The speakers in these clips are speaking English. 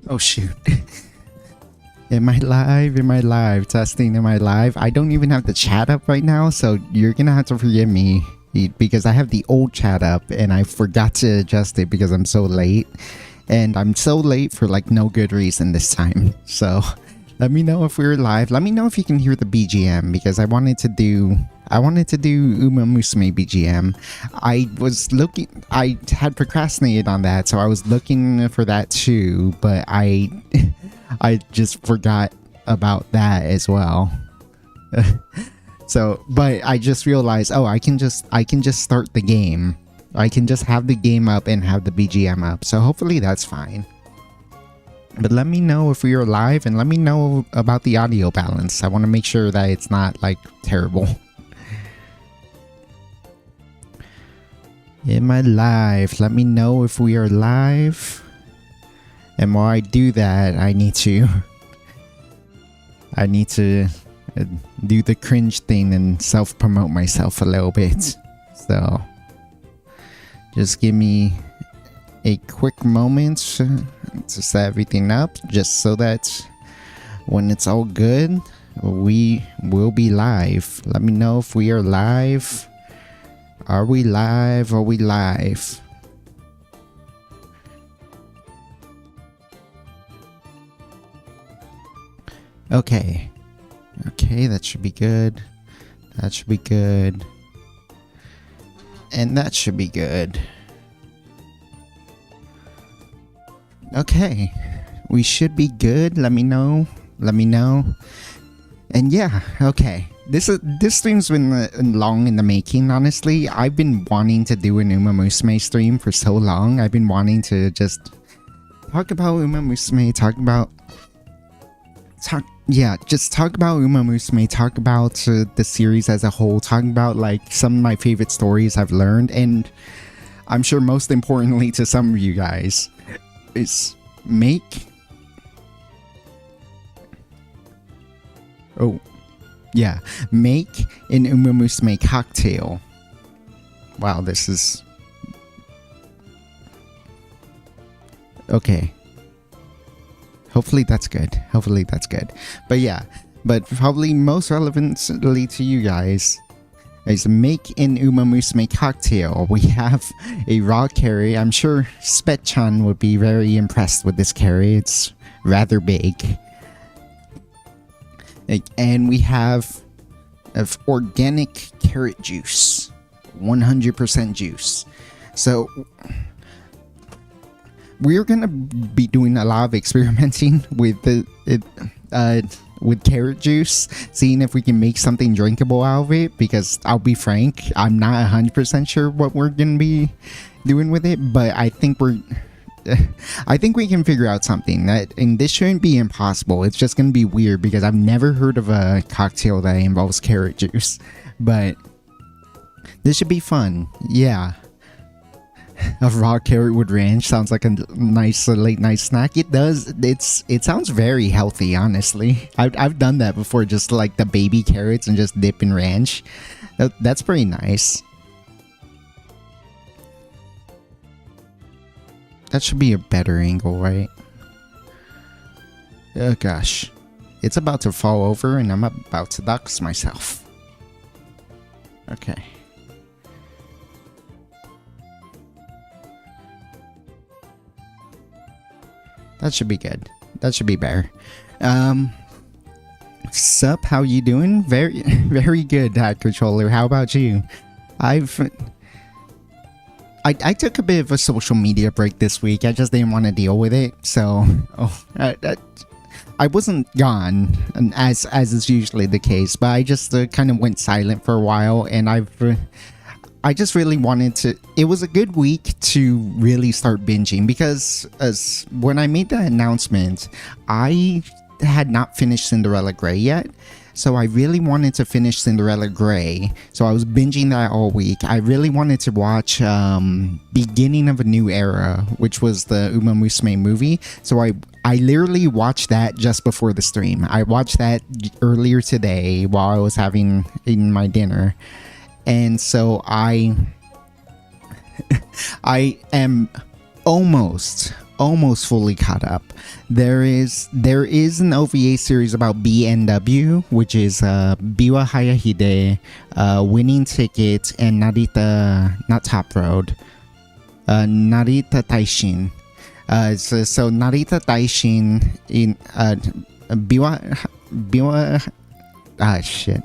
Oh shoot. Am I live? Am I live? Testing, am I live? I don't even have the chat up right now, so you're gonna have to forgive me because I have the old chat up and I forgot to adjust it because I'm so late. And I'm so late for like no good reason this time. So let me know if we're live. Let me know if you can hear the BGM because I wanted to do Umamusume BGM. I had procrastinated on that, so I was looking for that too, but I just forgot about that as well. So, but I just realized, oh, I can just start the game. I can just have the game up and have the BGM up. So hopefully that's fine. But let me know if we are live and let me know about the audio balance. I want to make sure that it's not like terrible. Am I live? Let me know if we are live. And while I do that, I need to do the cringe thing and self-promote myself a little bit. So just give me a quick moment to set everything up, just so that when it's all good, we will be live. Let me know if we are live. Are we live? Are we live? Okay. Okay, that should be good. That should be good. And that should be good. Okay. We should be good. Let me know. Let me know. And yeah, okay. This stream's been long in the making, honestly. I've been wanting to do an Umamusume stream for so long. I've been wanting to just talk about Umamusume, just talk about Umamusume, talk about the series as a whole, talk about like some of my favorite stories I've learned, and I'm sure most importantly to some of you guys is make an Umamusume cocktail. Wow, this is okay. Hopefully that's good. Hopefully that's good. But yeah, but probably most relevantly to you guys is make an Umamusume cocktail. We have a raw carry. I'm sure Spet-chan would be very impressed with this carry. It's rather big. And we have organic carrot juice. 100% juice. So we're gonna be doing a lot of experimenting with with carrot juice, seeing if we can make something drinkable out of it, because I'll be frank, I'm not 100% sure what we're gonna be doing with it, but I think we can figure out something, and this shouldn't be impossible. It's just gonna be weird because I've never heard of a cocktail that involves carrot juice, but this should be fun. Yeah. A raw carrot with ranch sounds like a nice late night snack. It does. It sounds very healthy, honestly. I've done that before, just like the baby carrots and just dip in ranch. That's pretty nice. That should be a better angle, right? Oh gosh. It's about to fall over and I'm about to dox myself. Okay. That should be good. That should be better. Sup, how you doing? Very, very good, controller. How about you? I took a bit of a social media break this week. I just didn't want to deal with it. So, I wasn't gone, as is usually the case, but I just kind of went silent for a while, and I just really wanted to. It was a good week to really start binging because when I made that announcement, I had not finished Cinderella Grey yet. So I really wanted to finish Cinderella Grey. So I was binging that all week. I really wanted to watch Beginning of a New Era, which was the Umamusume movie. So I literally watched that just before the stream. I watched that earlier today while I was eating my dinner. And so I am almost almost fully caught up. There is an OVA series about BNW, which is Biwa Hayahide, Winning Ticket, and Narita, not Top Road, Narita Taishin. So Narita Taishin in Biwa shit.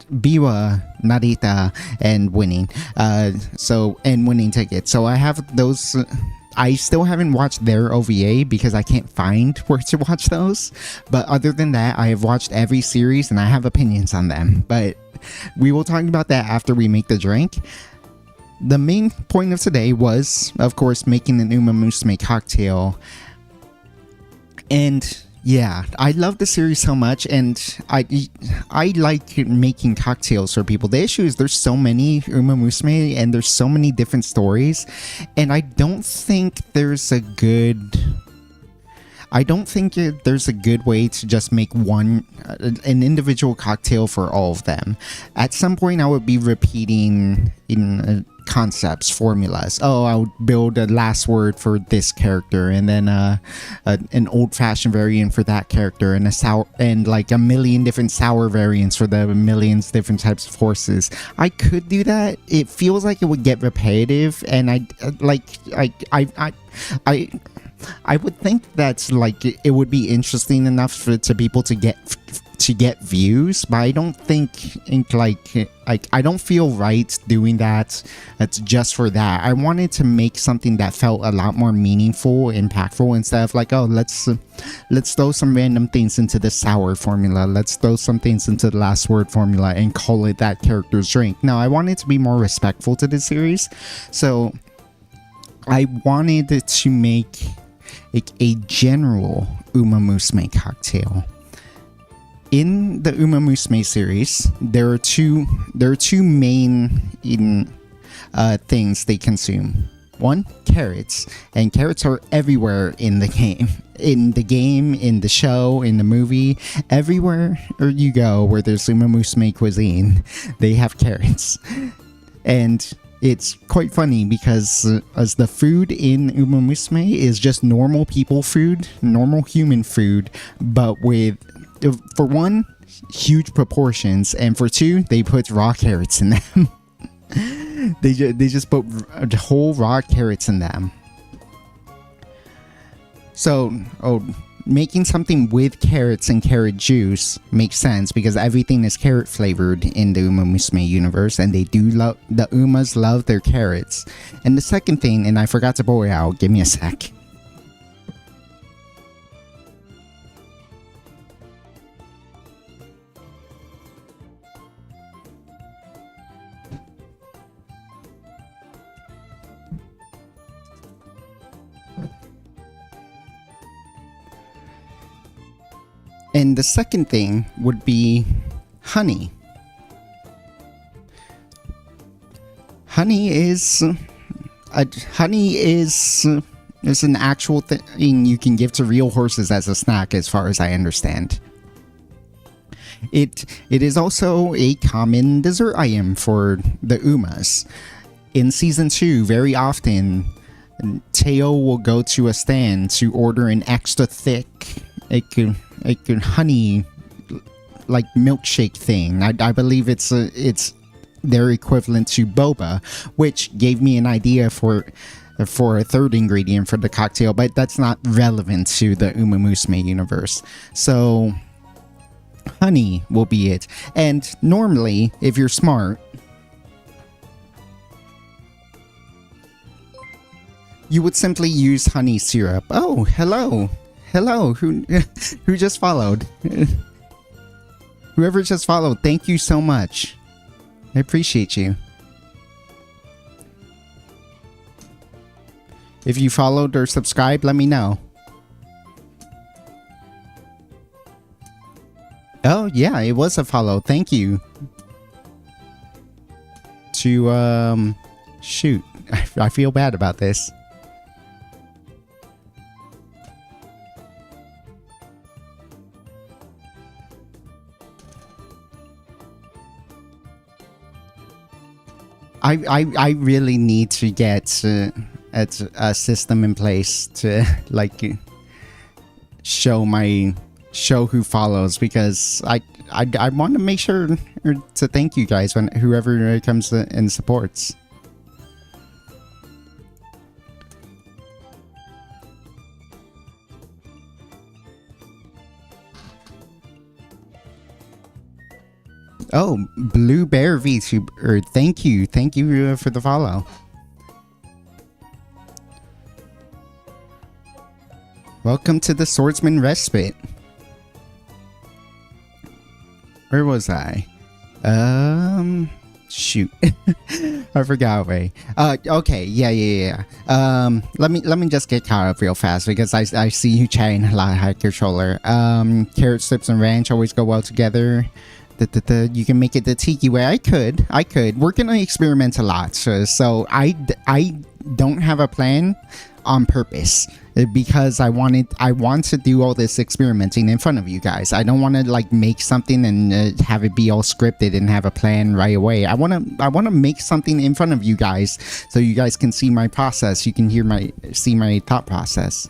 Biwa, Narita, and Winning. And Winning Ticket. So I have those. I still haven't watched their OVA because I can't find where to watch those. But other than that, I have watched every series and I have opinions on them. But we will talk about that after we make the drink. The main point of today was, of course, making an Umamusume cocktail. And yeah, I love the series so much, and I like making cocktails for people. The issue is there's so many Umamusume and there's so many different stories, and I don't think there's a good way to just make an individual cocktail for all of them. At some point, I would be repeating in concepts, formulas. Oh, I would build a last word for this character, and then an old-fashioned variant for that character, and a sour, and like a million different sour variants for the millions different types of horses. I could do that. It feels like it would get repetitive, and I would think that's like it would be interesting enough to people to get views, but I don't think I don't feel right doing that. That's just for that. I wanted to make something that felt a lot more meaningful, impactful, instead of like, oh, let's throw some random things into the sour formula. Let's throw some things into the last word formula and call it that character's drink. No, I wanted to be more respectful to the series, so I wanted to make a general Umamusume cocktail. In the Umamusume series, there are two main things they consume. One, carrots, and carrots are everywhere in the game. In the show, in the movie, everywhere you go where there's Umamusume cuisine, they have carrots. And it's quite funny because as the food in Umamusume is just normal people food, normal human food, but with, for one, huge proportions, and for two, they put raw carrots in them. they just put whole raw carrots in them. So, making something with carrots and carrot juice makes sense because everything is carrot flavored in the Umamusume universe, and the Umas love their carrots. And the second thing, and I forgot to pour it out, give me a sec. And the second thing would be honey. Honey is an actual thing you can give to real horses as a snack, as far as I understand. It is also a common dessert item for the Umas. In season 2, very often, Teo will go to a stand to order an extra thick honey like milkshake thing. I believe it's their equivalent to boba, which gave me an idea for a third ingredient for the cocktail, but that's not relevant to the Umamusume universe. So honey will be it. And normally, if you're smart, you would simply use honey syrup. Oh, hello. Who just followed? Whoever just followed, thank you so much. I appreciate you. If you followed or subscribed, let me know. Oh yeah, it was a follow. Thank you. Shoot, I feel bad about this. I really need to get a system in place to like show who follows, because I want to make sure to thank you guys when whoever comes and supports. Oh, Blue Bear VTuber, thank you for the follow. Welcome to the Swordsman Respite. Where was I? Shoot. I forgot way. Okay, yeah. Let me just get caught up real fast, because I see you chatting a lot, High Controller. Carrot slips and ranch always go well together. You can make it the tiki way. I could. We're gonna experiment a lot, so I don't have a plan on purpose, because I want to do all this experimenting in front of you guys. I don't want to like make something and have it be all scripted and have a plan right away. I want to make something in front of you guys, so you guys can see my process. You can see my thought process.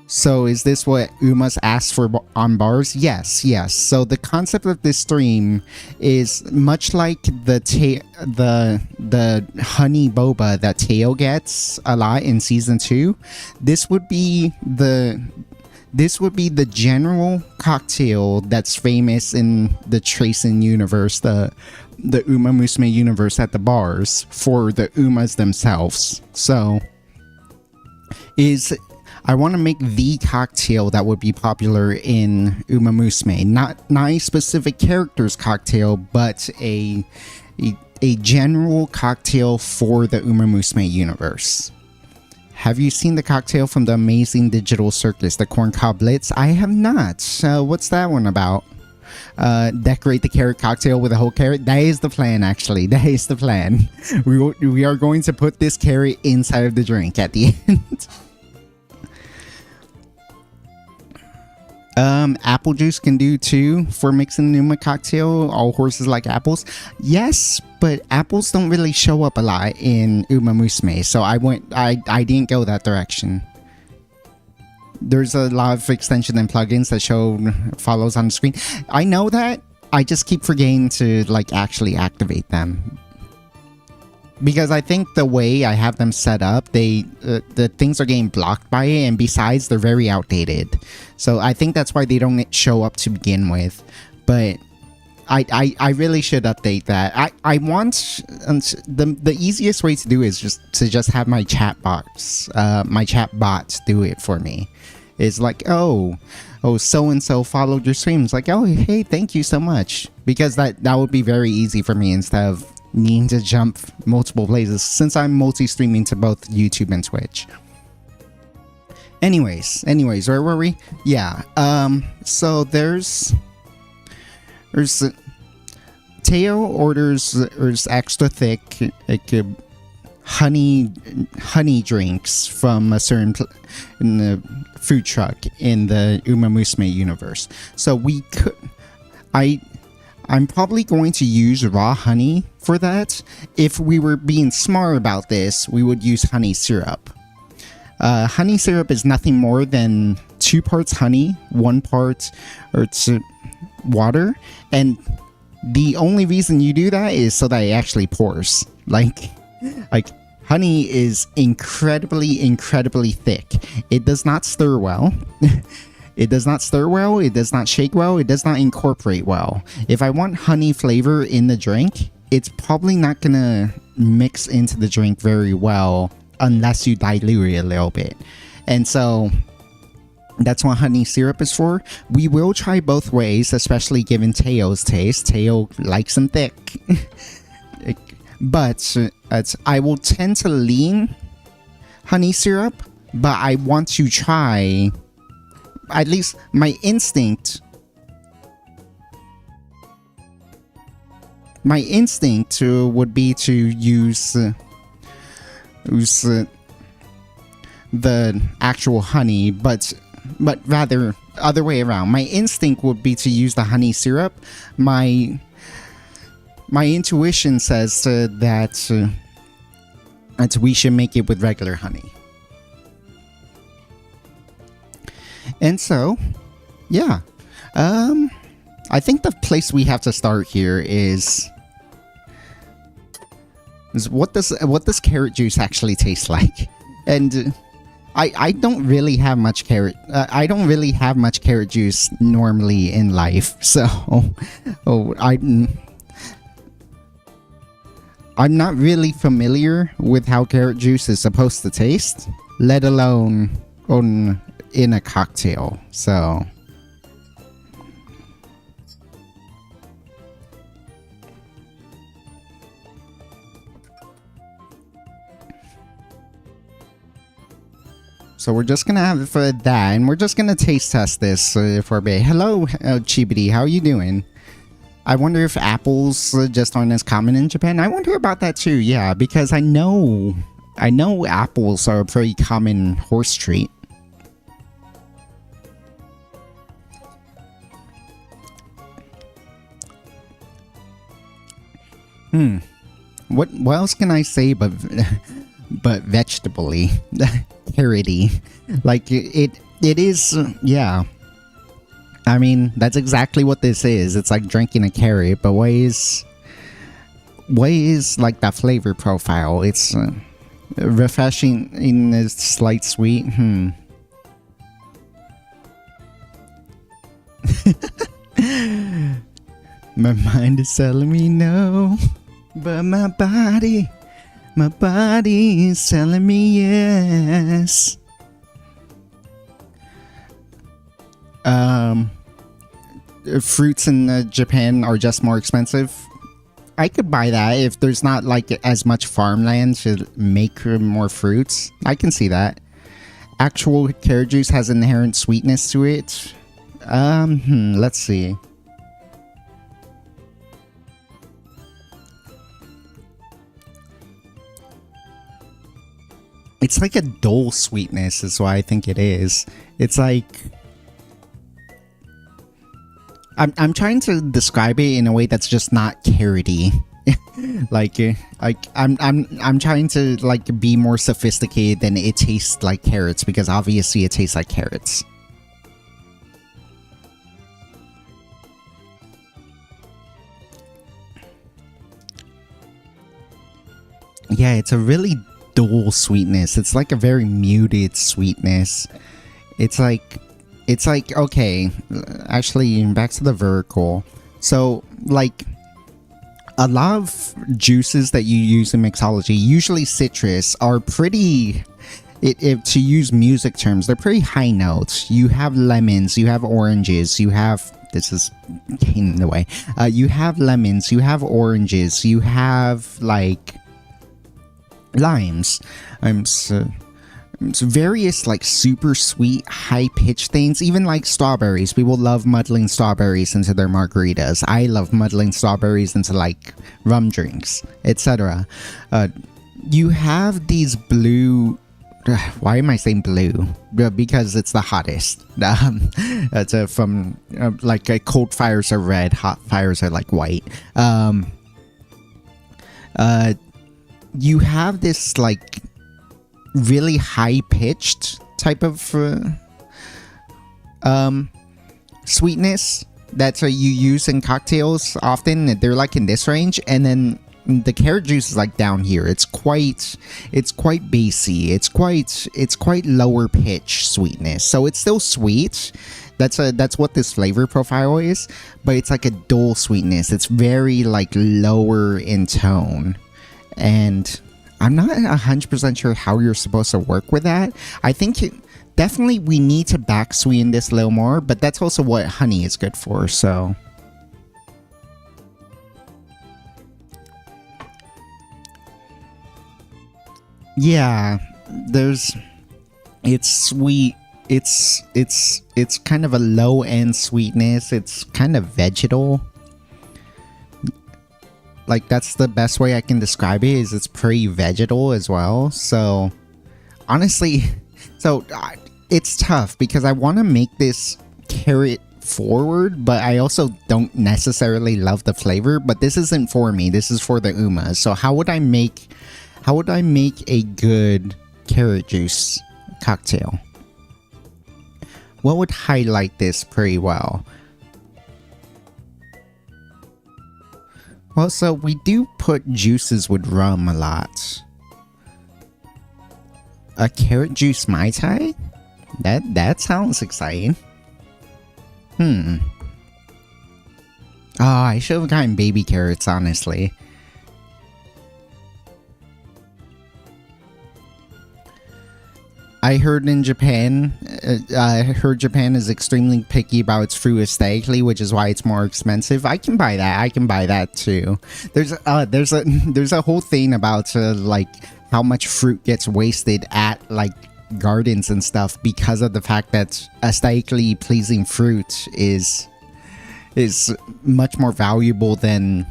So is this what Uma's asked for on bars? Yes. So the concept of this stream is much like the honey boba that Teo gets a lot in season 2. This would be the general cocktail that's famous in the Tracing universe, the Umamusume universe at the bars for the Umas themselves. So I want to make the cocktail that would be popular in Umamusume. Not a specific character's cocktail, but a general cocktail for the Umamusume universe. Have you seen the cocktail from the Amazing Digital Circus, the Corn Cob Blitz? I have not. What's that one about? Decorate the carrot cocktail with a whole carrot. That is the plan, actually. That is the plan. We are going to put this carrot inside of the drink at the end. Apple juice can do too for mixing the Uma cocktail. All horses like apples. Yes, but apples don't really show up a lot in Umamusume, so I didn't go that direction. There's a lot of extension and plugins that show follows on the screen. I know that. I just keep forgetting to like actually activate them. Because I think the way I have them set up, the things are getting blocked by it, and besides, they're very outdated. So I think that's why they don't show up to begin with. But I really should update that. I want the easiest way to do is just have my chat bots do it for me. It's like, oh, so and so followed your streams. Like, oh, hey, thank you so much. Because that would be very easy for me instead of needing to jump multiple places, since I'm multi-streaming to both YouTube and Twitch. Anyways, where were we? Yeah, so there's Teo orders extra thick honey drinks from a certain in the food truck in the Umamusume universe. So I'm probably going to use raw honey for that. If we were being smart about this, we would use honey syrup. Honey syrup is nothing more than 2 parts honey, 1 part water, and the only reason you do that is so that it actually pours. Like honey is incredibly thick. It does not stir well. It does not stir well, it does not shake well, it does not incorporate well. If I want honey flavor in the drink, it's probably not gonna mix into the drink very well unless you dilute it a little bit. And so that's what honey syrup is for. We will try both ways, especially given Teo's taste. Teo likes them thick. But I will tend to lean honey syrup, but I want to try... At least my instinct would be to use the actual honey, but rather other way around. My instinct would be to use the honey syrup. My intuition says that And so we should make it with regular honey. And so, yeah. I think the place we have to start here is what does carrot juice actually taste like? And I don't really have much carrot. I don't really have much carrot juice normally in life, so I'm not really familiar with how carrot juice is supposed to taste, let alone in a cocktail. So we're just gonna have for that, and we're just gonna taste test this for a bit. Hello, Chibity, how are you doing? I wonder if apples just aren't as common in Japan. I wonder about that too, yeah, because I know apples are a pretty common horse treat. What else can I say but vegetably? Carroty. Like it is, yeah. I mean, that's exactly what this is. It's like drinking a carrot, but what is like that flavor profile? It's refreshing in a slight sweet. My mind is telling me no, but my body is telling me yes. Fruits in Japan are just more expensive. I could buy that if there's not like as much farmland to make more fruits. I can see that. Actual carrot juice has inherent sweetness to it. Let's see. It's like a dull sweetness is what I think it is. It's like I'm trying to describe it in a way that's just not carroty. like I'm trying to like be more sophisticated than it tastes like carrots, because obviously it tastes like carrots. Yeah, it's a really dull sweetness. It's like a very muted sweetness. It's like okay, actually back to the vertical. So like a lot of juices that you use in mixology, usually citrus, are pretty, if to use music terms, they're pretty high notes. You have lemons, you have oranges, you have, this is in the way, you have lemons, you have oranges, you have like limes, so various like super sweet high-pitched things, even like strawberries. People love muddling strawberries into their margaritas. I love muddling strawberries into like rum drinks, etc. You have these blue, why am I saying blue? Because it's the hottest. It's from like cold fires are red, hot fires are like white. You have this like really high-pitched type of sweetness that you use in cocktails often. They're like in this range, and then the carrot juice is like down here. It's quite bassy. It's quite lower pitch sweetness. So it's still sweet. That's what this flavor profile is, but it's like a dull sweetness. It's very like lower in tone, and I'm not 100% sure how you're supposed to work with that. I think definitely we need to back sweeten this a little more, but that's also what honey is good for, so. Yeah, it's sweet. It's kind of a low end sweetness. It's kind of vegetal. Like, that's the best way I can describe it, is it's pretty vegetal as well. So, honestly, it's tough because I want to make this carrot forward, but I also don't necessarily love the flavor. But this isn't for me. This is for the Uma. So how would I make How would I make a good carrot juice cocktail? What would highlight this pretty well? Well, so we do put juices with rum a lot. A carrot juice Mai Tai? That sounds exciting. Oh, I should have gotten baby carrots, honestly. I heard Japan is extremely picky about its fruit aesthetically, which is why it's more expensive. I can buy that. I can buy that too. There's a whole thing about like how much fruit gets wasted at like gardens and stuff because of the fact that aesthetically pleasing fruit is much more valuable than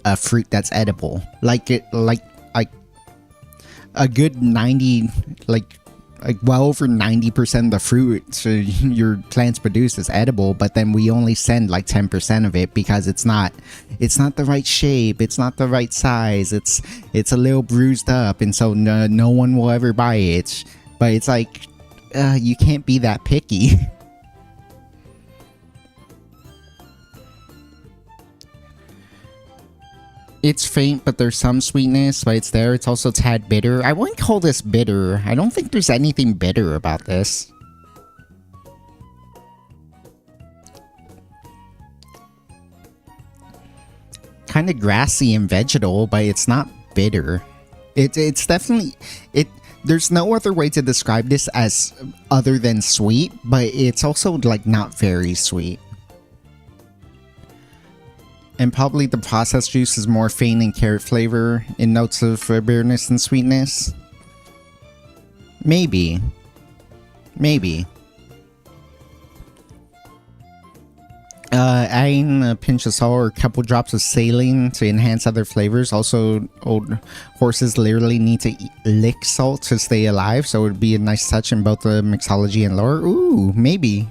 a fruit that's edible. Like a good 90 well over 90% of the fruit your plants produce is edible, but then we only send like 10% of it because it's not the right shape, it's not the right size, it's a little bruised up, and so no one will ever buy it. But it's like you can't be that picky. It's faint, but there's some sweetness, but it's there. It's also a tad bitter. I wouldn't call this bitter. I don't think there's anything bitter about this. Kind of grassy and vegetal, but it's not bitter. It's definitely... There's no other way to describe this as other than sweet, but it's also like not very sweet. And probably the processed juice is more faint in carrot flavor in notes of bitterness and sweetness. Maybe. Adding a pinch of salt or a couple drops of saline to enhance other flavors. Also, old horses literally need to lick salt to stay alive, so it would be a nice touch in both the mixology and lore. Ooh, maybe.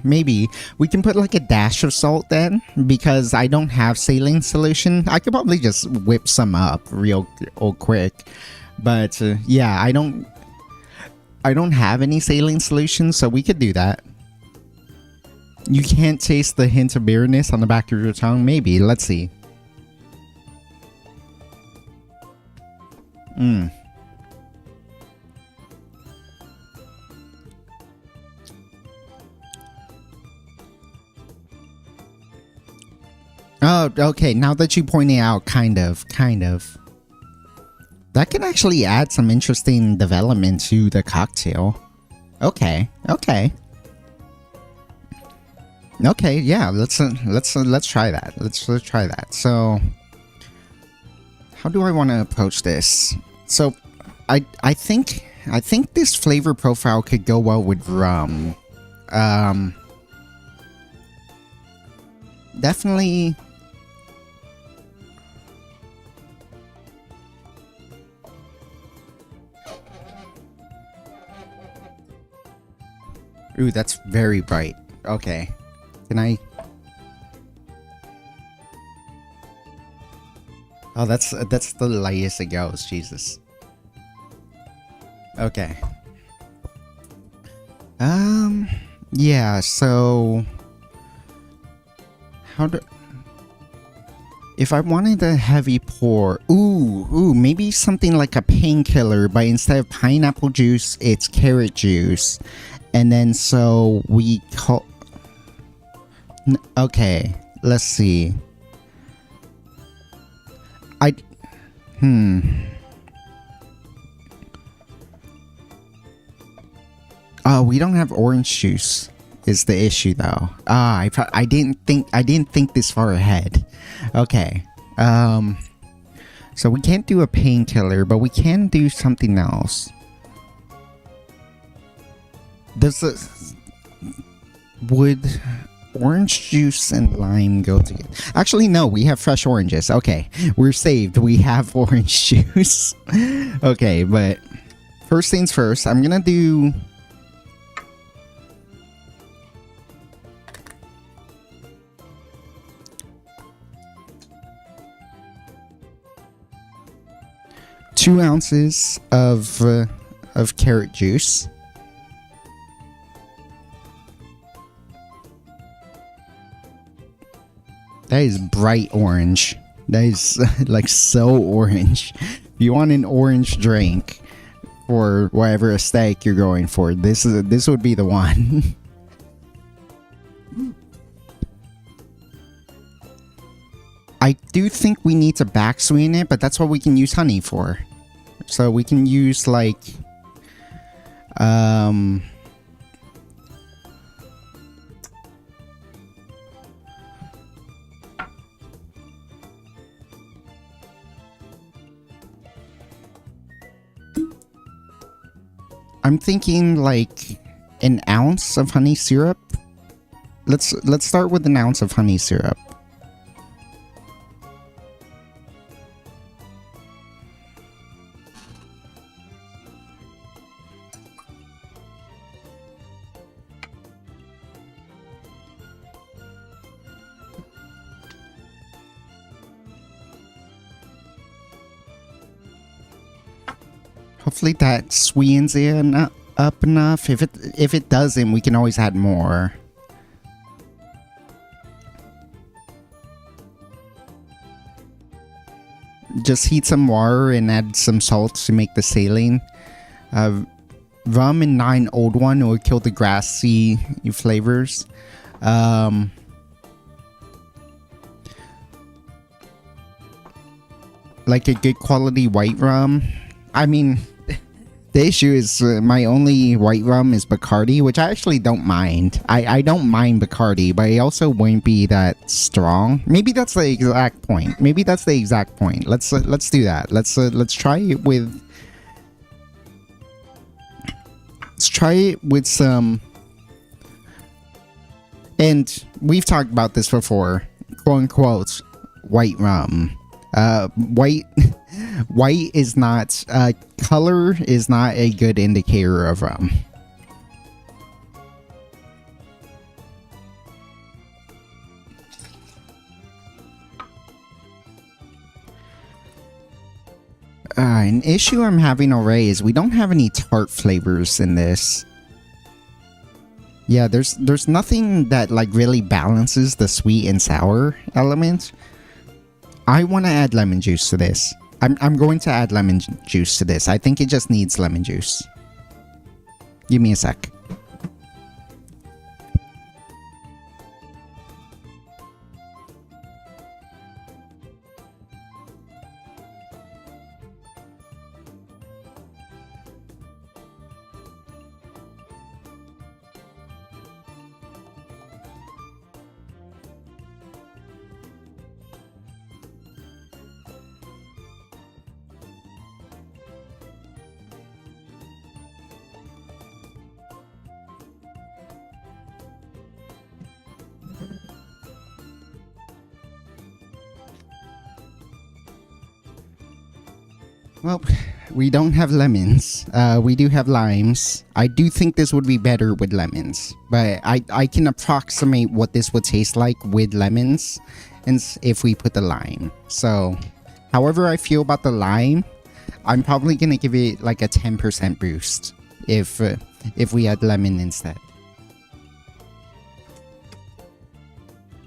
We can put like a dash of salt then, because I don't have saline solution. I could probably just whip some up real quick. But yeah, I don't have any saline solution, so we could do that. You can't taste the hint of bitterness on the back of your tongue? Maybe. Let's see. Oh, okay. Now that you point it out, kind of. That can actually add some interesting development to the cocktail. Okay. Okay, yeah, let's try that. Let's try that. So, how do I want to approach this? So, I think this flavor profile could go well with rum. Definitely. Ooh, that's very bright. Okay. Can I... Oh, that's the lightest it goes. Jesus. Okay. Yeah, so... If I wanted a heavy pour... Ooh, maybe something like a painkiller, but instead of pineapple juice, it's carrot juice. And then so we call... Okay, let's see. Oh, we don't have orange juice is the issue though. I didn't think this far ahead. Okay. So we can't do a painkiller, but we can do something else. Would orange juice and lime go together? Actually, no, we have fresh oranges. Okay, we're saved. We have orange juice. Okay, but first things first, I'm gonna do... 2 ounces of carrot juice. That is bright orange. That is like so orange. If you want an orange drink for whatever aesthetic you're going for, this would be the one. I do think we need to back sweeten it, but that's what we can use honey for. So we can use like I'm thinking like an ounce of honey syrup. Let's start with an ounce of honey syrup. Hopefully that sweetens it up enough. If it doesn't, we can always add more. Just heat some water and add some salt to make the saline. Rum and 9 Old One will kill the grassy flavors. Like a good quality white rum. I mean, the issue is my only white rum is Bacardi, which I actually don't mind. I don't mind Bacardi, but it also won't be that strong. Maybe that's the exact point. Maybe that's the exact point. Let's do that. Let's try it with. Let's try it with some. And we've talked about this before. Quote unquote, white rum. White is not, color is not a good indicator of rum. An issue I'm having already is we don't have any tart flavors in this. Yeah, there's nothing that like really balances the sweet and sour element. I want to add lemon juice to this. I'm going to add lemon juice to this. I think it just needs lemon juice. Give me a sec. Well, we don't have lemons. We do have limes. I do think this would be better with lemons, but I can approximate what this would taste like with lemons, and if we put the lime. So, however I feel about the lime, I'm probably gonna give it like a 10% boost if we add lemon instead.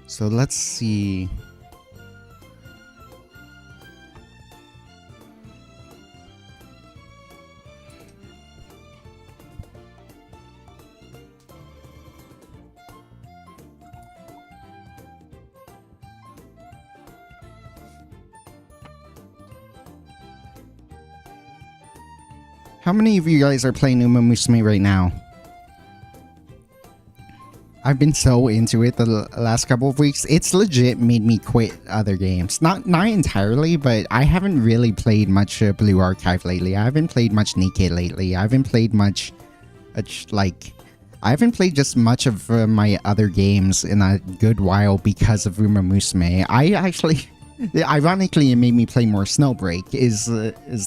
So let's see. How many of you guys are playing Umamusume right now? I've been so into it the last couple of weeks. It's legit made me quit other games. Not entirely, but I haven't really played much Blue Archive lately. I haven't played much Nikkei lately. I haven't played much, I haven't played just much of my other games in a good while because of Umamusume. I actually, ironically, it made me play more Snowbreak. Is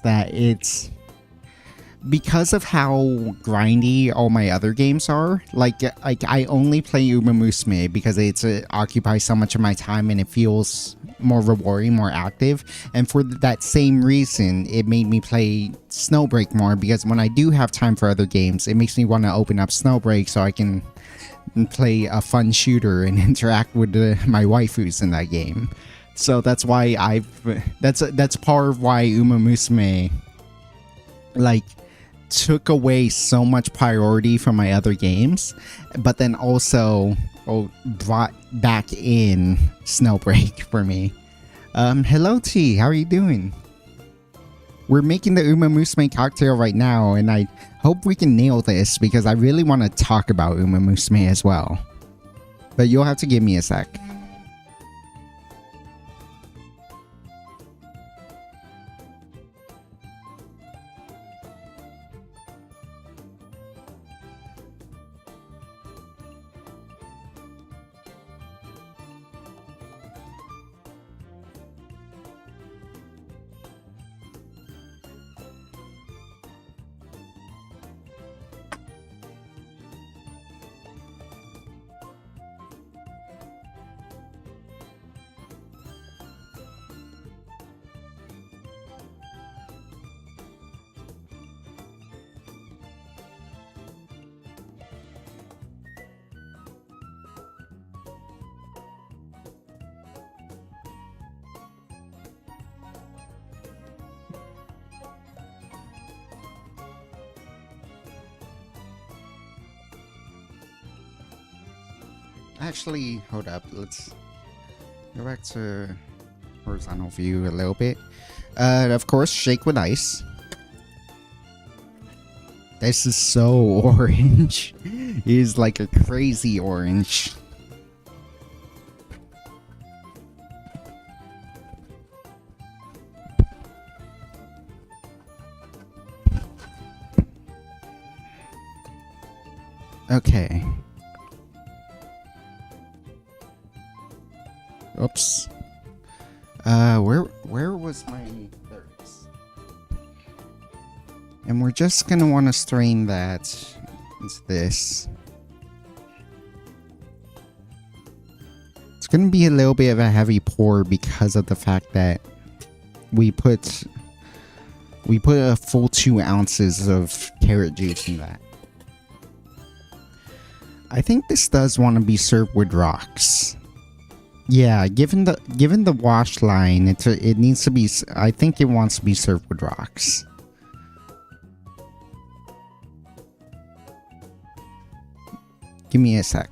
that it's because of how grindy all my other games are, like I only play Umamusume because it's occupies so much of my time and it feels more rewarding, more active. And for that same reason, it made me play Snowbreak more, because when I do have time for other games, it makes me want to open up Snowbreak so I can play a fun shooter and interact with my waifus in that game. So that's why that's part of why Umamusume like took away so much priority from my other games, but then also brought back in Snowbreak for me. Hello T, how are you doing? We're making the Umamusume cocktail right now, and I hope we can nail this because I really want to talk about Umamusume as well. But you'll have to give me a sec. Actually, hold up. Let's go back to horizontal view a little bit. Of course, shake with ice. This is so orange. It is like a crazy orange. Okay. Oops. Where was my lyrics? And we're just gonna want to strain that into this. It's gonna be a little bit of a heavy pour because of the fact that we put a full 2 ounces of carrot juice in that. I think this does want to be served with rocks. Yeah, given the wash line, it needs to be. I think it wants to be served with rocks. Give me a sec.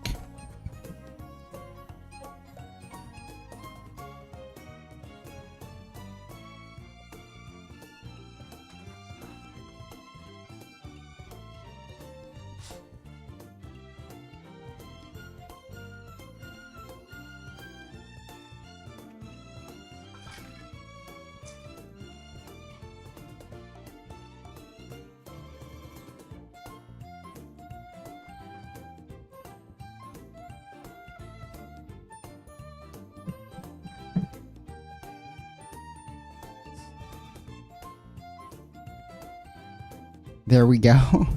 There we go.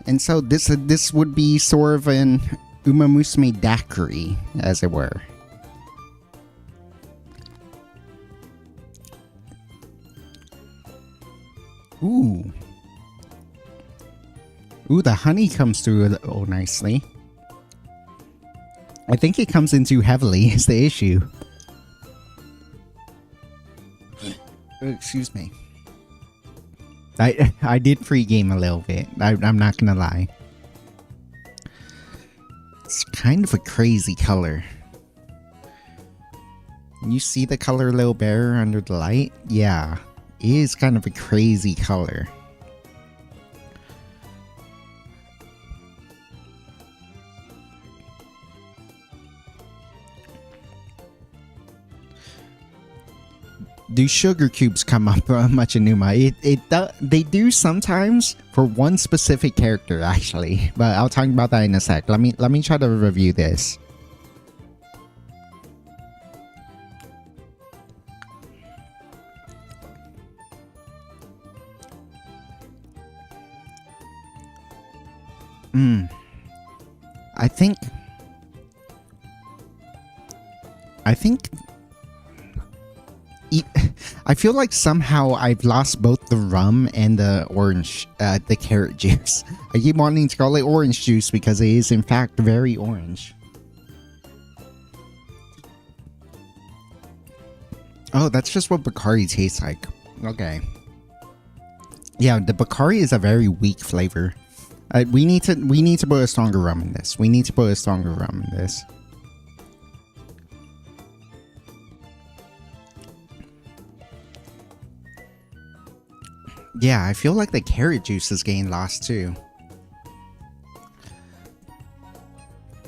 And so this would be sort of an Umamusume daiquiri, as it were. Ooh. Ooh, the honey comes through nicely. I think it comes in too heavily is the issue. Excuse me. I did pregame a little bit. I'm not gonna lie. It's kind of a crazy color. You see the color a little better under the light? Yeah, it is kind of a crazy color. Do sugar cubes come up much in Numa? They do sometimes for one specific character actually, but I'll talk about that in a sec. Let me try to review this. I think I feel like somehow I've lost both the rum and the orange, the carrot juice. I keep wanting to call it orange juice because it is in fact very orange. Oh, that's just what Bacardi tastes like. Okay. Yeah, the Bacardi is a very weak flavor. We need to put a stronger rum in this. Yeah, I feel like the carrot juice is getting lost too.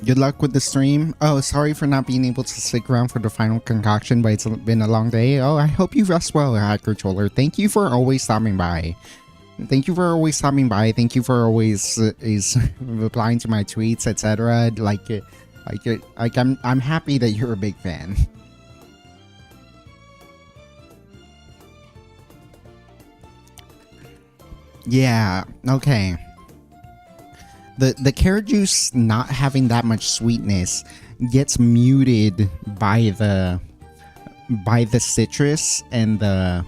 Good luck with the stream. Oh, sorry for not being able to stick around for the final concoction, but it's been a long day. Oh, I hope you rest well, Hacker Troller. Thank you for always stopping by. Thank you for always replying to my tweets, etc. I'm happy that you're a big fan. Yeah, okay. The carrot juice not having that much sweetness gets muted by the citrus and the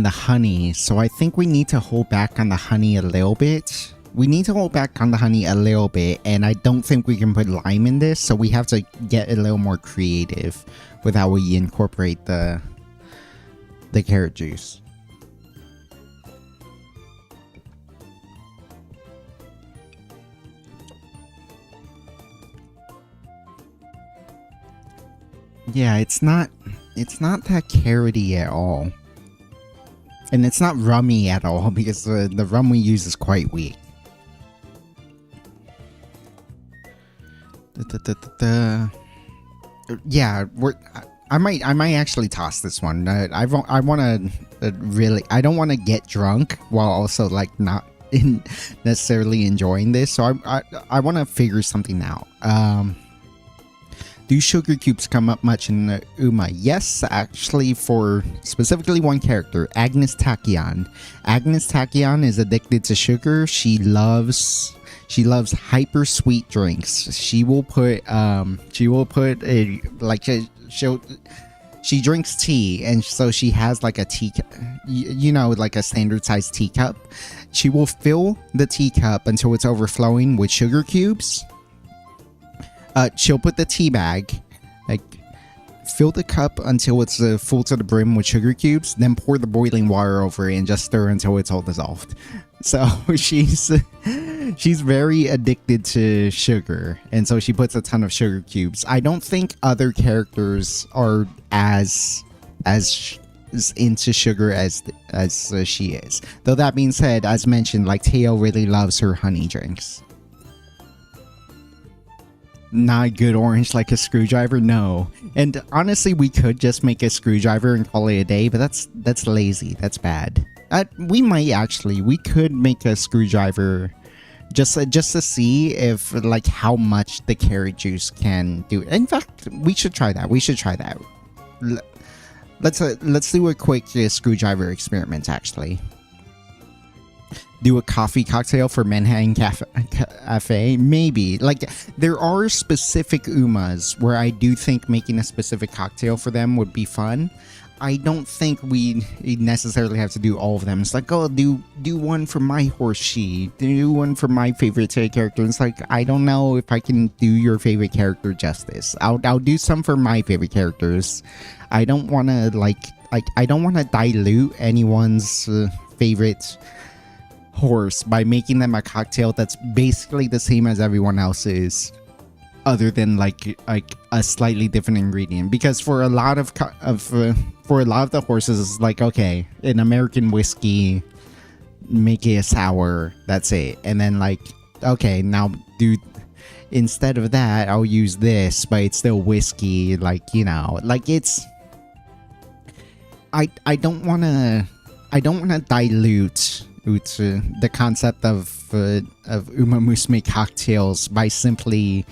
honey. So I think we need to hold back on the honey a little bit. And I don't think we can put lime in this, so we have to get a little more creative with how we incorporate the carrot juice. Yeah, it's not that carroty at all. And it's not rummy at all because the rum we use is quite weak. Yeah, I might actually toss this one. I want to really, I don't want to get drunk while also like not necessarily enjoying this. So I want to figure something out. Do sugar cubes come up much in Uma? Yes, actually, for specifically one character, Agnes Tachyon. Agnes Tachyon is addicted to sugar. She loves hyper sweet drinks. She drinks tea, and so she has like a tea, like a standard sized teacup. She will fill the teacup until it's overflowing with sugar cubes. She'll put the tea bag, fill the cup until it's full to the brim with sugar cubes, then pour the boiling water over it and just stir until it's all dissolved. So she's very addicted to sugar, and so she puts a ton of sugar cubes. I don't think other characters are as into sugar as she is. Though that being said, as mentioned, like Teo really loves her honey drinks. Not good orange like a screwdriver? No. And honestly, we could just make a screwdriver and call it a day, but that's lazy. That's bad. We could make a screwdriver just to see if like how much the carrot juice can do. In fact, we should try that. Let's do a quick screwdriver experiment actually. Do a coffee cocktail for Manhattan Cafe? Maybe. Like, there are specific Umas where I do think making a specific cocktail for them would be fun. I don't think we necessarily have to do all of them. It's like, oh, do one for my Horsey, do one for my favorite character. It's like, I don't know if I can do your favorite character justice. I'll do some for my favorite characters. I don't want to I don't want to dilute anyone's favorite horse by making them a cocktail that's basically the same as everyone else's, other than like a slightly different ingredient. Because for a lot of the horses, it's like, okay, an American whiskey, make it a sour, that's it. And then like, okay, now instead of that, I'll use this, but it's still whiskey. Like, like it's, I don't want to dilute the concept of Umamusume cocktails by simply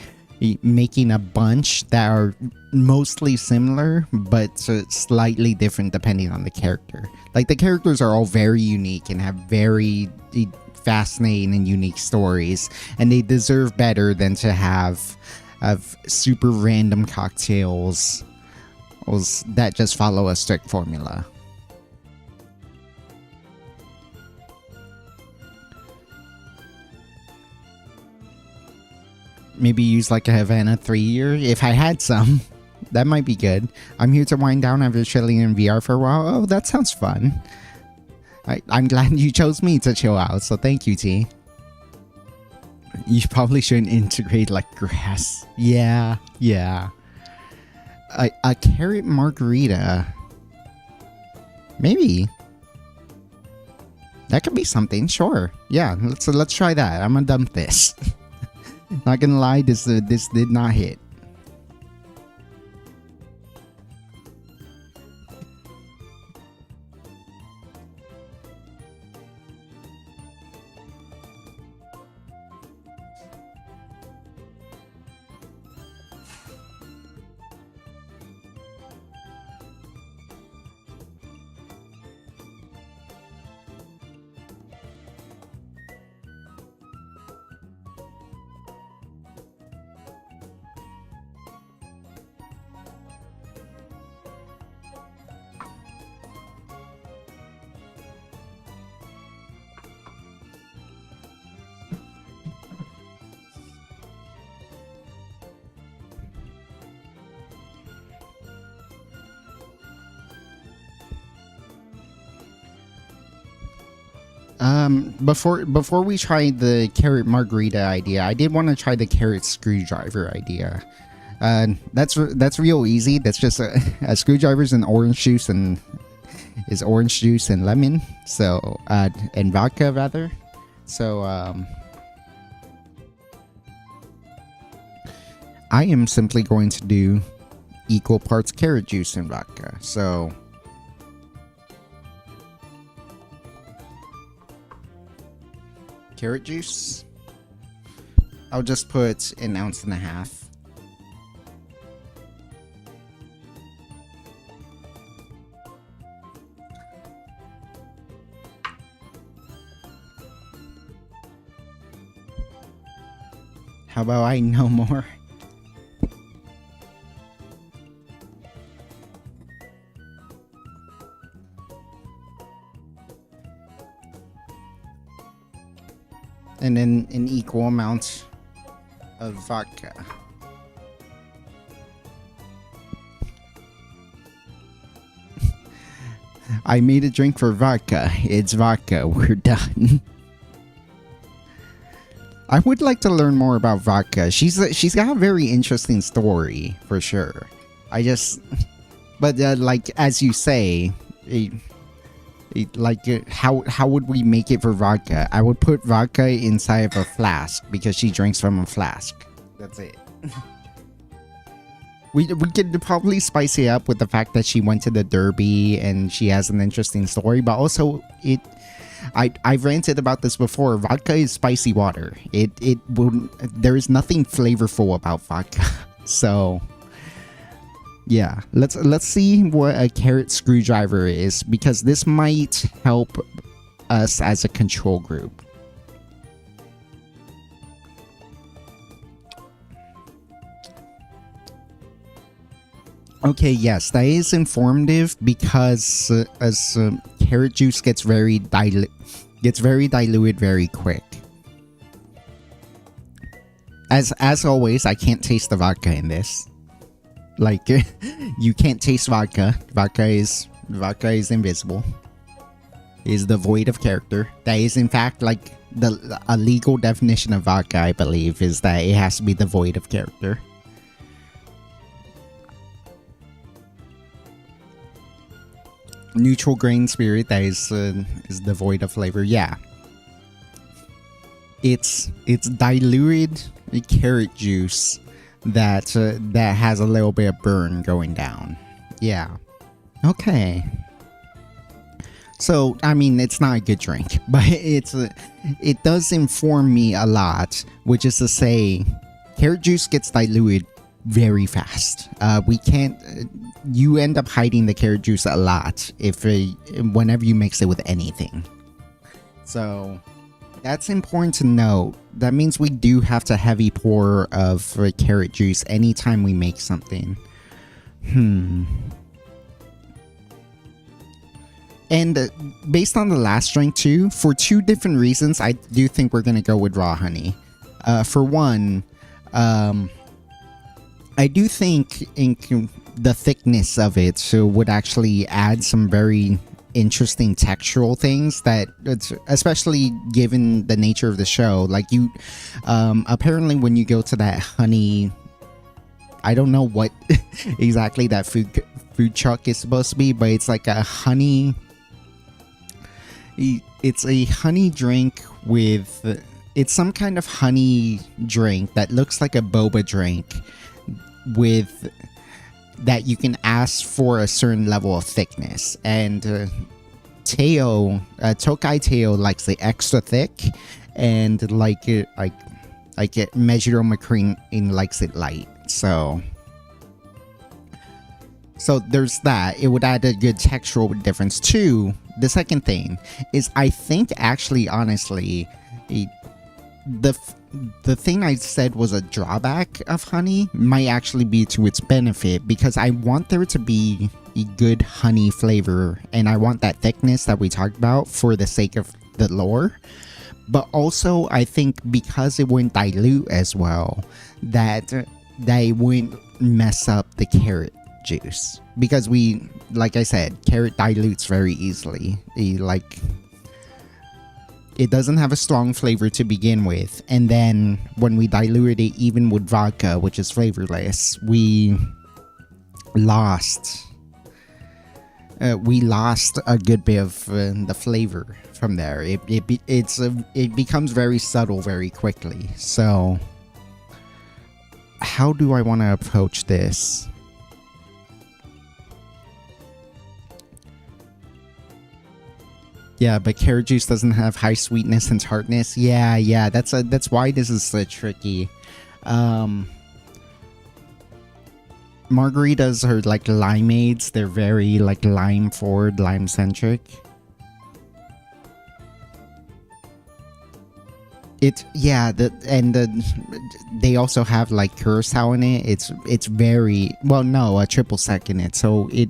making a bunch that are mostly similar, but slightly different depending on the character. Like the characters are all very unique and have very fascinating and unique stories, and they deserve better than to have super random cocktails that just follow a strict formula. Maybe use like a Havana 3-year if I had some. That might be good. I'm here to wind down after chilling in VR for a while. Oh, that sounds fun. I'm glad you chose me to chill out, so thank you, T. You probably shouldn't integrate like grass. Yeah. A carrot margarita. Maybe. That could be something, sure. Yeah, let's try that. I'm gonna dump this. Not gonna lie, this did not hit. Before we try the carrot margarita idea, I did want to try the carrot screwdriver idea. That's real easy. That's just a screwdriver's and orange juice and lemon. So and vodka rather. So I am simply going to do equal parts carrot juice and vodka. So carrot juice, I'll just put 1.5 ounces. How about I know more? And then an equal amount of vodka. I made a drink for vodka. It's vodka. We're done. I would like to learn more about vodka. She's got a very interesting story for sure. But like as you say, how would we make it for vodka? I would put vodka inside of a flask because she drinks from a flask. That's it. We could probably spice it up with the fact that she went to the Derby and she has an interesting story, but also I've ranted about this before. Vodka is spicy water. There is nothing flavorful about vodka. So yeah, let's see what a carrot screwdriver is, because this might help us as a control group. Okay, yes, that is informative because as carrot juice gets very diluted very quick. As always, I can't taste the vodka in this. Like, you can't taste vodka. Vodka is invisible. Is devoid of character. That is in fact like a legal definition of vodka, I believe, is that it has to be devoid of character. Neutral grain spirit that is devoid of flavor. Yeah, it's diluted carrot juice that has a little bit of burn going down. Yeah. Okay. So I mean, it's not a good drink, but it does inform me a lot, which is to say, carrot juice gets diluted very fast. We can't. You end up hiding the carrot juice a lot whenever you mix it with anything. So that's important to note. That means we do have to heavy pour of carrot juice anytime we make something. And based on the last drink too, for two different reasons, I do think we're gonna go with raw honey. For one, I do think the thickness of it would actually add some very interesting textural things that, especially given the nature of the show, like you, apparently when you go to that honey, I don't know what exactly that food truck is supposed to be, but it's like a honey. It's a honey drink with. It's some kind of honey drink that looks like a boba drink, with that you can ask for a certain level of thickness, and Tokai Teo likes the extra thick, and like it Measure McCreen likes it light. So there's that. It would add a good textural difference too. The second thing is, I think actually, honestly, the thing I said was a drawback of honey might actually be to its benefit, because I want there to be a good honey flavor, and I want that thickness that we talked about for the sake of the lore. But also, I think because it wouldn't dilute as well, that they wouldn't mess up the carrot juice, because like I said, carrot dilutes very easily. It doesn't have a strong flavor to begin with, and then when we diluted it even with vodka, which is flavorless, we lost a good bit of the flavor from there. It becomes very subtle very quickly. So how do I want to approach this? Yeah, but carrot juice doesn't have high sweetness and tartness. Yeah, that's why this is so tricky. Margaritas are like limeades. They're very like lime forward, lime centric. They also have like curacao in it. It's very well, no, a triple sec in it. So it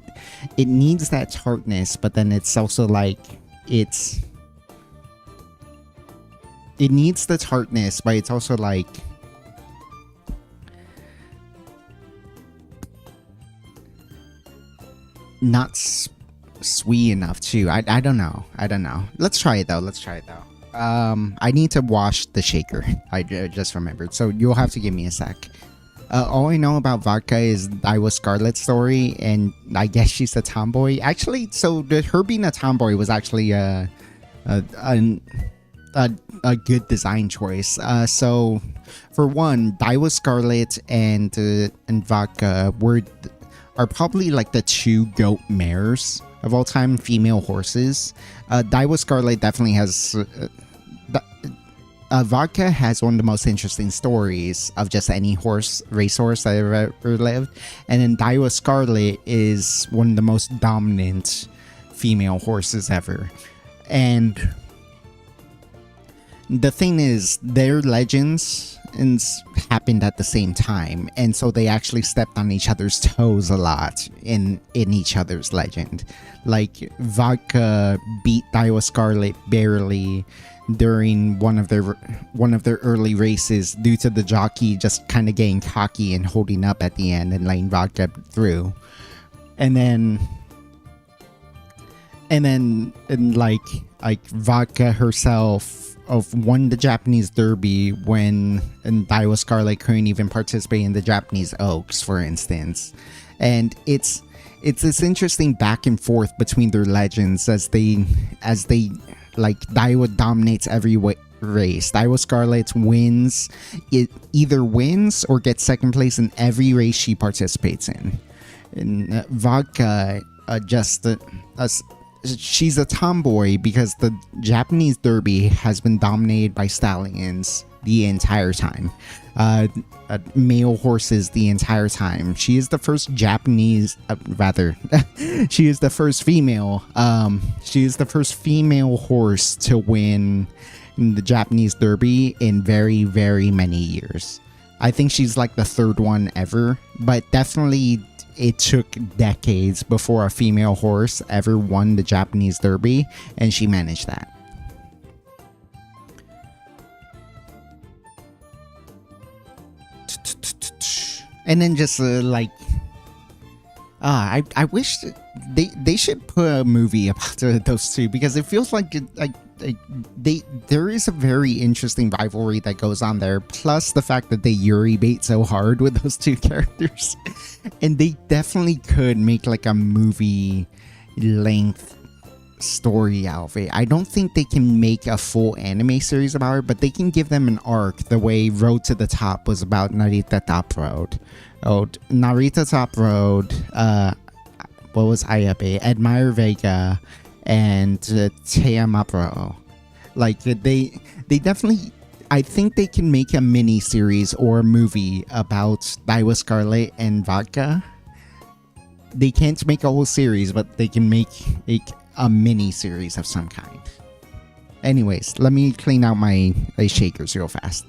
needs that tartness, but then it's also like it needs the tartness, but it's also like not sweet enough too. I don't know. Let's try it though. I need to wash the shaker. I just remembered, so you'll have to give me a sec. All I know about vodka is Iowa Scarlet's story, and I guess she's a tomboy. Actually, so her being a tomboy was actually a good design choice. So, for one, Iowa Scarlet and vodka are probably like the two goat mares of all time, female horses. Iowa Scarlet definitely has. Vodka has one of the most interesting stories of just any racehorse that ever lived, and then Iowa Scarlet is one of the most dominant female horses ever. And the thing is, their legends happened at the same time, and so they actually stepped on each other's toes a lot in each other's legend. Like Vodka beat Iowa Scarlet barely during one of their early races due to the jockey just kind of getting cocky and holding up at the end and letting Vodka through. And then like Vodka herself won the Japanese Derby when Iowa Scarlet couldn't even participate in the Japanese Oaks, for instance. And it's this interesting back and forth between their legends as they like Iowa dominates every race. Iowa Scarlet wins. It either wins or gets second place in every race she participates in. And Vodka she's a tomboy because the Japanese Derby has been dominated by stallions the entire time. Male horses the entire time. She is the first Japanese, she is the first female. She is the first female horse to win the Japanese Derby in very, very many years. I think she's like the third one ever, but definitely it took decades before a female horse ever won the Japanese Derby, and she managed that. And then just I wish they should put a movie about those two, because it feels like there is a very interesting rivalry that goes on there, plus the fact that they Yuri bait so hard with those two characters. And they definitely could make like a movie length story out of it. I don't think they can make a full anime series about it, but they can give them an arc the way Road to the Top was about Narita Top Road. Narita Top Road, what was Ayabe? Admire Vega and Teamapro. Like they definitely, I think they can make a mini series or a movie about Daiwa Scarlet and Vodka. They can't make a whole series, but they can make a mini series of some kind. Anyways, let me clean out my shakers real fast.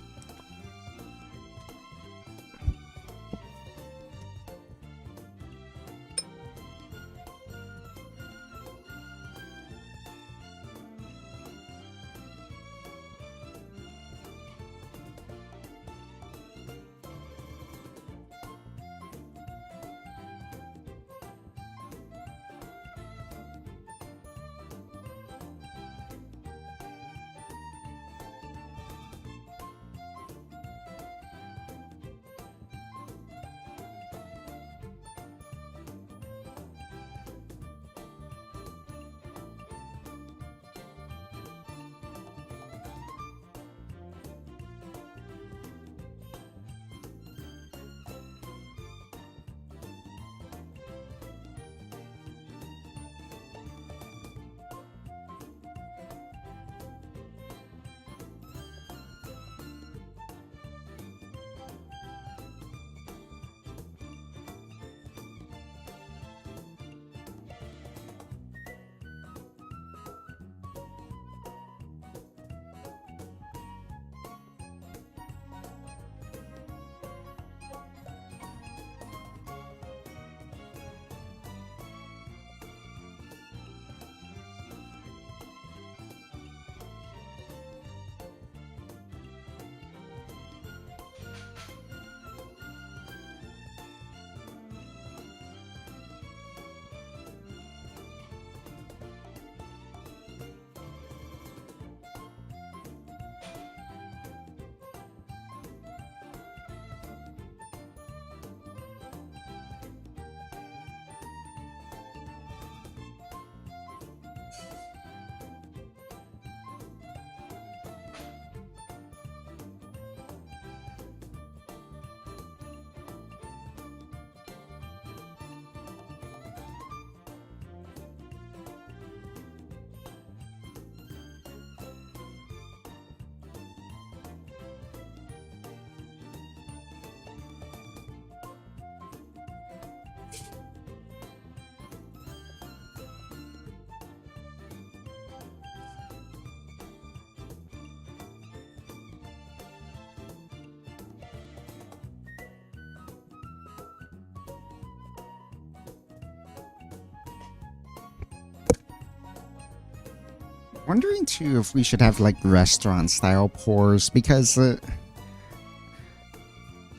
Wondering too if we should have like restaurant style pours, because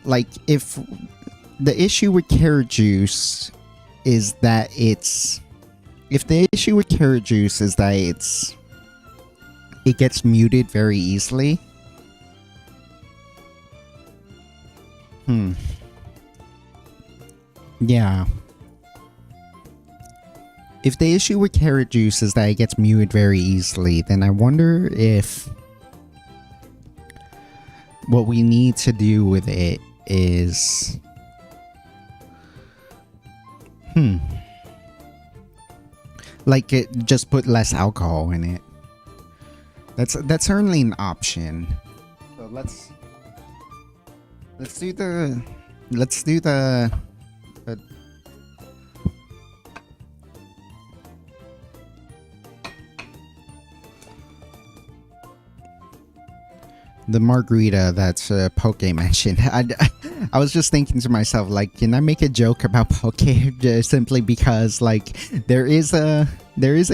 like if the issue with carrot juice is that it gets muted very easily. Yeah. If the issue with carrot juice is that it gets muted very easily, then I wonder if what we need to do with it is... like just put less alcohol in it. That's certainly an option. let's do the uh, the margarita that's Poke mentioned. I was just thinking to myself, like, can I make a joke about Poke just simply because, like, there is a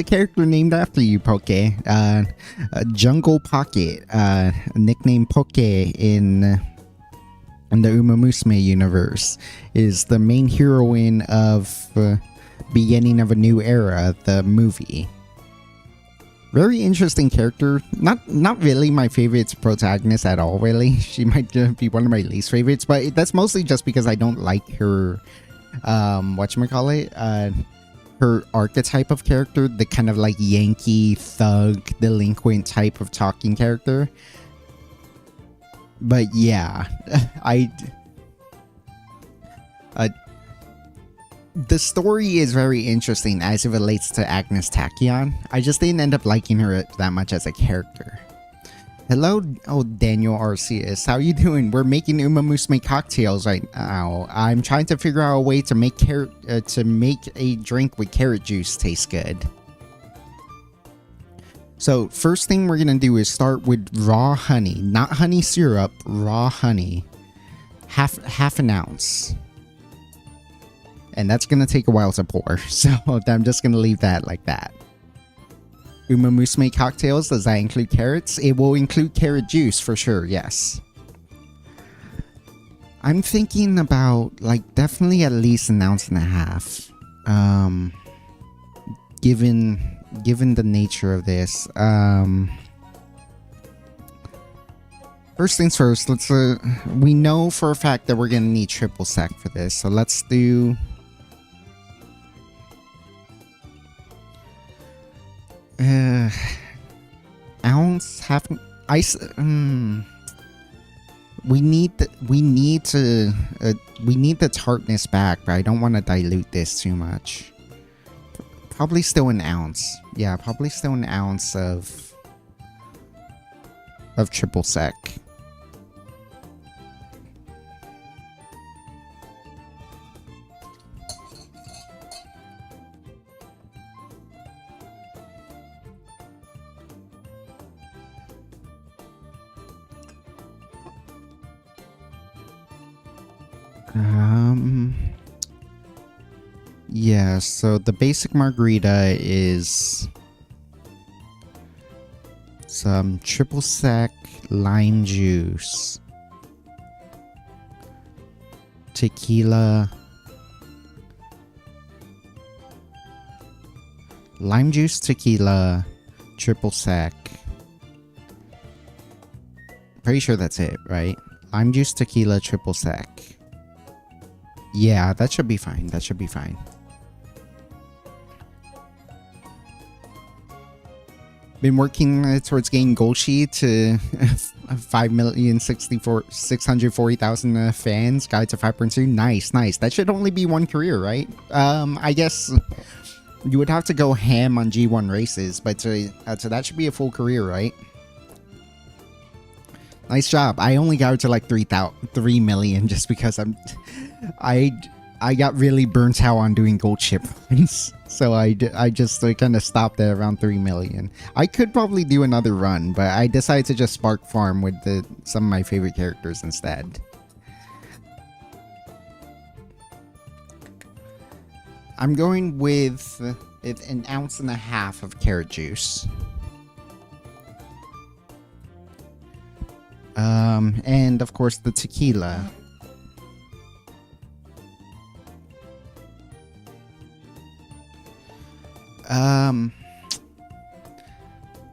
character named after you, Poke. Jungle Pocket, nicknamed Poke in the Umamusume universe, is the main heroine of Beginning of a New Era, the movie. Very interesting character. Not really my favorite protagonist at all, really. She might be one of my least favorites, but that's mostly just because I don't like her, whatchamacallit, her archetype of character, the kind of like Yankee, thug, delinquent type of talking character. But yeah, the story is very interesting as it relates to Agnes Tachyon. I just didn't end up liking her that much as a character. Hello, Daniel Arceus. How you doing? We're making Umamusume cocktails right now. I'm trying to figure out a way to make a drink with carrot juice taste good. So first thing we're gonna do is start with raw honey, not honey syrup, raw honey, half an ounce. And that's going to take a while to pour, so I'm just going to leave that like that. Umamusume cocktails, does that include carrots? It will include carrot juice for sure, yes. I'm thinking about, like, definitely at least an ounce and a half. Given the nature of this. First things first, let's, we know for a fact that we're going to need triple sec for this, so let's do... ounce, half ice. We need the tartness back, but I don't want to dilute this too much. Probably still an ounce. Yeah, probably still an ounce of triple sec. Yeah, so the basic margarita is some triple sec lime juice, tequila, lime juice, tequila, triple sec. Pretty sure that's it, right? Lime juice, tequila, triple sec. Yeah, that should be fine. That should be fine. Been working towards getting Gold Sheet to 5,640,000 fans. Guide to 5.2. Nice, nice. That should only be one career, right? I guess you would have to go ham on G1 races, but so that should be a full career, right? Nice job. I only got to like 3 million just because I got really burnt out on doing gold chip runs. So I just kind of stopped at around 3 million. I could probably do another run, but I decided to just spark farm with some of my favorite characters instead. I'm going with an ounce and a half of carrot juice. And of course the tequila.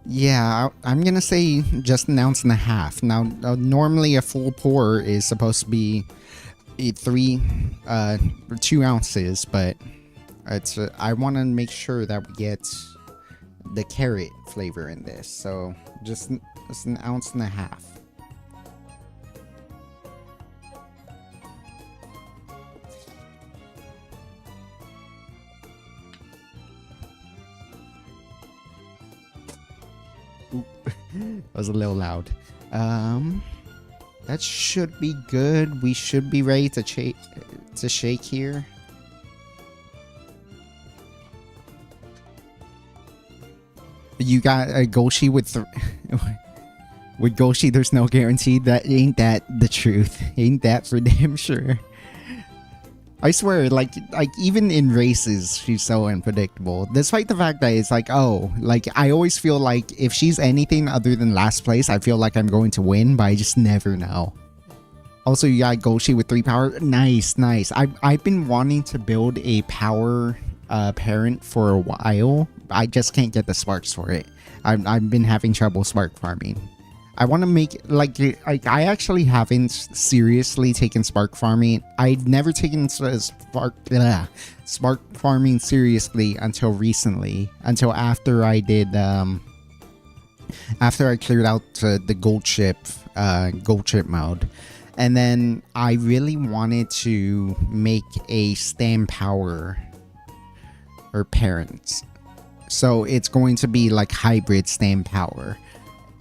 Yeah, I'm gonna say just an ounce and a half. Now, normally a full pour is supposed to be 2 ounces, but I want to make sure that we get the carrot flavor in this, so just an ounce and a half. That was a little loud. That should be good. We should be ready to shake here. You got a Goshi with with Goshi. There's no guarantee. That ain't that the truth. Ain't that for damn sure. I swear, like even in races, she's so unpredictable. Despite the fact that it's like, oh, like I always feel like if she's anything other than last place, I feel like I'm going to win, but I just never know. Also, you got Goshi with 3 power. Nice, nice. I've been wanting to build a power parent for a while. I just can't get the sparks for it. I've been having trouble spark farming. I want to make like I actually haven't seriously taken spark farming. I'd never taken spark farming seriously until recently. Until after I did after I cleared out the gold ship mode. And then I really wanted to make a stand power or parents. So it's going to be like hybrid stand power.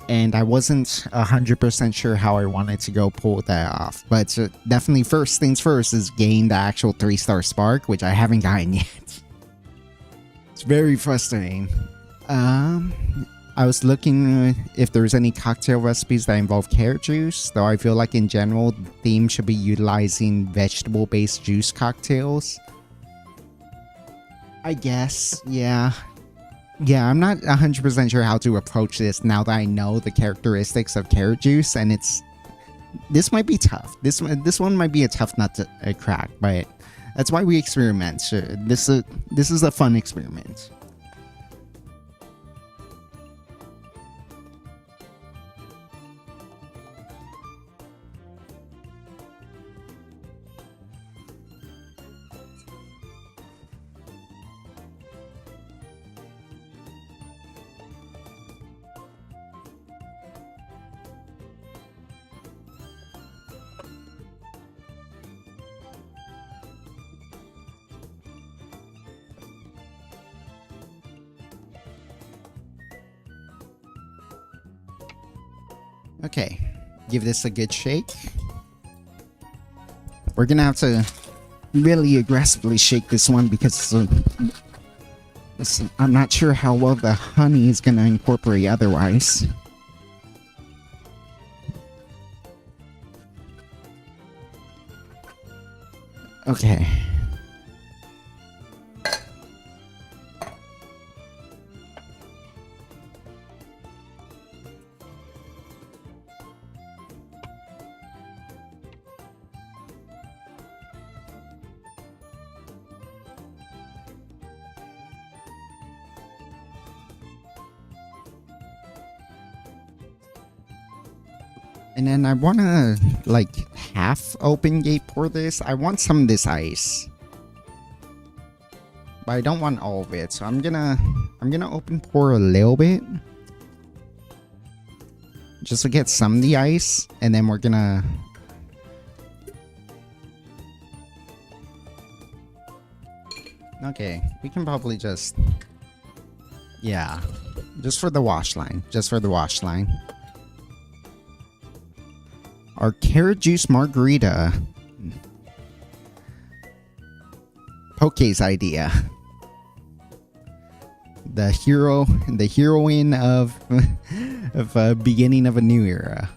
And I wasn't 100% sure how I wanted to go pull that off. But definitely first things first is gain the actual 3-star spark, which I haven't gotten yet. It's very frustrating. I was looking if there's any cocktail recipes that involve carrot juice, though I feel like in general the theme should be utilizing vegetable-based juice cocktails. I guess, yeah. Yeah, I'm not 100% sure how to approach this now that I know the characteristics of carrot juice, and this might be tough. This one might be a tough nut to crack, but that's why we experiment. Sure, this is a fun experiment. Okay, give this a good shake. We're gonna have to really aggressively shake this one because I'm not sure how well the honey is gonna incorporate otherwise. Okay. And then I want to, like, half open gate pour this. I want some of this ice. But I don't want all of it. So I'm gonna open pour a little bit. Just to get some of the ice. And then we're gonna... Okay, we can probably just... Yeah. Just for the wash line. Just for the wash line. Our carrot juice margarita. Poke's idea. The heroine of beginning of a new era.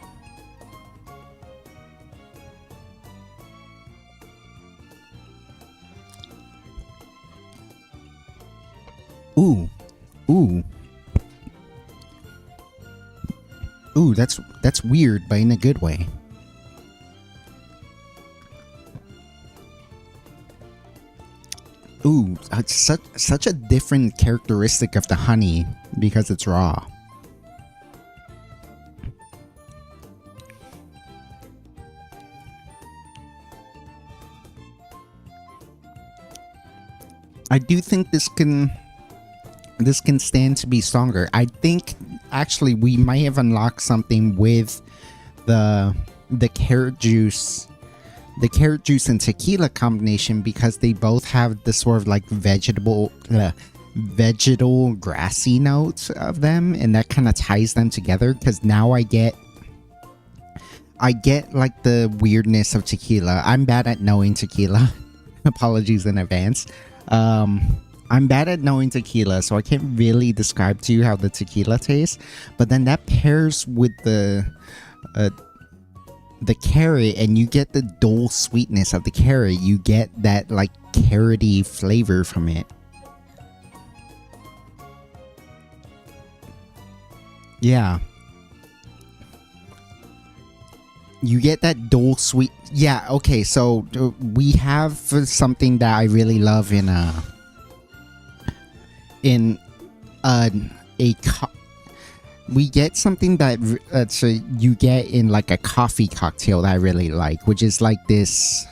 Ooh. That's weird, but in a good way. Ooh, it's such a different characteristic of the honey because it's raw. I do think this can stand to be stronger. I think actually we might have unlocked something with the carrot juice. The carrot juice and tequila combination because they both have the sort of like vegetal grassy notes of them, and that kind of ties them together because now I get I get like the weirdness of tequila. I'm bad at knowing tequila. Apologies in advance. I'm bad at knowing tequila, so I can't really describe to you how the tequila tastes. But then that pairs with the carrot, and you get the dull sweetness of the carrot. You get that like carroty flavor from it. Yeah. You get that dull sweet. Yeah, okay, so we have something that I really love in we get something that you get in like a coffee cocktail that I really like, which is like this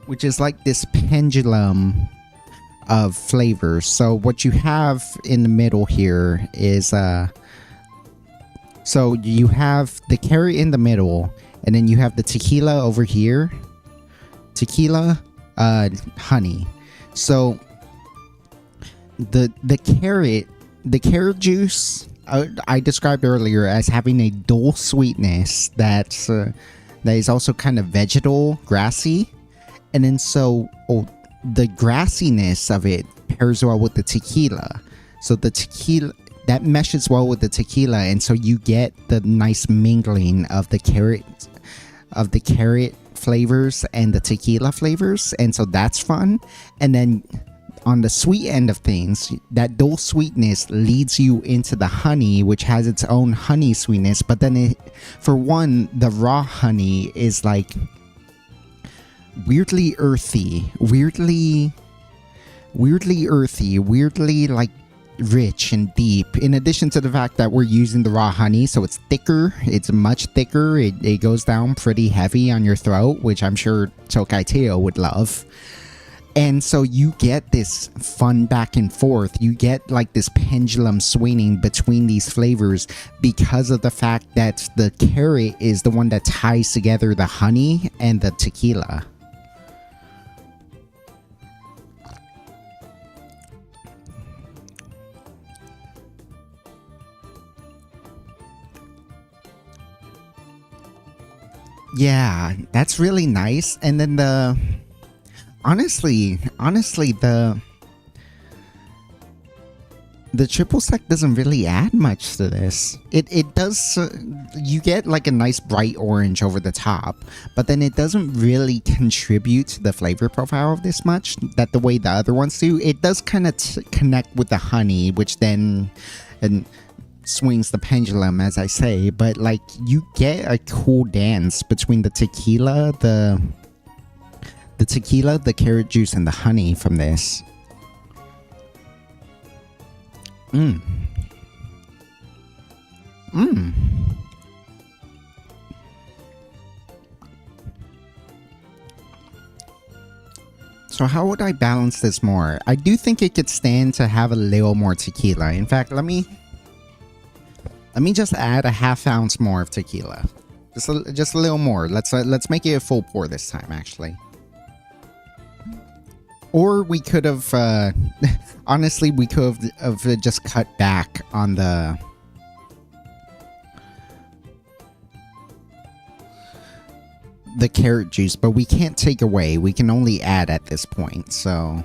which is like this pendulum of flavors. So what you have in the middle here is so you have the carrot in the middle, and then you have the tequila over here. Tequila, honey. So the carrot juice I described earlier as having a dull sweetness that is also kind of vegetal, grassy, and then the grassiness of it pairs well with the tequila. So the tequila that meshes well with the tequila, and so you get the nice mingling of the carrot flavors and the tequila flavors, and so that's fun. And then on the sweet end of things, that dull sweetness leads you into the honey, which has its own honey sweetness. But then for one, the raw honey is like weirdly earthy, weirdly like rich and deep, in addition to the fact that we're using the raw honey, so it's thicker. It's much thicker. It goes down pretty heavy on your throat, which I'm sure Tokai Teo would love. And so you get this fun back and forth. You get like this pendulum swinging between these flavors because of the fact that the carrot is the one that ties together the honey and the tequila. Yeah, that's really nice. And then honestly, the triple sec doesn't really add much to this. It does. You get like a nice bright orange over the top, but then it doesn't really contribute to the flavor profile of this much that the way the other ones do. It does kind of connect with the honey, which then swings the pendulum, as I say. But like, you get a cool dance between the tequila, the carrot juice, and the honey from this. So how would I balance this more? I do think it could stand to have a little more tequila. In fact, let me just add a half ounce more of tequila. Just a little more. Let's make it a full pour this time, actually. Or we could have, honestly, we could have just cut back on the carrot juice, but we can't take away. We can only add at this point. So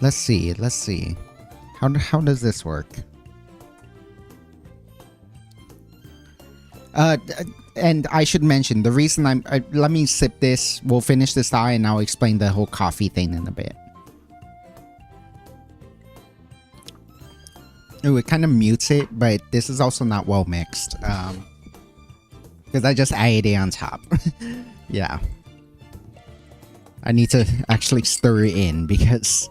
let's see. How does this work? And I should mention, the reason let me sip this. We'll finish this eye and I'll explain the whole coffee thing in a bit. Ooh, it kind of mutes it, but this is also not well mixed. Because I just added it on top. Yeah. I need to actually stir it in because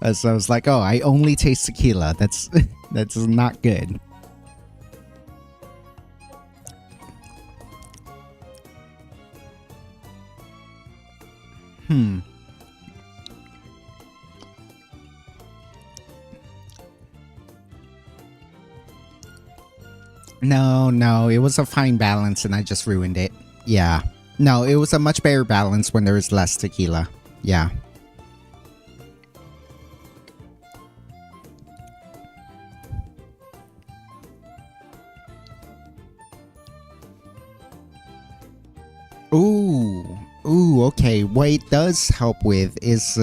as I was like, oh, I only taste tequila. That's not good. No, it was a fine balance and I just ruined it. Yeah. No, it was a much better balance when there was less tequila. Yeah. Ooh, okay. What it does help with is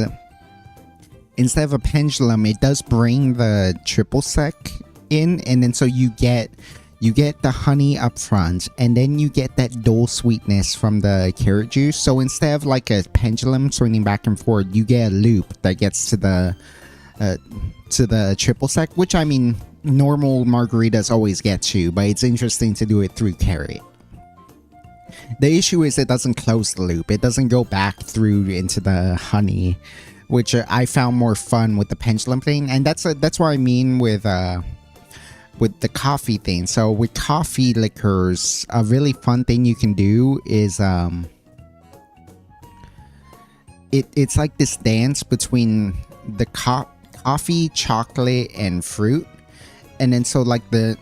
instead of a pendulum, it does bring the triple sec in, and then so you get the honey up front, and then you get that dual sweetness from the carrot juice. So instead of like a pendulum swinging back and forth, you get a loop that gets to the triple sec, which I mean normal margaritas always get to, but it's interesting to do it through carrot. The issue is it doesn't close the loop. It doesn't go back through into the honey, which I found more fun with the pendulum thing, and that's what I mean with the coffee thing. So with coffee liqueurs, a really fun thing you can do is it's like this dance between the coffee, chocolate, and fruit, and then so like the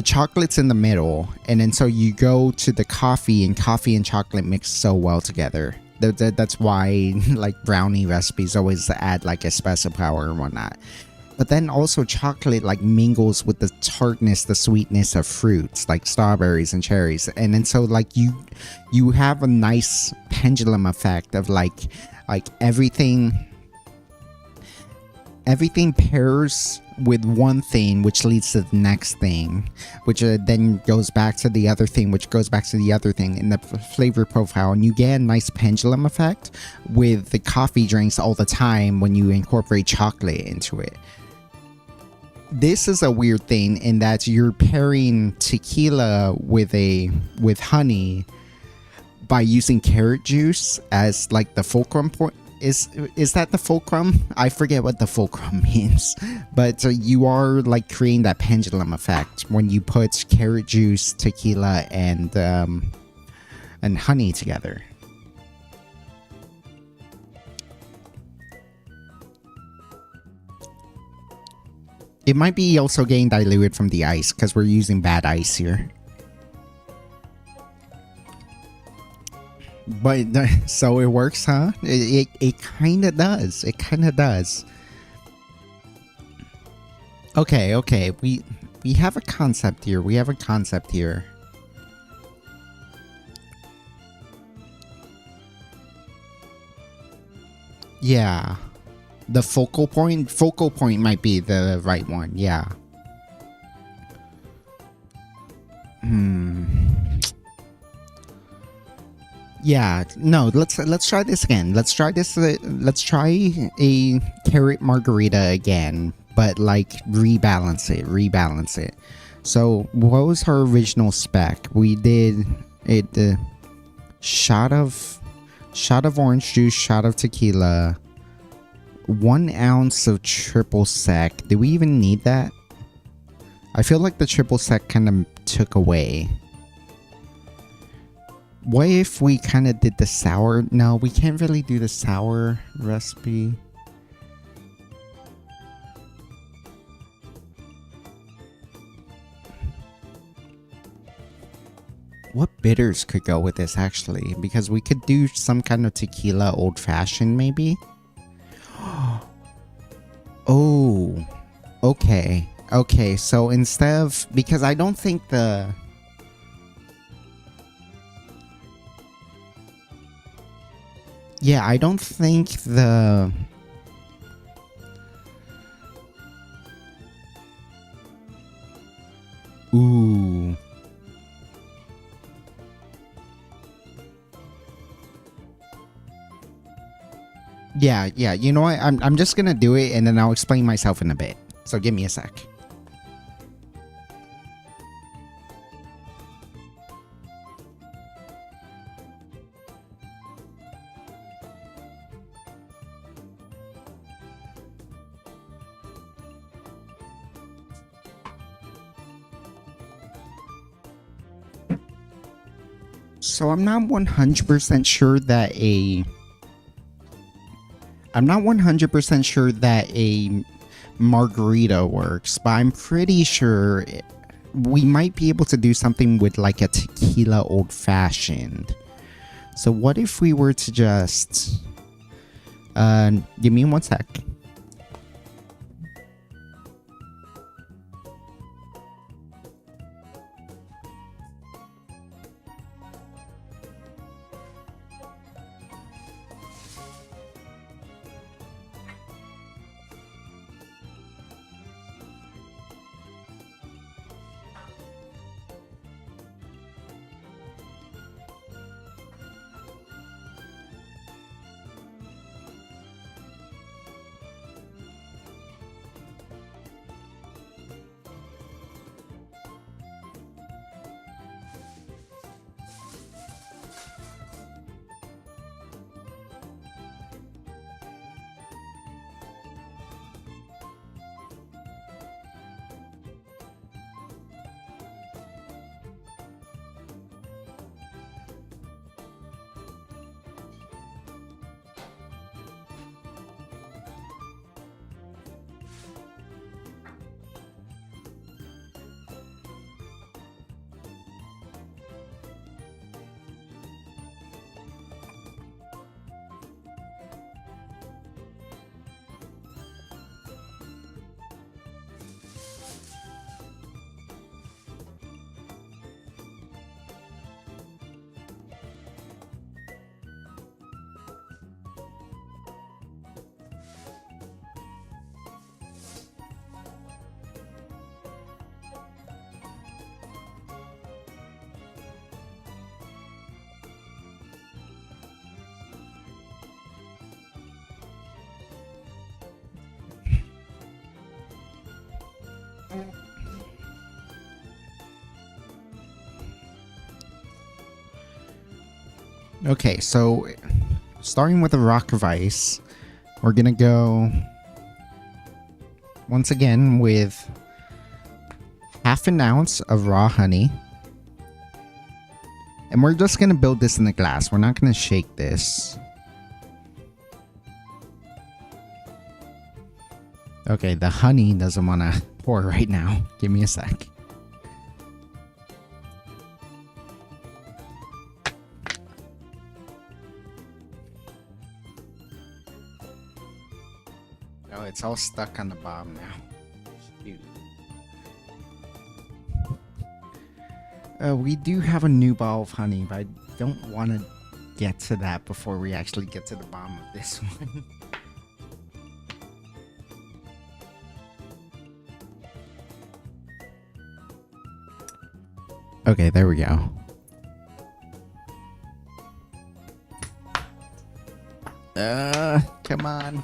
chocolate's in the middle, and then so you go to the coffee, and chocolate mix so well together. That's why like brownie recipes always add like espresso power and whatnot. But then also chocolate like mingles with the tartness, the sweetness of fruits like strawberries and cherries, and then so like you have a nice pendulum effect of like everything pairs with one thing, which leads to the next thing, which then goes back to the other thing, which goes back to the other thing in the flavor profile, and you get a nice pendulum effect with the coffee drinks all the time when you incorporate chocolate into it. This is a weird thing in that you're pairing tequila with honey by using carrot juice as like the fulcrum point. Is that the fulcrum? I forget what the fulcrum means, but you are like creating that pendulum effect when you put carrot juice, tequila, and honey together. It might be also getting diluted from the ice because we're using bad ice here. But so it works, huh? It kind of does. It kind of does. Okay. We have a concept here. Yeah. The focal point might be the right one. Yeah. Yeah, no, let's try this again. Let's try a carrot margarita again, but like rebalance it. So what was her original spec? We did it shot of orange juice, shot of tequila, 1 ounce of triple sec. Do we even need that? I feel like the triple sec kind of took away. What if we kind of did the sour? No, we can't really do the sour recipe. What bitters could go with this actually? Because we could do some kind of tequila old fashioned maybe. Oh, okay. So instead of, because I don't think I don't think the... Ooh. Yeah, you know what? I'm just gonna do it and then I'll explain myself in a bit. So give me a sec. So I'm not 100% sure that a margarita works, but I'm pretty sure we might be able to do something with like a tequila old fashioned. So what if we were to just give me 1 sec. Okay, so starting with a rock of ice, we're gonna go once again with half an ounce of raw honey. And we're just gonna build this in the glass. We're not gonna shake this. Okay, the honey doesn't wanna pour right now. Give me a sec. Oh, it's all stuck on the bottom now. Shoot. We do have a new bottle of honey, but I don't want to get to that before we actually get to the bottom of this one. Okay, there we go. Come on.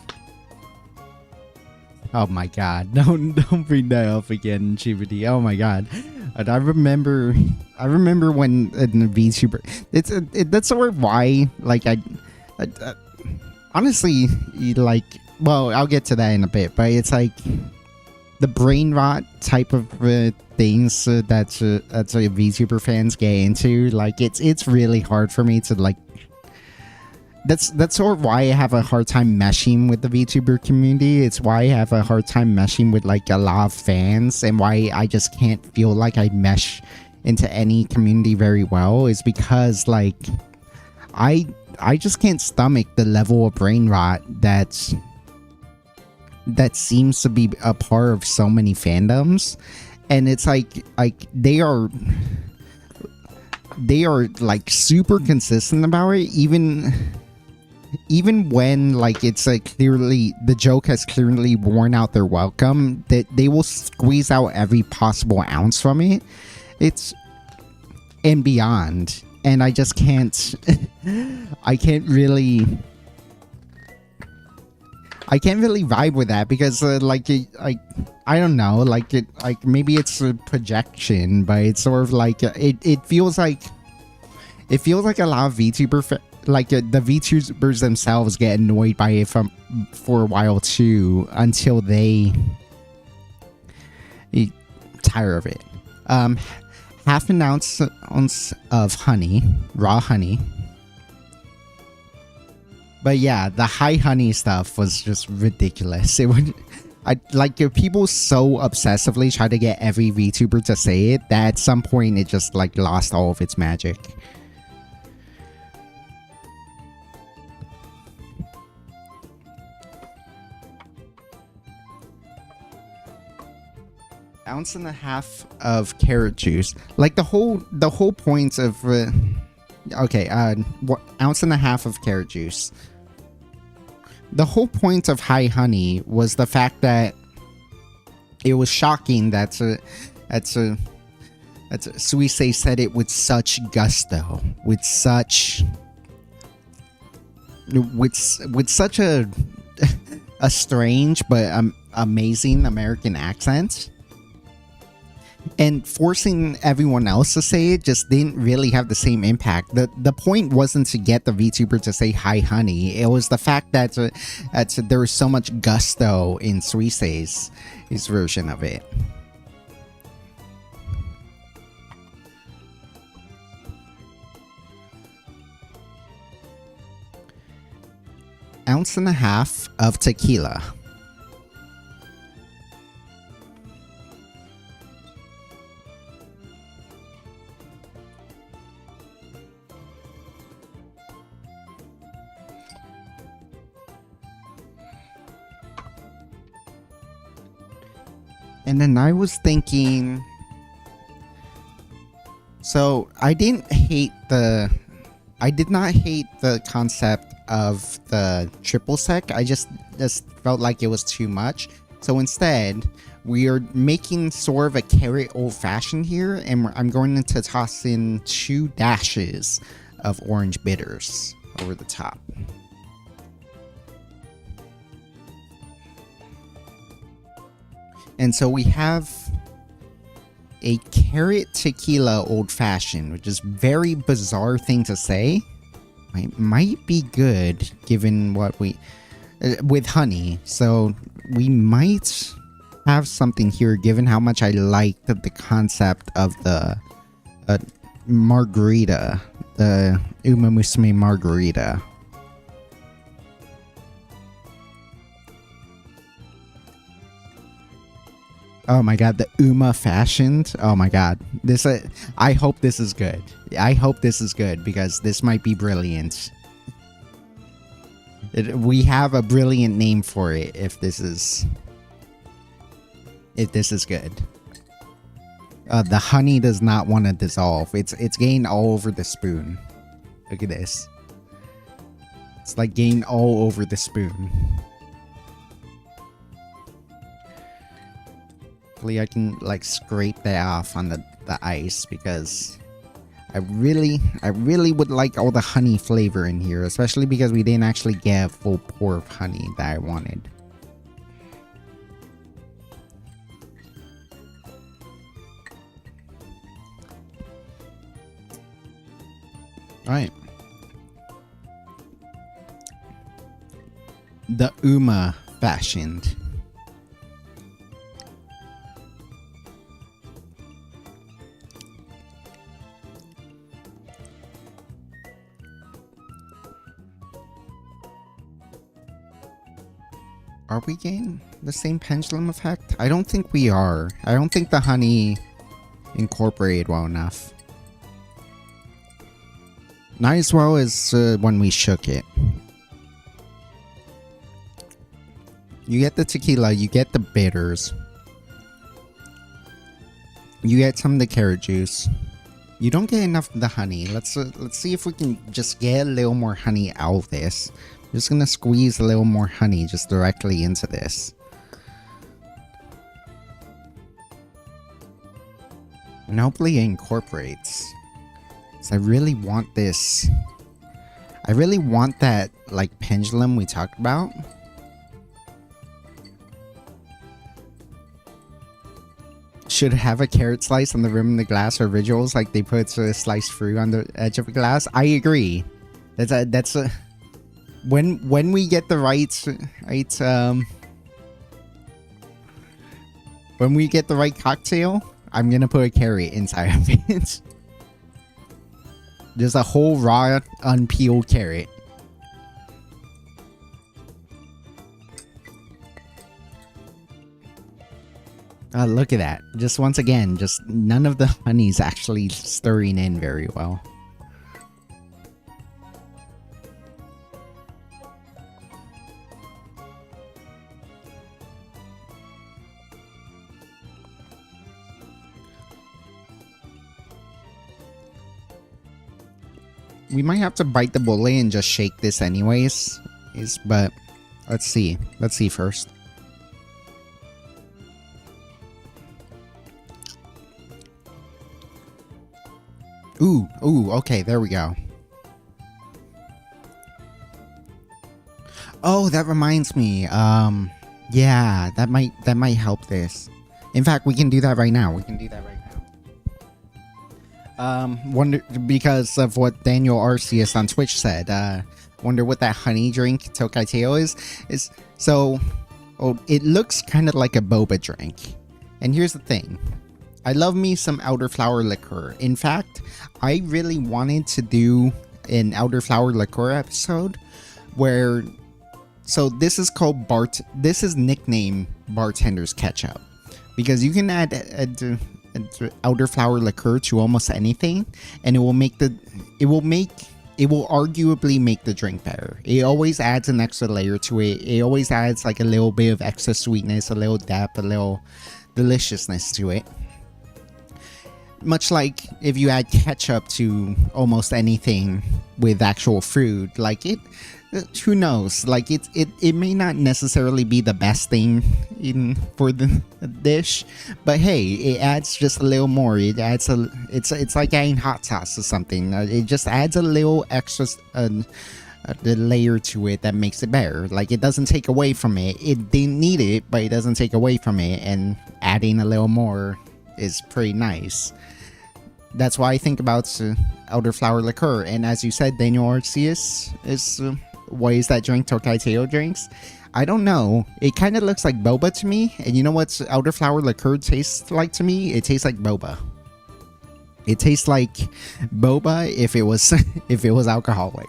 Oh my god, don't bring that up again, Chibity. Oh my god. And I remember when in the VTuber, that's sort of why, like, I honestly, like, well, I'll get to that in a bit, but it's like the brain rot type of things that's VTuber fans get into. Like, it's really hard for me to, like, that's sort of why I have a hard time meshing with the VTuber community. It's why I have a hard time meshing with, like, a lot of fans, and why I just can't feel like I mesh into any community very well, is because, like, I just can't stomach the level of brain rot that seems to be a part of so many fandoms. And it's like they are like super consistent about it, even when, like, it's like clearly the joke has clearly worn out their welcome, that they will squeeze out every possible ounce from it. It's and beyond. And I just can't I can't really vibe with that, because like I don't know, like maybe it's a projection, but it's sort of like it feels like a lot of VTuber the VTubers themselves get annoyed by it for a while too, until they tire of it. Half an ounce of honey, raw honey. But yeah, the high honey stuff was just ridiculous. It would, people so obsessively try to get every VTuber to say it that at some point it just, like, lost all of its magic. Ounce and a half of carrot juice. Like, the whole point of ounce and a half of carrot juice. The whole point of high honey was the fact that it was shocking that Suisei said it with such gusto, with such a a strange but amazing American accent. And forcing everyone else to say it just didn't really have the same impact. The point wasn't to get the VTuber to say hi honey. It was the fact that there was so much gusto in Suisei's version of it. Ounce and a half of tequila. And then I was thinking, so I did not hate the concept of the triple sec. I just felt like it was too much. So instead, we are making sort of a carrot old-fashioned here, and I'm going to toss in 2 dashes of orange bitters over the top. And so we have a carrot tequila old-fashioned, which is a very bizarre thing to say. might be good given what we with honey. So we might have something here given how much I liked the concept of the margarita, the Umamusume margarita. Oh my god, the Uma fashioned. Oh my god. This I hope this is good. I hope this is good because this might be brilliant. We have a brilliant name for it if this is good. The honey does not want to dissolve. It's getting all over the spoon. Look at this. It's like getting all over the spoon. Hopefully I can like scrape that off on the ice because I really would like all the honey flavor in here, especially because we didn't actually get a full pour of honey that I wanted. Alright. The Uma fashioned. Are we getting the same pendulum effect? I don't think we are. I don't think the honey incorporated well enough. Not as well as when we shook it. You get the tequila, you get the bitters. You get some of the carrot juice. You don't get enough of the honey. Let's see if we can just get a little more honey out of this. I'm just gonna squeeze a little more honey just directly into this. And hopefully it incorporates. So I really want this. I really want that like pendulum we talked about. Should have a carrot slice on the rim of the glass or rituals like they put a sliced fruit on the edge of a glass. I agree. That's a when we get the right when we get the right cocktail, I'm gonna put a carrot inside of it. Just a whole raw unpeeled carrot. Look at that. Just once again, just none of the honey's actually stirring in very well. We might have to bite the bullet and just shake this anyways. But let's see. Let's see first. Ooh, okay, there we go. Oh, that reminds me. Yeah, that might help this. In fact, we can do that right now. Wonder because of what Daniel Arceus on Twitch said. Wonder what that honey drink Tokaiteo is. So, it looks kind of like a boba drink. And here's the thing. I love me some elderflower liqueur. In fact, I really wanted to do an elderflower liqueur episode where, so this is called this is nicknamed Bartender's Ketchup, because you can add elderflower liqueur to almost anything, and it will arguably make the drink better. It always adds an extra layer to it. It always adds like a little bit of extra sweetness, a little depth, a little deliciousness to it. Much like if you add ketchup to almost anything with actual fruit, like who knows? Like it may not necessarily be the best thing for the dish, but hey, it adds just a little more. It adds it's like adding hot sauce or something. It just adds a little extra the layer to it that makes it better. Like it doesn't take away from it. It didn't need it, but it doesn't take away from it. And adding a little more is pretty nice. That's why I think about elderflower liqueur. And as you said, Daniel Arceus is what is that drink Tokai Teo drinks? I don't know. It kind of looks like boba to me. And you know what elderflower liqueur tastes like to me? It tastes like boba. It tastes like boba if it was if it was alcoholic.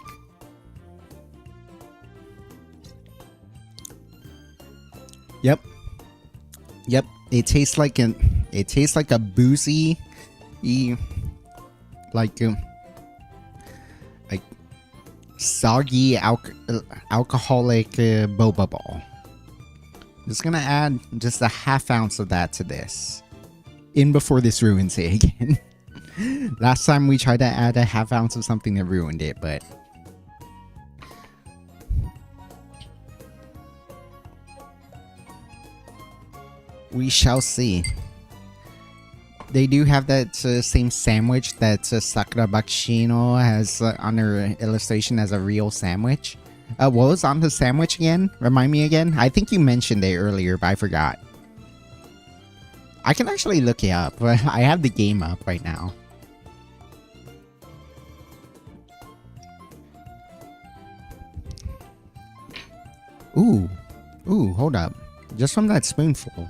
Yep. Yep. It tastes like a boozy, like soggy alcoholic boba ball. Just gonna add just a half ounce of that to this. In before this ruins it again. Last time we tried to add a half ounce of something that ruined it, but we shall see. They do have that same sandwich that Sakura Bakshino has on her illustration as a real sandwich. What was on the sandwich again? Remind me again? I think you mentioned it earlier, but I forgot. I can actually look it up. I have the game up right now. Ooh. Ooh, hold up. Just from that spoonful.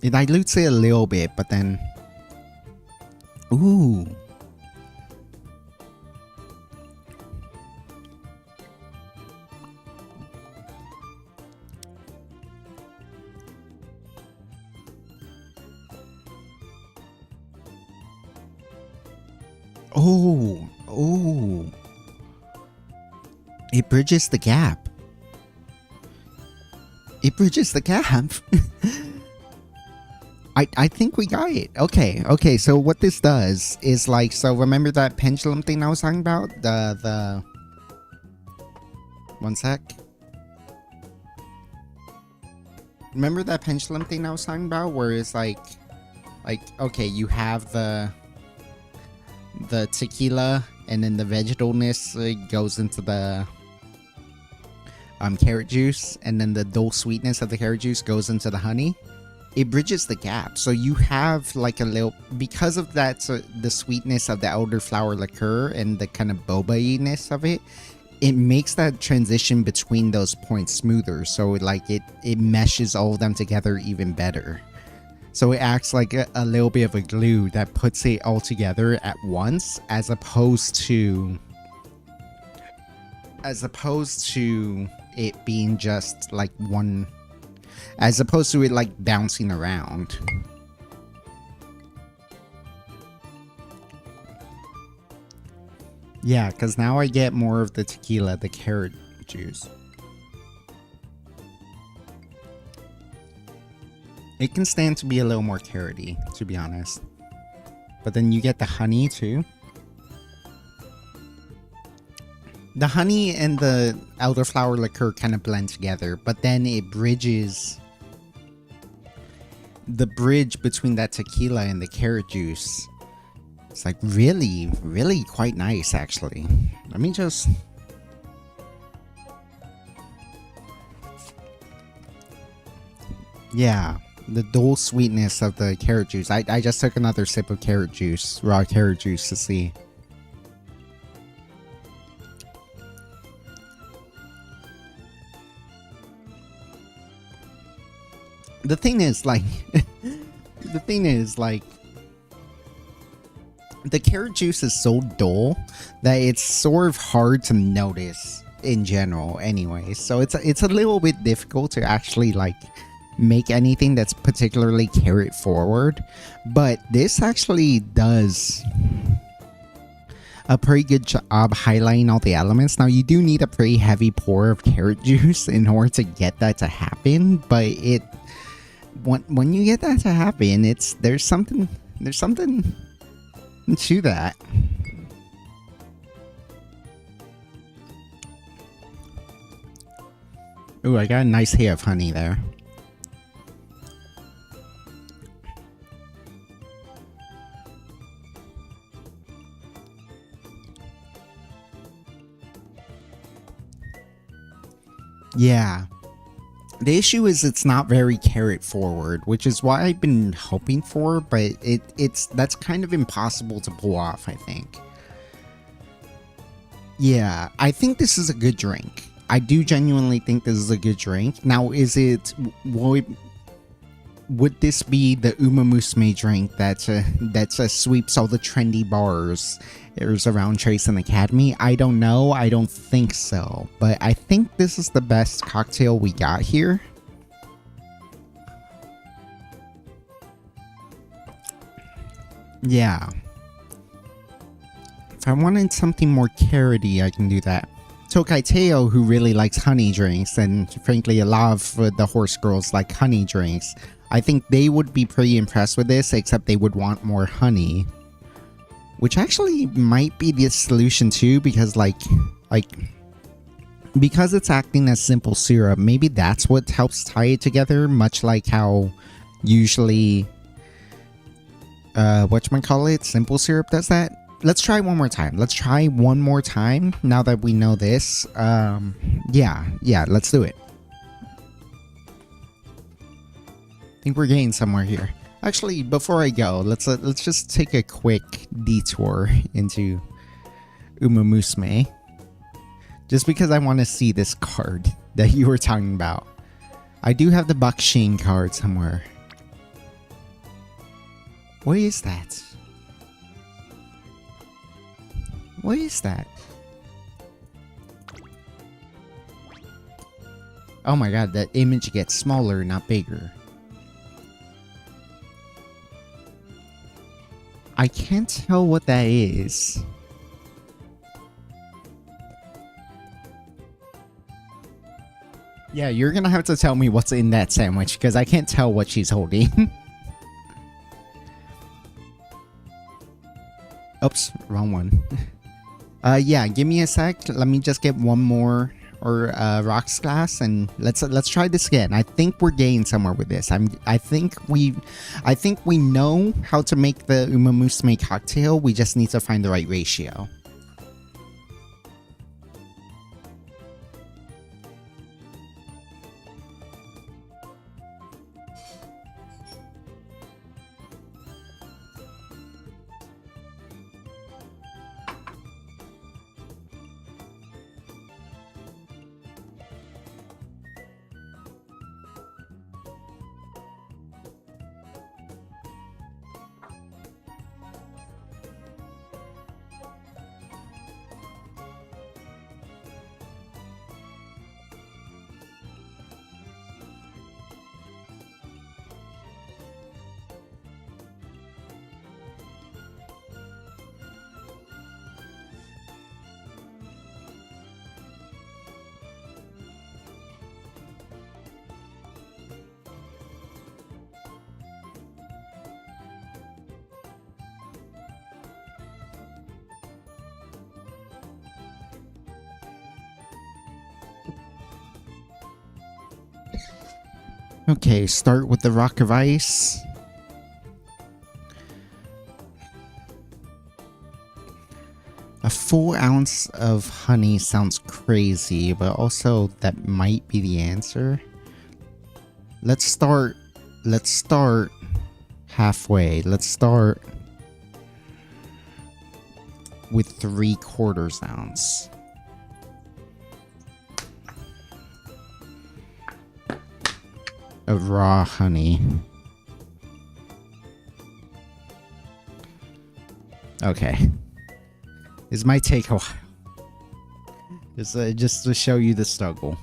It dilutes it a little bit, but then... Ooh. Oh. Oh. It bridges the gap. It bridges the gap. I think we got it. Okay, so what this does is like, so remember that pendulum thing I was talking about? The one sec. Remember that pendulum thing I was talking about where it's like, okay, you have the tequila and then the vegetalness goes into the carrot juice, and then the dull sweetness of the carrot juice goes into the honey. It bridges the gap, so you have like a little, because of that, the sweetness of the elderflower liqueur and the kind of boba-ness of it, it makes that transition between those points smoother. So like it meshes all of them together even better. So it acts like a little bit of a glue that puts it all together at once, as opposed to it being just like one. As opposed to it like bouncing around. Yeah, because now I get more of the tequila, the carrot juice. It can stand to be a little more carroty, to be honest. But then you get the honey too. The honey and the elderflower liqueur kind of blend together, but then it bridges the bridge between that tequila and the carrot juice. It's like really, really quite nice, actually. Let me just... Yeah, the dull sweetness of the carrot juice. I just took another sip of carrot juice, raw carrot juice, to see. The thing is, like, the carrot juice is so dull that it's sort of hard to notice in general anyway. So it's a little bit difficult to actually, like, make anything that's particularly carrot forward. But this actually does a pretty good job highlighting all the elements. Now, you do need a pretty heavy pour of carrot juice in order to get that to happen, but when you get that to happen, there's something to that. Ooh, I got a nice hit of honey there. Yeah. The issue is it's not very carrot forward, which is what I've been hoping for, but that's kind of impossible to pull off, I think. Yeah, I think this is a good drink. I do genuinely think this is a good drink. Now, would this be the Umamusume drink that sweeps all the trendy bars around Tracing Academy? I don't know. I don't think so. But I think this is the best cocktail we got here. Yeah. If I wanted something more carroty, I can do that. Tokaiteo, who really likes honey drinks, and frankly a lot of the horse girls like honey drinks, I think they would be pretty impressed with this, except they would want more honey. Which actually might be the solution too, because because it's acting as simple syrup, maybe that's what helps tie it together, much like how usually whatchamacallit, simple syrup does that. Let's try one more time. Let's try one more time now that we know this. Yeah, let's do it. I think we're getting somewhere here. Actually, before I go, let's just take a quick detour into Umamusume. Just because I want to see this card that you were talking about. I do have the Bakushin card somewhere. What is that? What is that? Oh my god, that image gets smaller, not bigger. I can't tell what that is. Yeah, you're gonna have to tell me what's in that sandwich, because I can't tell what she's holding. Oops, wrong one. Yeah, give me a sec. Let me just get one more rocks glass, and let's try this again. I think we're getting somewhere with this. I think we know how to make the Umamusume cocktail. We just need to find the right ratio. Okay, start with the rock of ice. A full ounce of honey sounds crazy, but also that might be the answer. Let's start halfway. Let's start with 3/4 ounce. Of raw honey. Okay. This might take a while. Just to show you the struggle.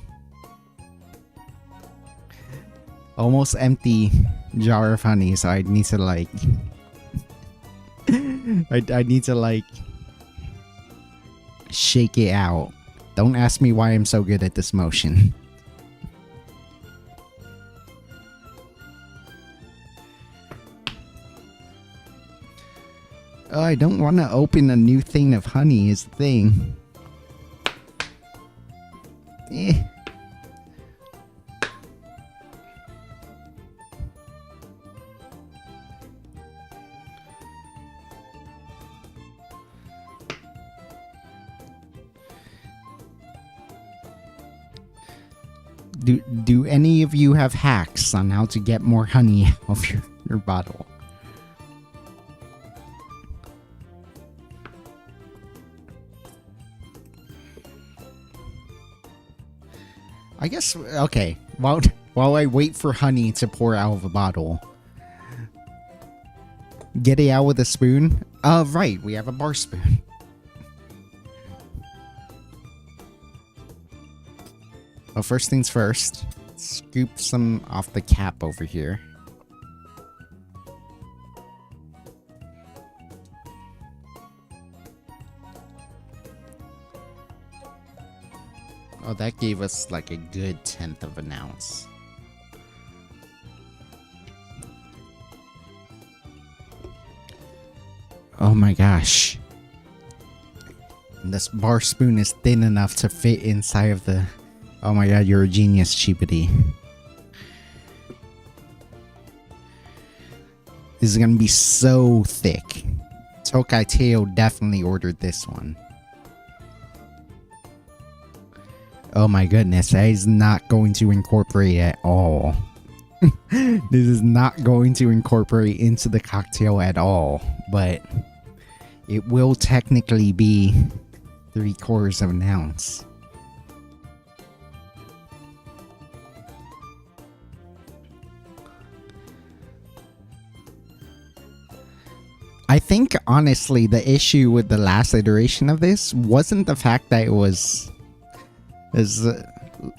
Almost empty jar of honey, so I need to like I need to like shake it out. Don't ask me why I'm so good at this motion. Oh, I don't want to open a new thing of honey is the thing. Eh. Do any of you have hacks on how to get more honey out of your bottle? I guess, okay, while I wait for honey to pour out of a bottle, get it out with a spoon? Right, we have a bar spoon. Well, first things first, scoop some off the cap over here. Oh, that gave us like a good 1/10 of an ounce. Oh my gosh. And this bar spoon is thin enough to fit inside of the... Oh my god, you're a genius, Cheapity. This is gonna be so thick. Tokai Teo definitely ordered this one. Oh my goodness, that is not going to incorporate at all. This is not going to incorporate into the cocktail at all, but it will technically be 3/4 of an ounce. I think honestly the issue with the last iteration of this wasn't the fact that it was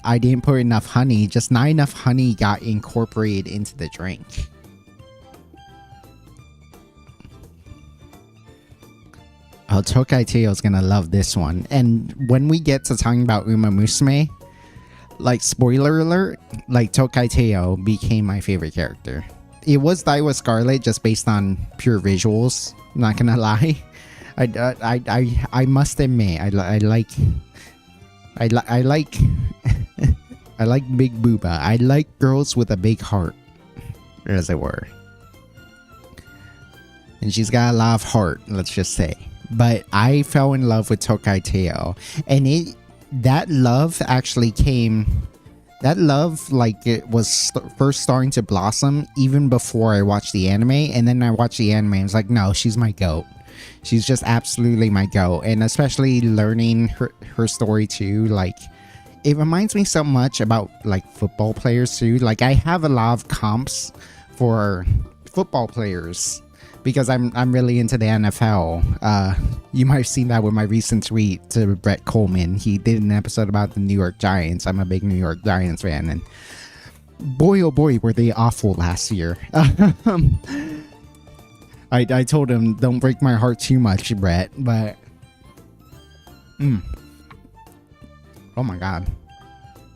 I didn't put enough honey, just not enough honey got incorporated into the drink. Oh, Tokai Teo is gonna love this one. And when we get to talking about Umamusume, like, spoiler alert, like, Tokai Teo became my favorite character. It was Daiwa Scarlet just based on pure visuals, not gonna lie. I must admit, I like I like Big Booba. I like girls with a big heart, as it were. And she's got a lot of heart, let's just say. But I fell in love with Tokai Teo, and that love actually came. That love, like, it was first starting to blossom even before I watched the anime, and then I watched the anime and I was like, no, she's my goat. She's just absolutely my goat. And especially learning her story too, like, it reminds me so much about, like, football players too. Like, I have a lot of comps for football players because I'm really into the NFL. You might have seen that with my recent tweet to Brett Coleman. He did an episode about the New York Giants. I'm a big New York Giants fan, and boy oh boy were they awful last year. I told him, don't break my heart too much, Brett, but oh my god,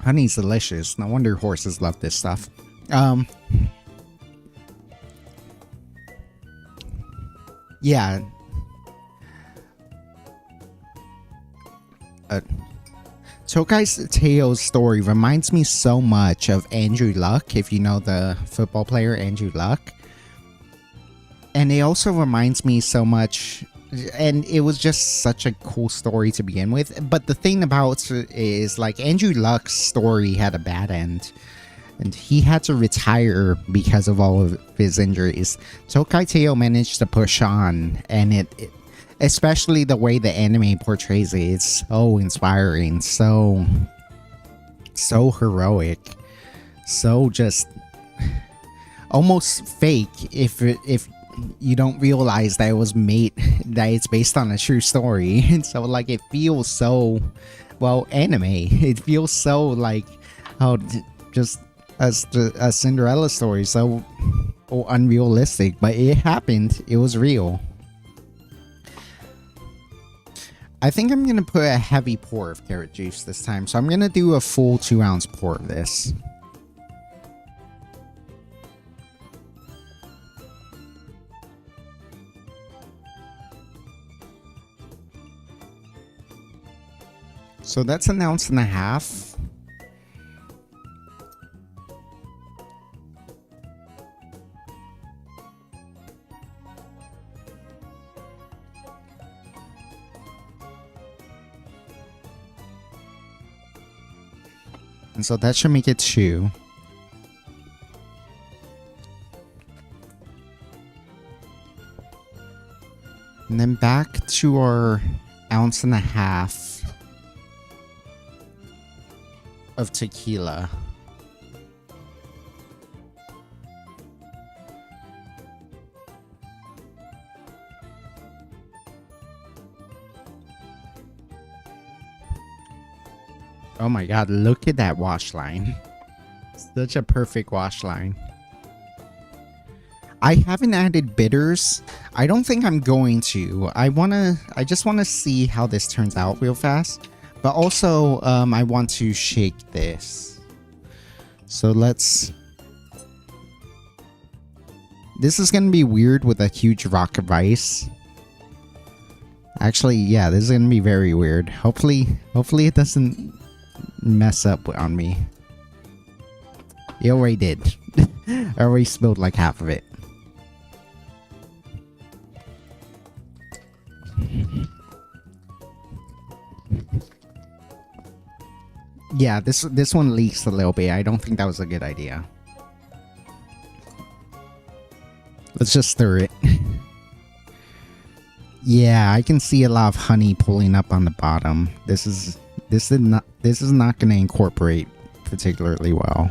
honey's delicious. No wonder horses love this stuff. Yeah. Tokai Teo's story reminds me so much of Andrew Luck, if you know the football player Andrew Luck. And it also reminds me so much, and it was just such a cool story to begin with. But the thing about it is, like, Andrew Luck's story had a bad end. And he had to retire because of all of his injuries. Tokai Teo managed to push on, and it especially the way the anime portrays it, it's so inspiring, so heroic, so just almost fake if you don't realize that it was made, that it's based on a true story. And so, like, it feels so, well, anime. It feels so like, oh, just as a Cinderella story, so unrealistic, but it happened. It was real. I think I'm gonna put a heavy pour of carrot juice this time, so I'm gonna do a full 2-ounce pour of this. So that's 1.5 ounces. And so that should make it 2. And then back to our 1.5 ounces of tequila. Oh my god, look at that wash line. Such a perfect wash line. I haven't added bitters. I don't think I'm going to. I just wanna see how this turns out real fast. But also, I want to shake this. So let's... This is gonna be weird with a huge rock of ice. Actually, yeah, this is gonna be very weird. Hopefully it doesn't mess up on me. It already did. I already spilled like half of it. Yeah, this one leaks a little bit. I don't think that was a good idea. Let's just stir it. Yeah, I can see a lot of honey pulling up on the bottom. This is not going to incorporate particularly well.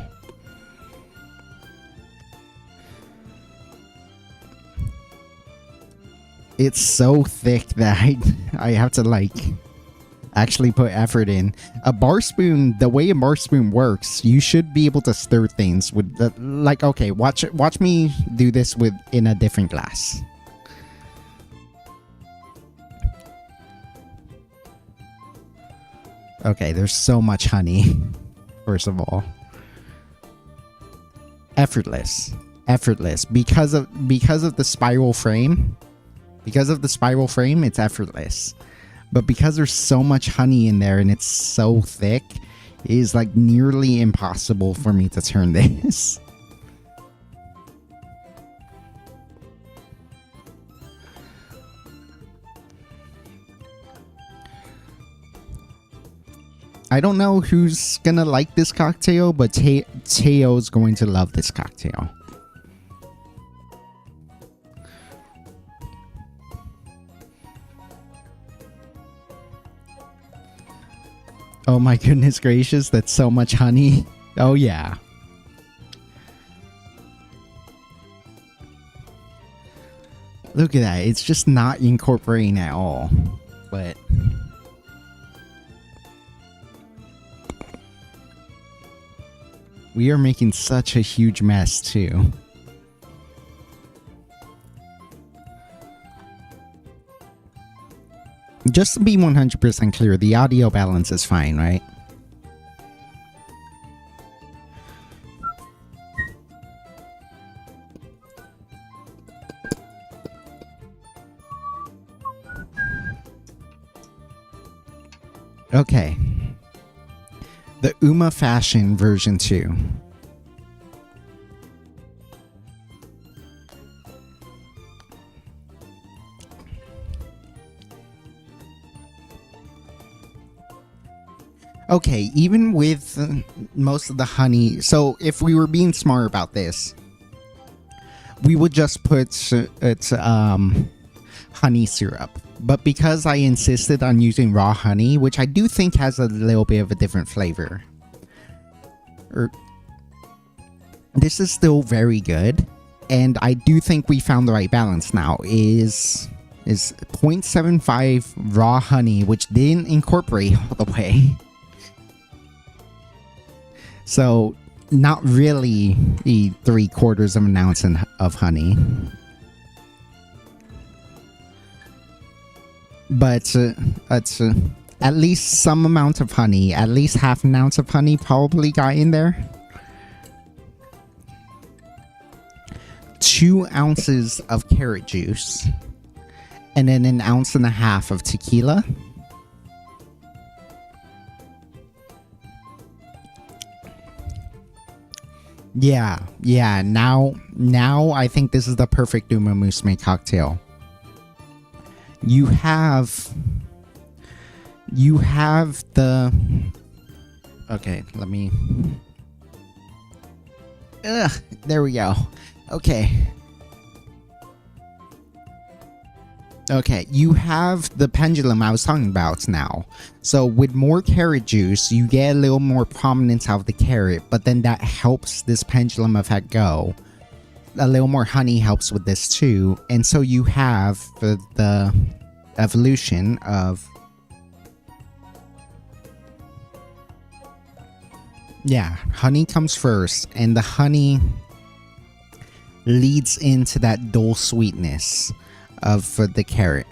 It's so thick that I have to like actually put effort in. A bar spoon, the way a bar spoon works, you should be able to stir things with like, okay, watch me do this in a different glass. Okay, there's so much honey. First of all, effortless because of the spiral frame. Because of the spiral frame, it's effortless. But because there's so much honey in there and it's so thick, it is like nearly impossible for me to turn this. I don't know who's gonna like this cocktail, but Teo's going to love this cocktail. Oh my goodness gracious, that's so much honey. Oh yeah. Look at that, it's just not incorporating at all. But we are making such a huge mess too. Just to be 100% clear, the audio balance is fine, right? Okay. The Uma Fashion version 2. Okay, even with most of the honey, so if we were being smart about this, we would just put honey syrup. But because I insisted on using raw honey, which I do think has a little bit of a different flavor, this is still very good, and I do think we found the right balance now. Is 0.75 raw honey, which didn't incorporate all the way. So, not really the 3/4 of an ounce of honey. But it's at least some amount of honey, at least half an ounce of honey probably got in there. 2 ounces of carrot juice. And then 1.5 ounces of tequila. Yeah, now I think this is the perfect Umamusume cocktail. You have the Okay, let me... Ugh, there we go. Okay. Okay, you have the pendulum I was talking about now. So with more carrot juice, you get a little more prominence out of the carrot, but then that helps this pendulum effect go. A little more honey helps with this too, and so you have the evolution of... Yeah, honey comes first, and the honey leads into that dull sweetness of the carrot.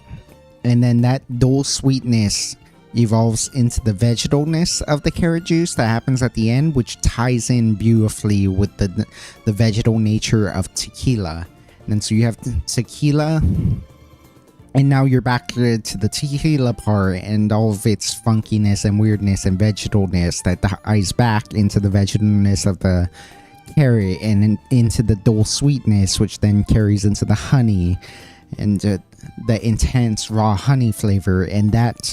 And then that dull sweetness evolves into the vegetalness of the carrot juice that happens at the end, which ties in beautifully with the vegetal nature of tequila. And then so you have tequila, and now you're back to the tequila part and all of its funkiness and weirdness and vegetalness that ties back into the vegetalness of the carrot and into the dull sweetness, which then carries into the honey and the intense raw honey flavor. And that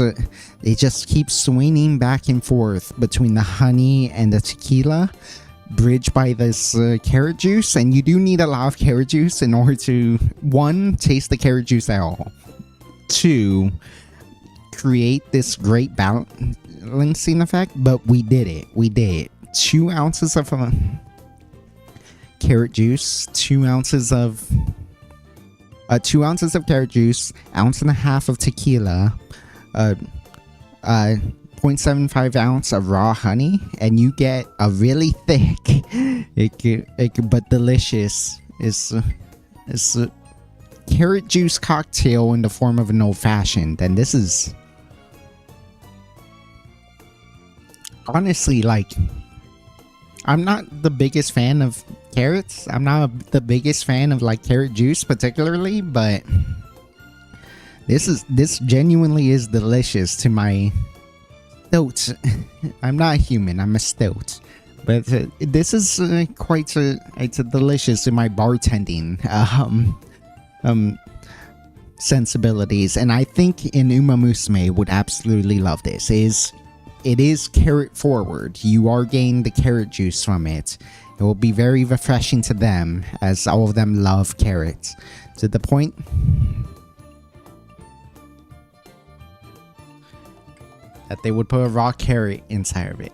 it just keeps swinging back and forth between the honey and the tequila, bridged by this carrot juice. And you do need a lot of carrot juice in order to, one, taste the carrot juice at all, two, create this great balancing effect. But we did it. 2 ounces of carrot juice, 2 ounces of 2 ounces of carrot juice, 1.5 ounces of tequila, 0.75 ounce of raw honey, and you get a really thick, but delicious carrot juice cocktail in the form of an old-fashioned. And this is honestly, like, I'm not the biggest fan of carrots. I'm not the biggest fan of like carrot juice particularly, but this genuinely is delicious to my stoat. I'm not human, I'm a stoat. But this is it's delicious to my bartending sensibilities, and I think in Umamusume would absolutely love this. It is carrot forward. You are getting the carrot juice from it. It will be very refreshing to them, as all of them love carrots, to the point that they would put a raw carrot inside of it.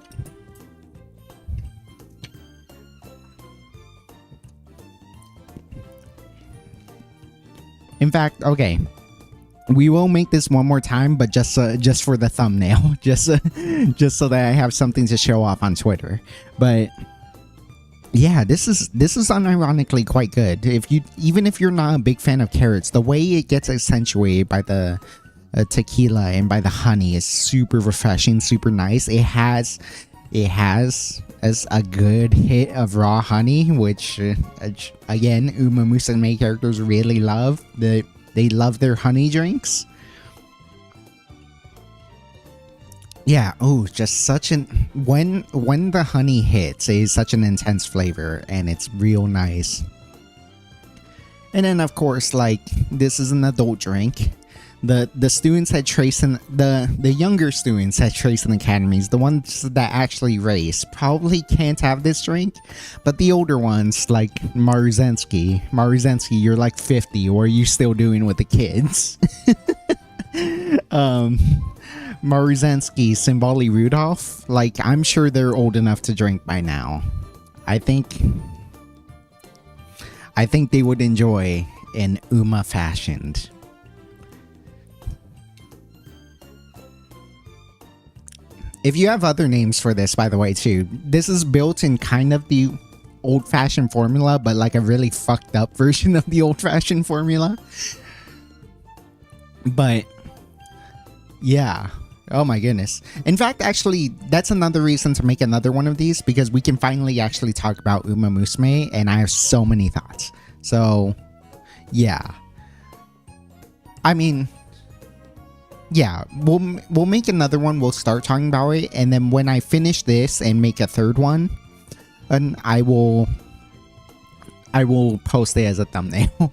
In fact, okay, we will make this one more time, but just for the thumbnail, just so that I have something to show off on Twitter. But yeah, this is unironically quite good. Even if you're not a big fan of carrots, the way it gets accentuated by the tequila and by the honey is super refreshing, super nice. It has as a good hit of raw honey, which again, Umamusume characters really love. They love their honey drinks. Yeah, oh, just such an... When the honey hits, it is such an intense flavor, and it's real nice. And then, of course, like, this is an adult drink. The students at Tracing... The younger students at Tracing Academies, the ones that actually race, probably can't have this drink. But the older ones, like Maruzensky, you're like 50, what are you still doing with the kids? Maruzensky, Simbali Rudolph, like, I'm sure they're old enough to drink by now. I think they would enjoy an Uma fashioned. If you have other names for this, by the way, too, this is built in kind of the old-fashioned formula, but like a really fucked up version of the old-fashioned formula. But yeah, oh my goodness. In fact, actually, that's another reason to make another one of these, because we can finally actually talk about Umamusume, and I have so many thoughts. So yeah, I mean, yeah, we'll make another one. We'll start talking about it, and then when I finish this and make a third one, and I will post it as a thumbnail.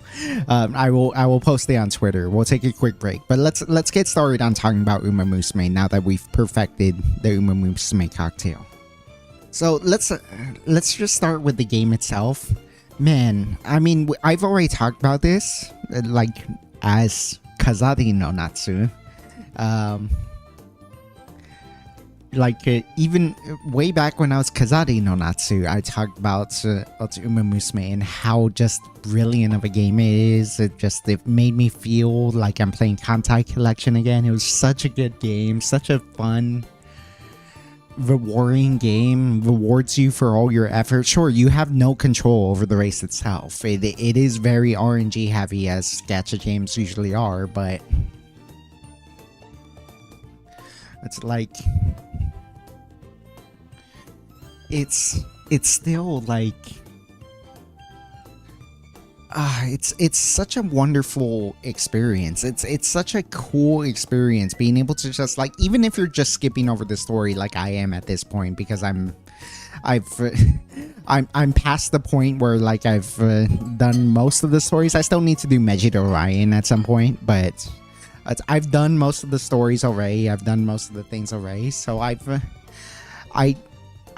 I will post it on Twitter. We'll take a quick break, but let's get started on talking about Umamusume now that we've perfected the Umamusume cocktail. So let's just start with the game itself. Man, I mean, I've already talked about this, like, as Kazari no Natsu. Even way back when I was Kazari no Natsu, I talked about Umamusume and how just brilliant of a game it is. It made me feel like I'm playing Kantai Collection again. It was such a good game, such a fun, rewarding game. Rewards you for all your effort. Sure, you have no control over the race itself. It is very RNG heavy, as gacha games usually are, but it's like it's still like it's such a wonderful experience. It's such a cool experience being able to just, like, even if you're just skipping over the story like I am at this point, because I'm past the point where, like, I've done most of the stories. I still need to do Megiddo Ryan at some point, but I've done most of the stories already. I've done most of the things already, so I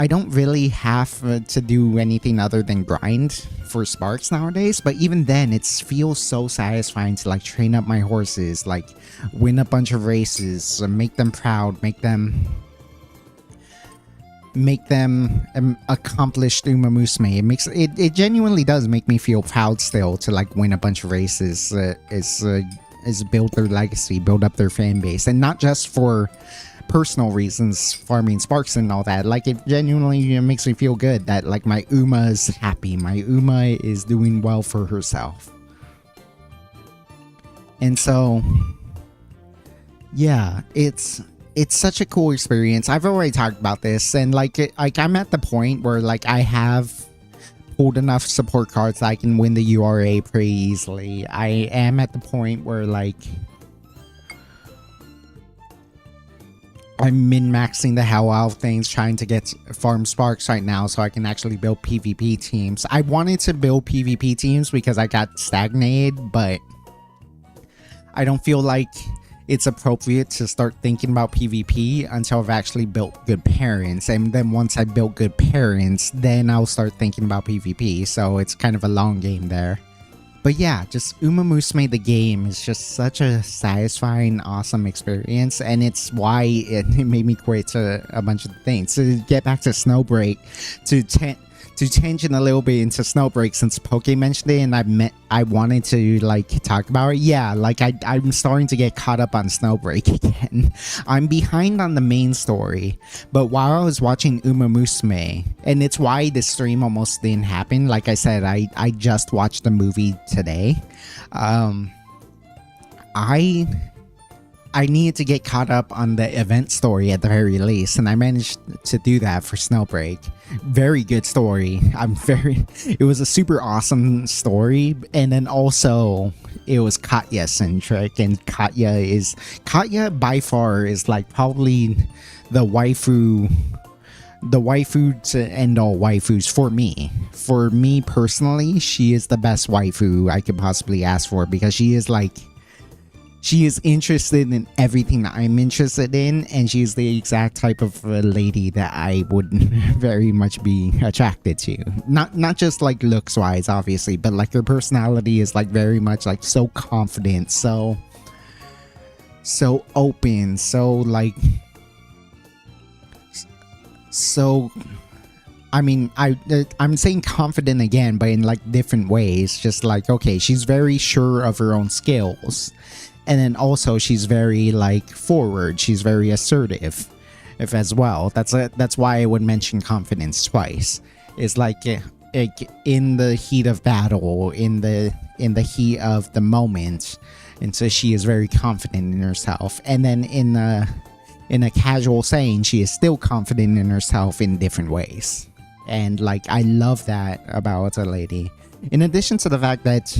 don't really have to do anything other than grind for sparks nowadays, but even then it feels so satisfying to, like, train up my horses, like, win a bunch of races, make them proud, make them accomplished Umamusume. It genuinely does make me feel proud still to, like, win a bunch of races, is build their legacy, build up their fan base, and not just for personal reasons, farming sparks and all that. Like, it genuinely makes me feel good that, like, my Uma is happy, my Uma is doing well for herself. And so, yeah, it's such a cool experience. I've already talked about this, and like I'm at the point where, like, I have pulled enough support cards that I can win the URA pretty easily. I am at the point where, like, I'm min-maxing the hell out of things, trying to get farm sparks right now so I can actually build PvP teams. I wanted to build PvP teams because I got stagnated, but I don't feel like it's appropriate to start thinking about PvP until I've actually built good parents. And then once I built good parents, then I'll start thinking about PvP. So it's kind of a long game there. But yeah, just Umamusume the game is just such a satisfying, awesome experience, and it's why it made me quit a bunch of things. To get back to Snowbreak, to tangent a little bit into Snowbreak, since Poke mentioned it and I wanted to, like, talk about it. Yeah, like, I'm starting to get caught up on Snowbreak again. I'm behind on the main story, but while I was watching Umamusume, and it's why this stream almost didn't happen. Like I said, I just watched the movie today. I needed to get caught up on the event story at the very least, and I managed to do that for Snowbreak. Very good story. It was a super awesome story, and then also it was Katya centric, and Katya by far is, like, probably the waifu to end all waifus for me. For me personally, she is the best waifu I could possibly ask for, because she is interested in everything that I'm interested in, and she's the exact type of lady that I would very much be attracted to. Not just, like, looks wise, obviously, but, like, her personality is, like, very much, like, so confident, so open, I mean, I'm saying confident again, but in, like, different ways. Just like, okay, she's very sure of her own skills. And then also she's very, like, forward. She's very assertive as well. That's why I would mention confidence twice. It's like in the heat of battle, in the heat of the moment. And so she is very confident in herself. And then in a casual saying, she is still confident in herself in different ways. And, like, I love that about a lady. In addition to the fact that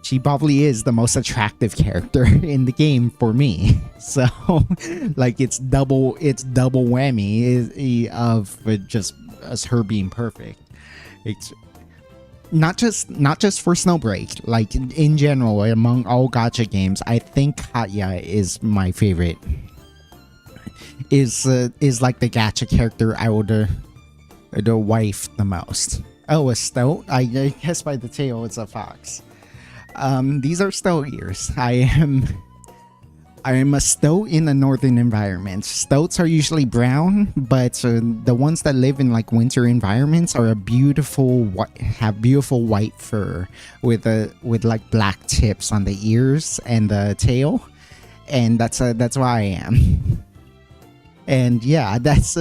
she probably is the most attractive character in the game for me. So, like, it's double whammy of just as her being perfect. It's not just for Snowbreak, like, in general, among all gacha games, I think Katya is my favorite is like the gacha character I would the wife the most. Oh, a stoat? I guess by the tail it's a fox. These are stoat ears. I am a stoat in the northern environments. Stoats are usually brown, but the ones that live in like winter environments are a have beautiful white fur with like black tips on the ears and the tail, and that's why I am. And yeah, that's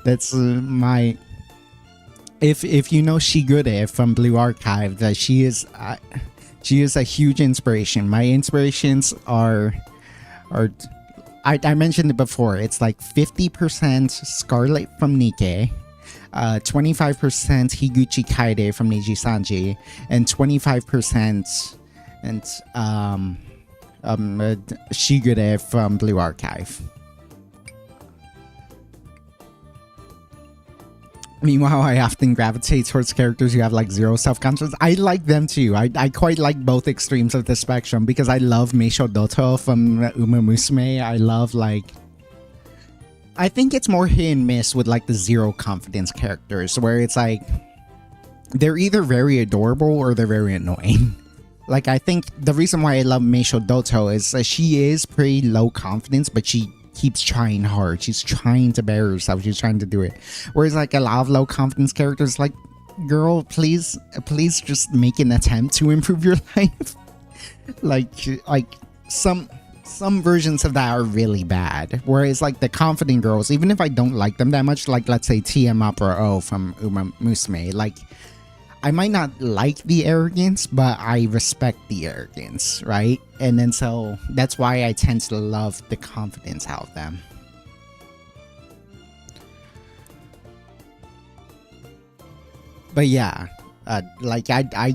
that's my. If you know Shigure from Blue Archive, that she is a huge inspiration. My inspirations are I mentioned it before. It's like 50% Scarlet from Nikke, 25% Higuchi Kaide from Neji Sanji, and 25% Shigure from Blue Archive. Meanwhile, I often gravitate towards characters who have like zero self-confidence. I like them too. I quite like both extremes of the spectrum because I love Meisho Doto from Umamusume. I love I think it's more hit and miss with like the zero confidence characters where it's like they're either very adorable or they're very annoying. Like I think the reason why I love Meisho Doto is that she is pretty low confidence, but she keeps trying hard. She's trying to bear herself. She's trying to do it. Whereas like a lot of low confidence characters, like, girl, please just make an attempt to improve your life. like some versions of that are really bad. Whereas like the confident girls, even if I don't like them that much, like let's say TM Opera O from Umamusume, like I might not like the arrogance, but I respect the arrogance, right? And then so that's why I tend to love the confidence out of them. But yeah, like I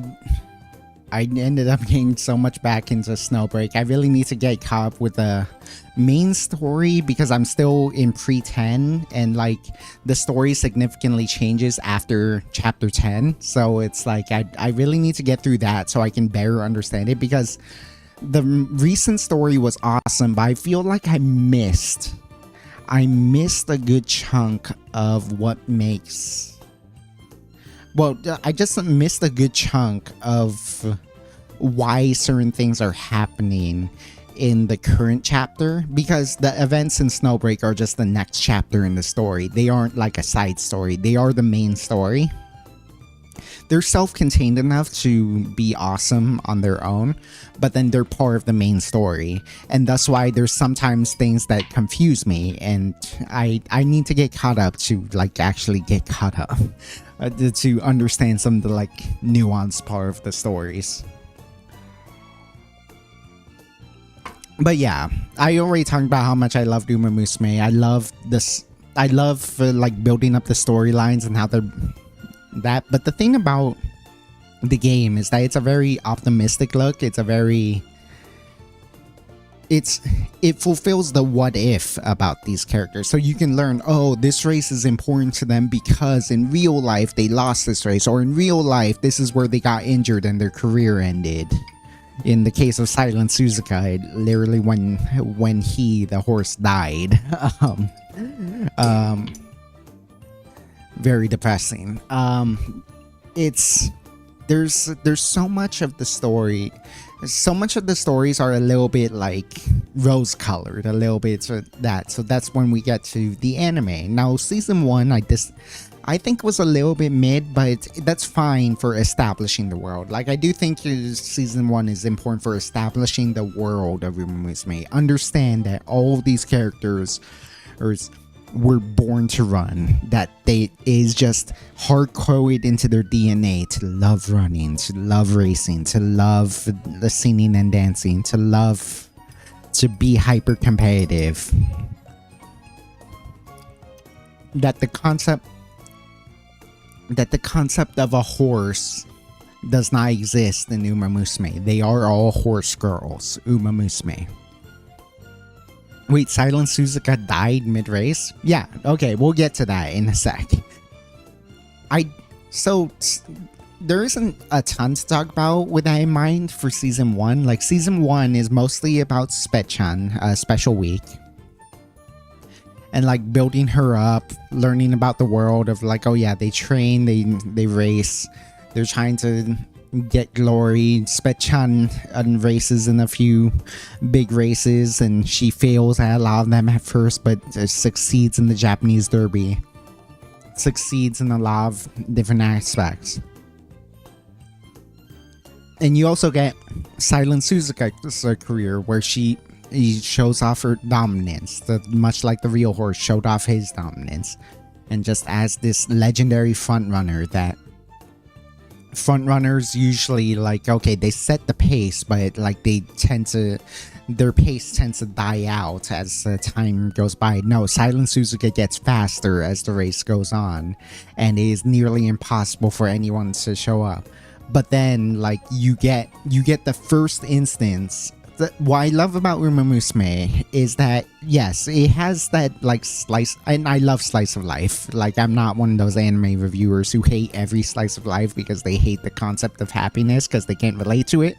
ended up getting so much back into Snowbreak. I really need to get caught up with the main story because I'm still in pre-10 and like the story significantly changes after chapter 10. So it's like I really need to get through that so I can better understand it, because the recent story was awesome, but I feel like I missed a good chunk of what makes... Well, I just missed a good chunk of why certain things are happening in the current chapter, because the events in Snowbreak are just the next chapter in the story. They aren't like a side story. They are the main story. They're self-contained enough to be awesome on their own, but then they're part of the main story. And that's why there's sometimes things that confuse me, and I need to get caught up to like actually get caught up to understand some of the like nuanced part of the stories. But yeah, I already talked about how much I love Umamusume. I love this. I love like building up the storylines and how they're that. But the thing about the game is that it's a very optimistic look. It's a very... it fulfills the what if about these characters. So you can learn, oh, this race is important to them because in real life they lost this race, or in real life this is where they got injured and their career ended. In the case of Silent Suzuka, literally when the horse died. Very depressing. There's so much of the story. So much of the stories are a little bit like rose colored, a little bit that. So that's when we get to the anime. Now season 1, I think was a little bit mid, but that's fine for establishing the world. Like I do think season 1 is important for establishing the world of Umamusume. Understand that all of these characters were born to run, that they is just hard-coded into their DNA to love running, to love racing, to love the singing and dancing, to be hyper competitive. That the concept of a horse does not exist in Umamusume. They are all horse girls, Umamusume. Wait, Silent Suzuka died mid-race? Yeah, okay, we'll get to that in a sec. So, there isn't a ton to talk about with that in mind for Season 1. Like, Season 1 is mostly about Spechan, Special Week. and like building her up, learning about the world of like, oh yeah, they train, they race, they're trying to get glory. Spetchan races in a few big races, and she fails at a lot of them at first, but succeeds in the Japanese Derby. Succeeds in a lot of different aspects. And you also get Silent Suzuka's career, where he shows off her dominance, much like the real horse showed off his dominance. And just as this legendary frontrunner, that frontrunners usually, like, okay, they set the pace, but like their pace tends to die out as time goes by. No, Silent Suzuka gets faster as the race goes on, and it is nearly impossible for anyone to show up. But then, like, you get the first instance. What I love about Umamusume is that, yes, it has that, like, slice, and I love slice of life. Like, I'm not one of those anime reviewers who hate every slice of life because they hate the concept of happiness because they can't relate to it.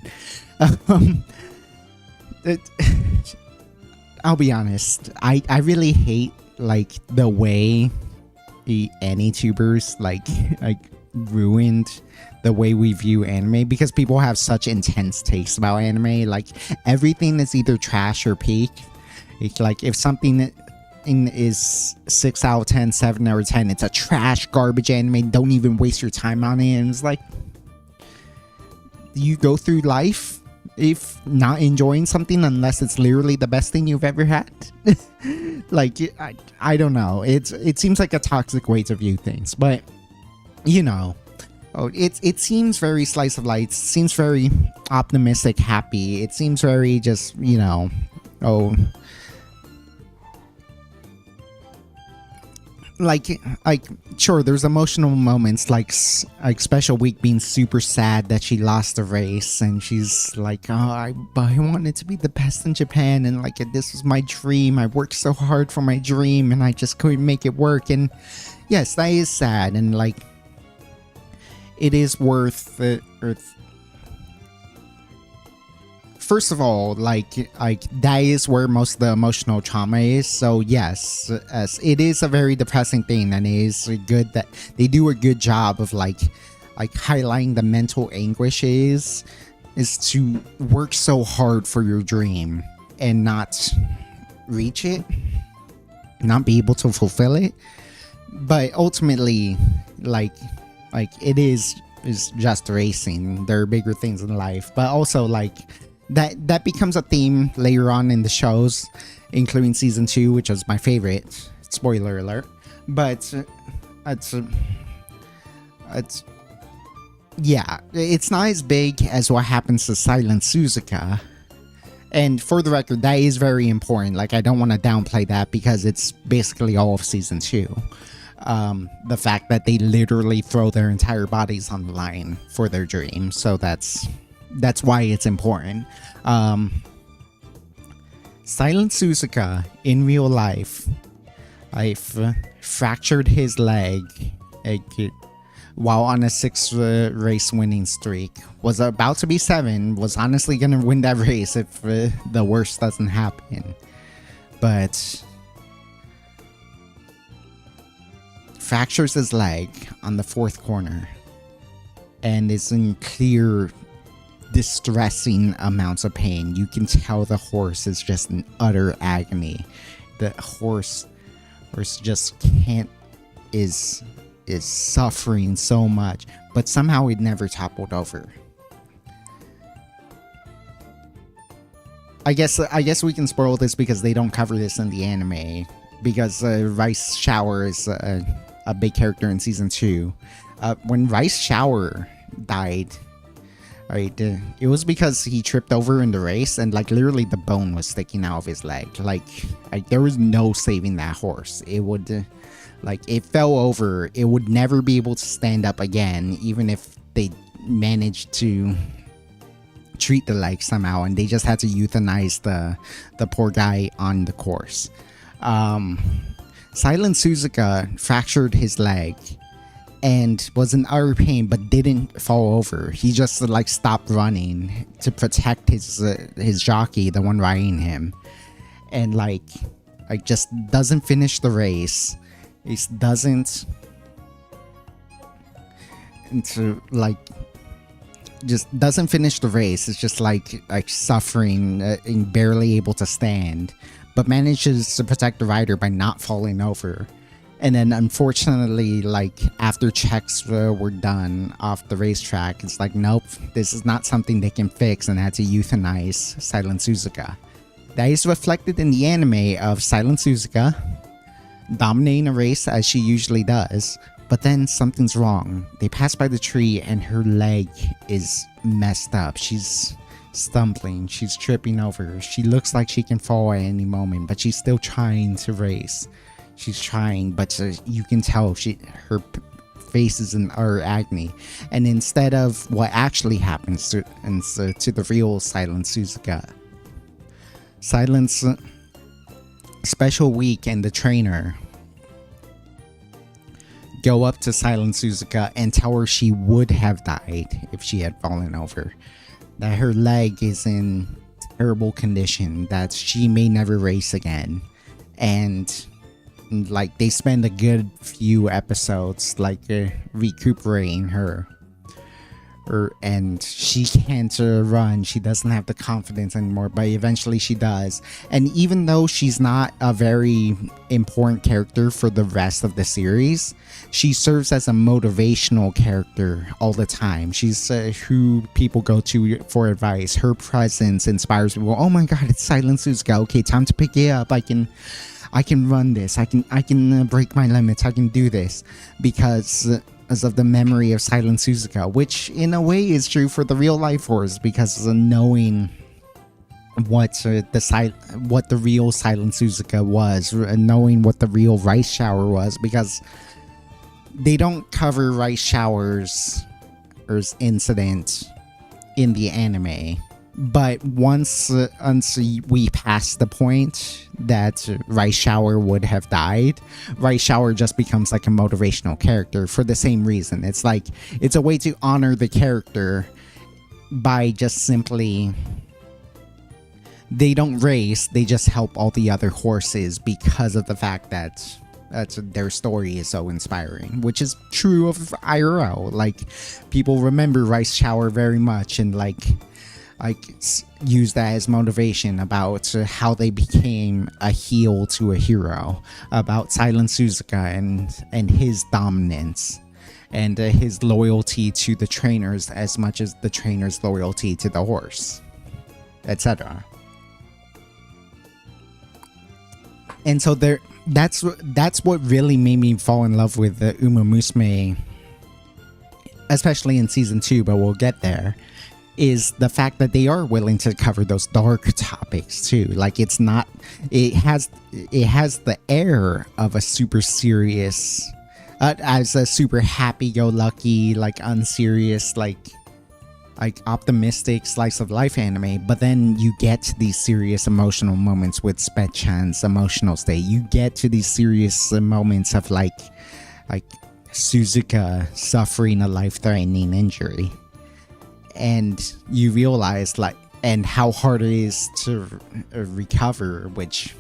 I'll be honest, I really hate, like, the way the AniTubers, like ruined the way we view anime, because people have such intense tastes about anime. Like, everything is either trash or peak. It's like, if something is 6 out of 10, 7 out of 10, it's a trash garbage anime, don't even waste your time on it. And it's like, you go through life if not enjoying something unless it's literally the best thing you've ever had. Like, I don't know, it seems like a toxic way to view things, but you know. Oh, it seems very slice of life. It seems very optimistic, happy. It seems very just, you know, like sure, there's emotional moments, like Special Week being super sad that she lost the race, and she's like, oh, I wanted to be the best in Japan, and like, this was my dream. I worked so hard for my dream, and I just couldn't make it work. And yes, that is sad, and like, it is worth it. First of all, like that is where most of the emotional trauma is. So yes, it is a very depressing thing, and it is good that they do a good job of like highlighting the mental anguish is to work so hard for your dream and not reach it, not be able to fulfill it. But ultimately, like it is just racing. There are bigger things in life, but also like that becomes a theme later on in the shows, including season 2, which was my favorite. Spoiler alert. But yeah, it's not as big as what happens to Silent Suzuka. And for the record, that is very important. Like, I don't want to downplay that because it's basically all of season 2. The fact that they literally throw their entire bodies on the line for their dream. So that's why it's important. Silent Suzuka in real life, I've fractured his leg while on a 6 race winning streak. Was about to be 7, was honestly gonna win that race if the worst doesn't happen. But fractures his leg on the 4th corner and is in clear, distressing amounts of pain. You can tell the horse is just in utter agony. The horse just can't, is suffering so much, but somehow it never toppled over. I guess we can spoil this because they don't cover this in the anime, because Rice Shower is a big character in season 2. When Rice Shower died, right, it was because he tripped over in the race, and like literally the bone was sticking out of his leg. Like there was no saving that horse. It would like, it fell over, it would never be able to stand up again, even if they managed to treat the leg somehow, and they just had to euthanize the poor guy on the course. Silent Suzuka fractured his leg and was in utter pain, but didn't fall over. He just like stopped running to protect his jockey, the one riding him. And like, like just doesn't finish the race. It doesn't into like just doesn't finish the race. It's just like suffering and barely able to stand, but manages to protect the rider by not falling over. And then unfortunately, like after checks were done off the racetrack, it's like, nope, this is not something they can fix, and had to euthanize Silent Suzuka. That is reflected in the anime of Silent Suzuka dominating a race as she usually does, but then something's wrong. They pass by the tree and her leg is messed up. She's stumbling, she's tripping over. She looks like she can fall at any moment, but she's still trying to race. She's trying, but you can tell her face is in agony. And instead of what actually happens to the real Silent Suzuka, Silent's Special Week and the trainer go up to Silent Suzuka and tell her she would have died if she had fallen over. That her leg is in terrible condition, that she may never race again. And like they spend a good few episodes like recuperating her. And she can't run. She doesn't have the confidence anymore, but eventually she does. And even though she's not a very important character for the rest of the series, she serves as a motivational character all the time. She's who people go to for advice. Her presence inspires people. Oh my god, it's Silent Suzuka. Okay, time to pick it up. I can run this. I can break my limits. I can do this because of the memory of Silent Suzuka, which in a way is true for the real life force, because of knowing what the real Silent Suzuka was, knowing what the real rice shower was, because they don't cover rice showers or incident in the anime. But once we pass the point that Rice Shower would have died, Rice Shower just becomes like a motivational character for the same reason. It's like, it's a way to honor the character by just simply, they don't race, they just help all the other horses because of the fact that their story is so inspiring, which is true of IRL. Like, people remember Rice Shower very much and like use that as motivation about how they became a heel to a hero, about Silent Suzuka and his dominance and his loyalty to the trainers as much as the trainers' loyalty to the horse, etc. And so that's what really made me fall in love with the Umamusume, especially in season 2, but we'll get there, is the fact that they are willing to cover those dark topics too. Like, it has the air of a super serious, as a super happy-go-lucky, like unserious, like optimistic slice of life anime, but then you get to these serious emotional moments with Spet-chan's emotional state. You get to these serious moments of like Suzuka suffering a life-threatening injury. And you realize and how hard it is to recover, which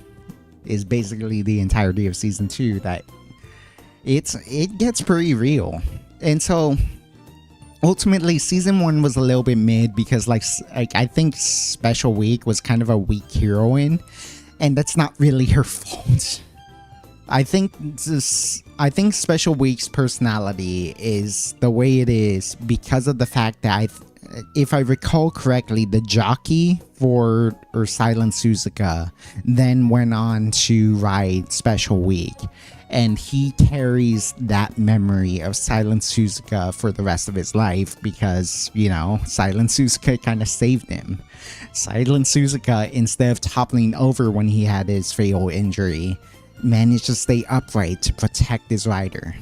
is basically the entirety of season 2, that it gets pretty real. And so ultimately season 1 was a little bit mid because I think Special Week was kind of a weak heroine, and that's not really her fault. I think Special Week's personality is the way it is because of the fact that if I recall correctly, the jockey for Silent Suzuka then went on to ride Special Week, and he carries that memory of Silent Suzuka for the rest of his life because, you know, Silent Suzuka kind of saved him. Silent Suzuka, instead of toppling over when he had his fatal injury, managed to stay upright to protect his rider.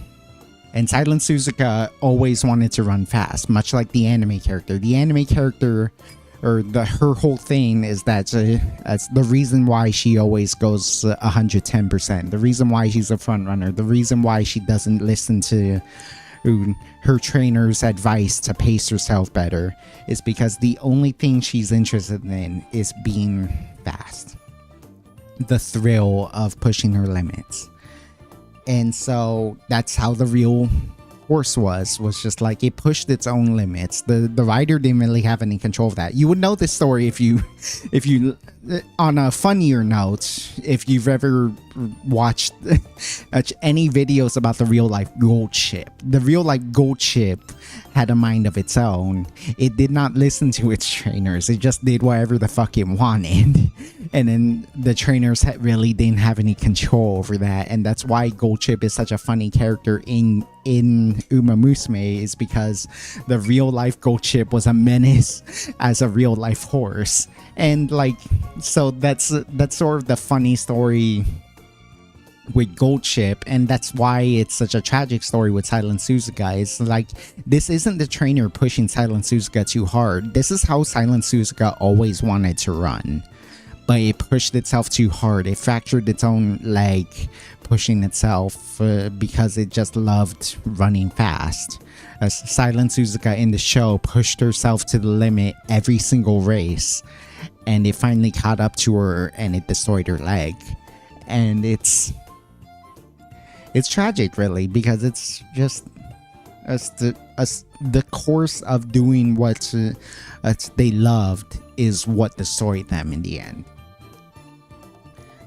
And Silent Suzuka always wanted to run fast, much like the anime character. The anime character, her whole thing is that that's the reason why she always goes 110%. The reason why she's a front runner. The reason why she doesn't listen to her trainer's advice to pace herself better is because the only thing she's interested in is being fast. the thrill of pushing her limits. And so that's how the real horse was just like it pushed its own limits. The rider didn't really have any control of that. You would know this story if you on a funnier note, if you've ever watched any videos about the real life gold ship. The real life gold ship had a mind of its own. It did not listen to its trainers. It just did whatever the fuck it wanted. And then the trainers really didn't have any control over that. And that's why Gold Chip is such a funny character in Umamusume, is because the real life Gold Chip was a menace as a real life horse. And like, so that's sort of the funny story with Gold Chip, and that's why it's such a tragic story with Silent Suzuka. It's like, this isn't the trainer pushing Silent Suzuka too hard. This is how Silent Suzuka always wanted to run, but it pushed itself too hard. It fractured its own leg pushing itself because it just loved running fast. As Silent Suzuka in the show pushed herself to the limit every single race, and it finally caught up to her and it destroyed her leg. And it's tragic, really, because it's just the course of doing what they loved is what destroyed them in the end.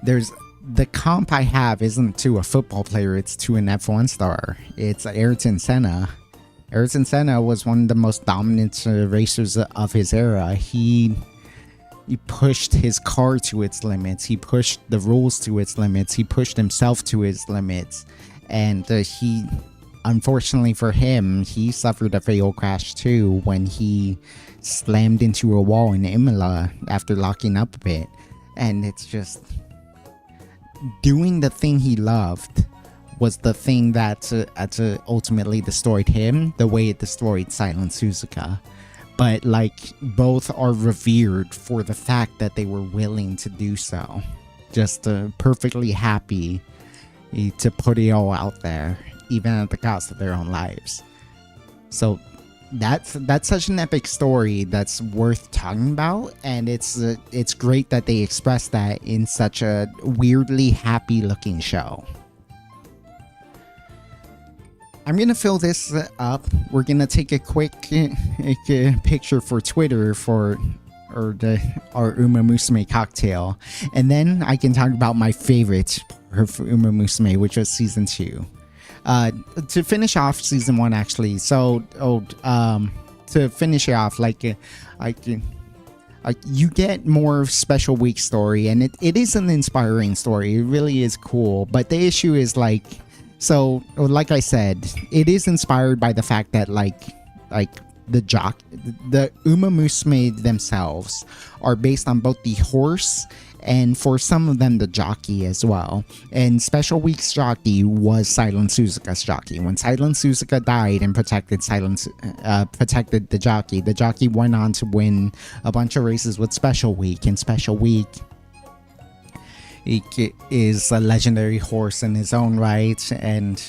There's the comp I have isn't to a football player, it's to an F1 star. It's Ayrton Senna. Ayrton Senna was one of the most dominant racers of his era. He pushed his car to its limits. He pushed the rules to its limits. He pushed himself to his limits. And he, unfortunately for him, he suffered a fatal crash too when he slammed into a wall in Imola after locking up a bit. And it's just, doing the thing he loved was the thing that ultimately destroyed him, the way it destroyed Silent Suzuka. But like, both are revered for the fact that they were willing to do so. Just perfectly happy to put it all out there, even at the cost of their own lives. So that's such an epic story that's worth talking about, and it's great that they express that in such a weirdly happy looking show. I'm gonna fill this up. We're gonna take a quick picture for Twitter for our Umamusume cocktail, and then I can talk about my favorite part for Umamusume, which was season 2. To finish off season 1, actually. So, to finish it off, you get more special week story, and it is an inspiring story. It really is cool. But the issue is like I said, it is inspired by the fact that the Umamusume themselves are based on both the horse and, for some of them, the jockey as well. And Special Week's jockey was Silent Suzuka's jockey. When Silent Suzuka died and protected the jockey went on to win a bunch of races with Special Week. And Special Week is a legendary horse in his own right, and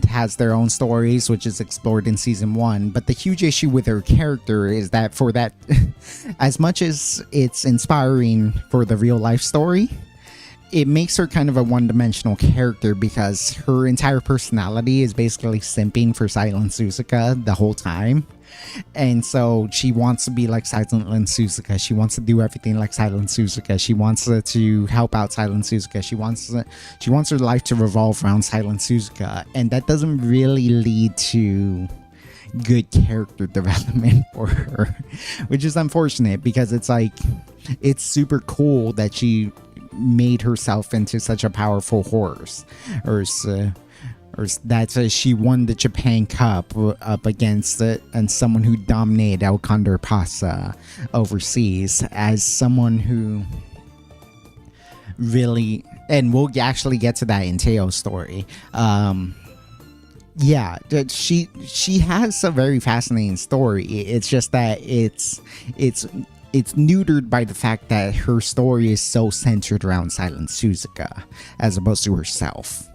has their own stories, which is explored in season 1. But the huge issue with her character is that for that, as much as it's inspiring for the real life story, it makes her kind of a one-dimensional character, because her entire personality is basically simping for Silent Suzuka the whole time. And so she wants to be like Silent Suzuka. She wants to do everything like Silent Suzuka. She wants to help out Silent Suzuka. She wants her life to revolve around Silent Suzuka, and that doesn't really lead to good character development for her, which is unfortunate, because it's super cool that she made herself into such a powerful horse, or that she won the Japan Cup up against and someone who dominated El Condor Pasa overseas, as someone who really, and we'll actually get to that in Teo's story. Yeah, she has a very fascinating story. It's just that it's neutered by the fact that her story is so centered around Silent Suzuka as opposed to herself.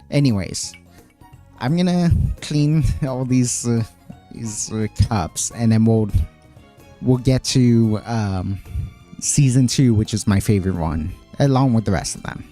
Anyways, I'm gonna clean all these cups, and then we'll get to season 2, which is my favorite one, along with the rest of them.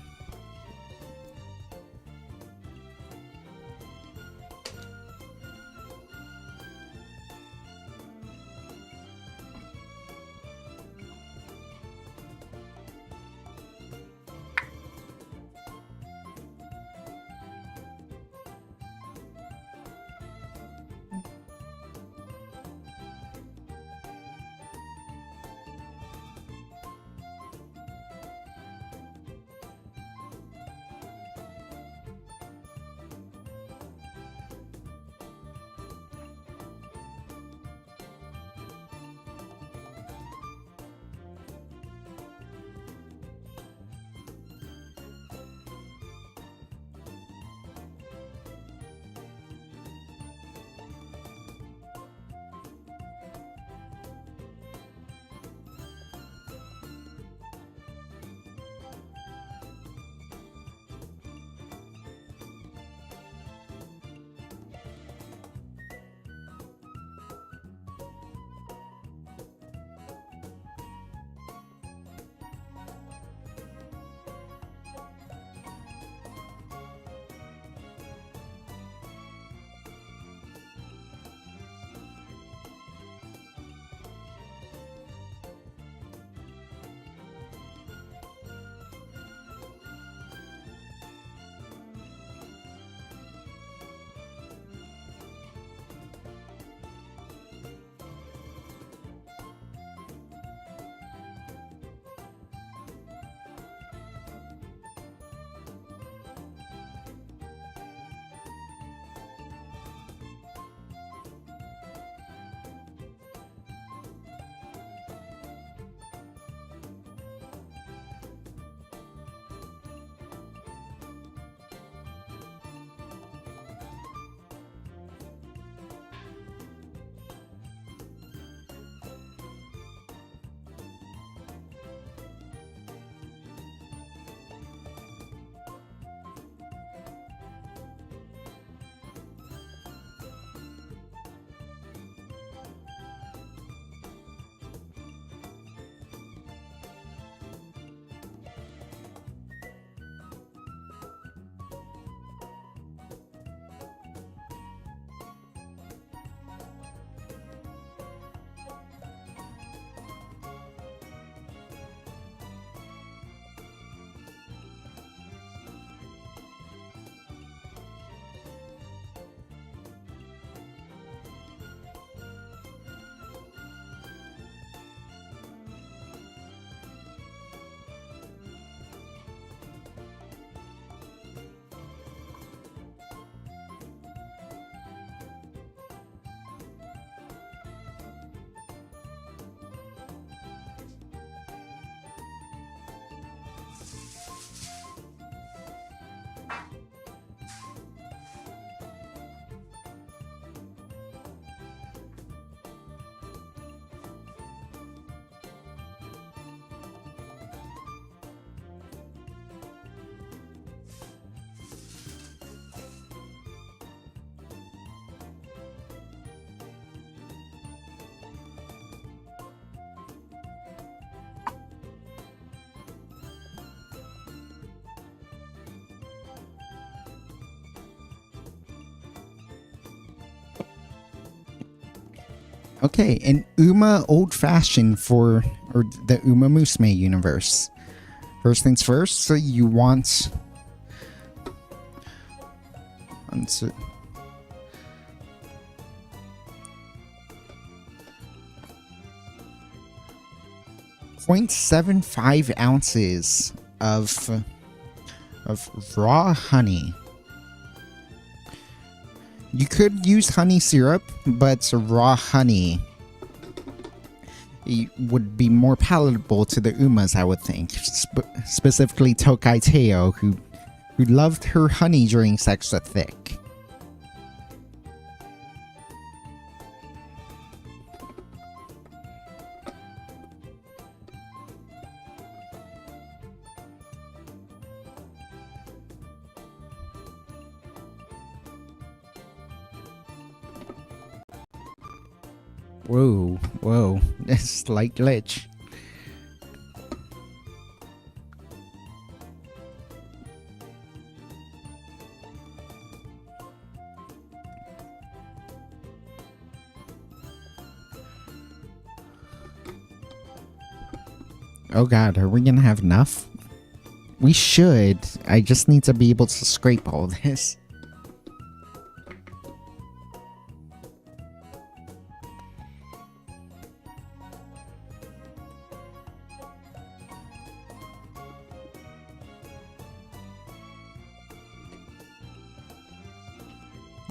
Okay, an Uma old-fashioned for the Umamusume universe. First things first, so you want... Once 0.75 ounces of raw honey. You could use honey syrup, but raw honey would be more palatable to the Umas, I would think. Specifically Tokai Teo, who loved her honey during sex so thick. Whoa, slight glitch. Oh god, are we gonna have enough? We should. I just need to be able to scrape all this.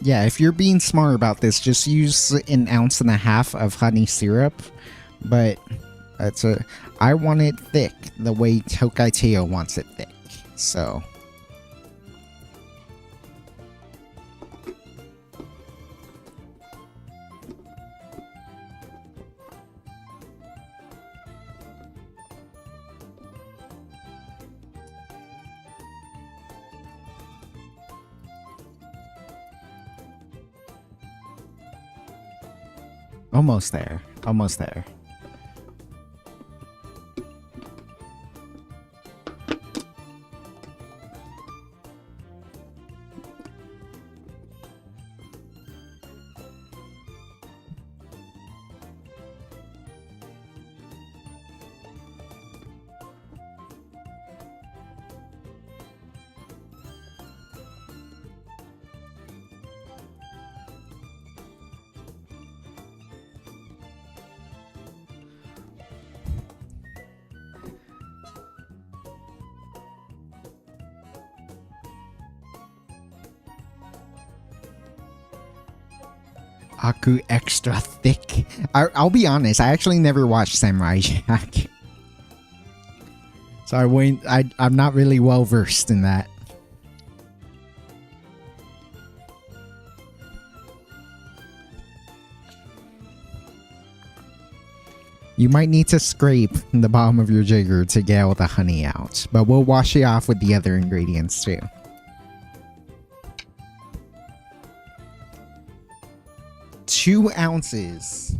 Yeah, if you're being smart about this, just use 1.5 ounces of honey syrup. But I want it thick the way Tokai wants it thick. So almost there. Almost there. Aku extra thick. I'll be honest, I actually never watched Samurai Jack. So I'm not really well versed in that. You might need to scrape the bottom of your jigger to get all the honey out, but we'll wash it off with the other ingredients too. Two ounces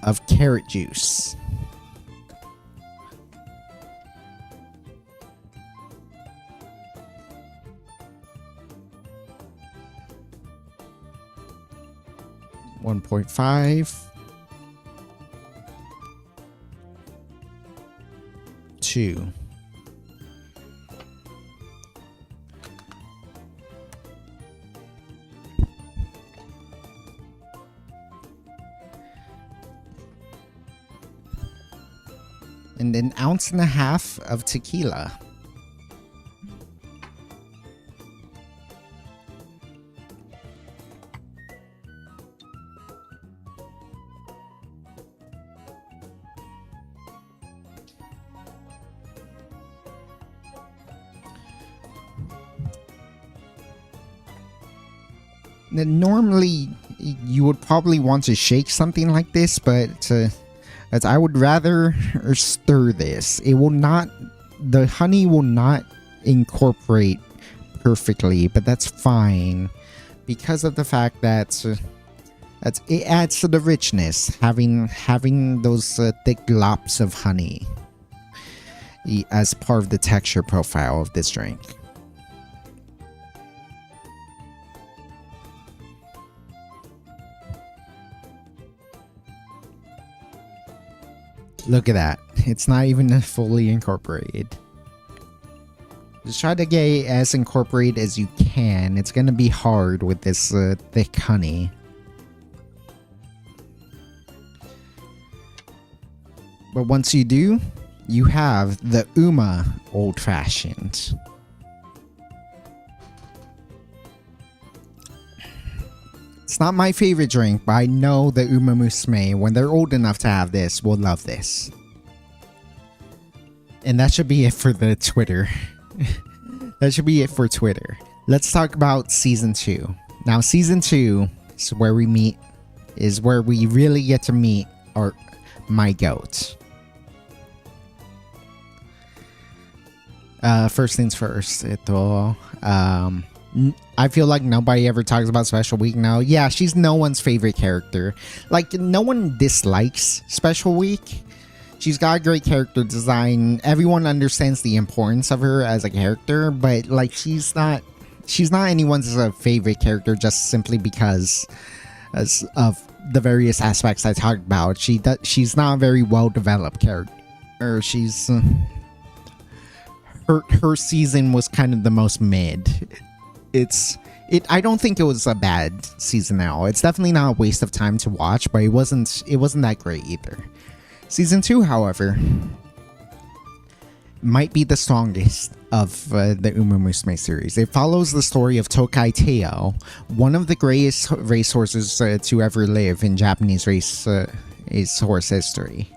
of carrot juice. $1.5. 2. And an 1.5 ounces of tequila. Now, normally you would probably want to shake something like this, but as I would rather stir this. It will not, the honey will not incorporate perfectly, but that's fine because of the fact that it adds to the richness, having those thick globs of honey as part of the texture profile of this drink. Look at that. It's not even fully incorporated. Just try to get it as incorporated as you can. It's going to be hard with this thick honey. But once you do, you have the Uma Old Fashioned. It's not my favorite drink, but I know the Umamusume, when they're old enough to have this, will love this. And that should be it for the Twitter. That should be it for Twitter. Let's talk about Season 2. Now, Season 2 is where we really get to meet my goat. First things first, I feel like nobody ever talks about Special Week now. Yeah, she's no one's favorite character. Like, no one dislikes Special Week. She's got a great character design. Everyone understands the importance of her as a character, but like she's not anyone's favorite character just simply because of the various aspects I talked about. She's not a very well developed character. she's her season was kind of the most mid. I don't think it was a bad season at all. It's definitely not a waste of time to watch, but it wasn't that great either. Season 2, however, might be the strongest of the Umamusume series. It follows the story of Tokai Teo, one of the greatest racehorses to ever live in Japanese racehorse history.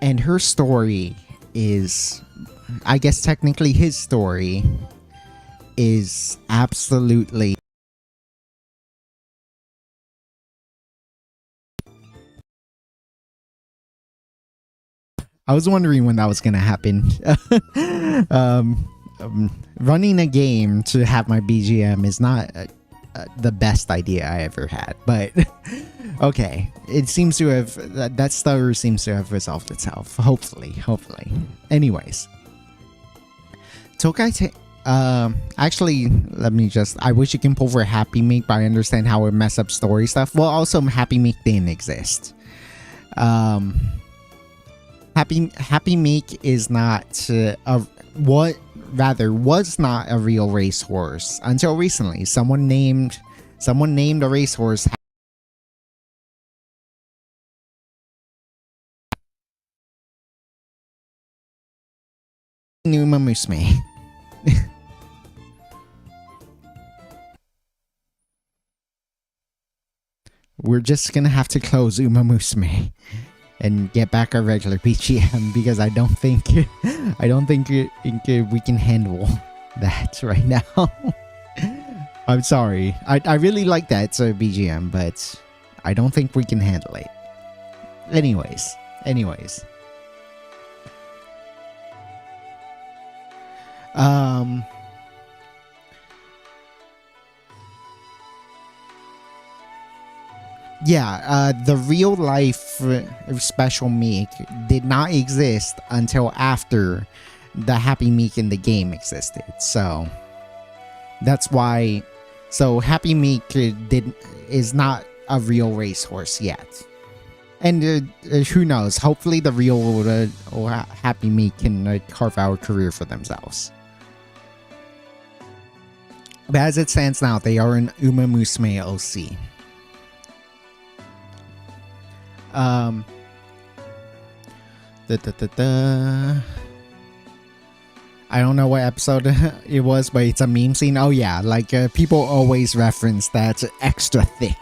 And her story is, I guess technically his story, is absolutely I was wondering when that was gonna happen. Running a game to have my BGM is not the best idea I ever had, but okay, it seems to have that stutter seems to have resolved itself. Hopefully. Anyways, Tokai actually, let me just, I wish you can pull for Happy Meek, but I understand how it mess up story stuff. Well, also Happy Meek didn't exist. Happy Meek is not was not a real racehorse until recently. Someone named a racehorse Umamusume. We're just gonna have to close Umamusume and get back our regular BGM because I don't think we can handle that right now. I'm sorry. I really like that BGM, but I don't think we can handle it. Anyways. Yeah, the real life Special Meek did not exist until after the Happy Meek in the game existed. So that's why. So Happy Meek is not a real racehorse yet. And who knows? Hopefully, the real Happy Meek can carve out a career for themselves. But as it stands now, they are in Umamusume OC. I don't know what episode it was, but it's a meme scene. Oh yeah, like people always reference that extra thick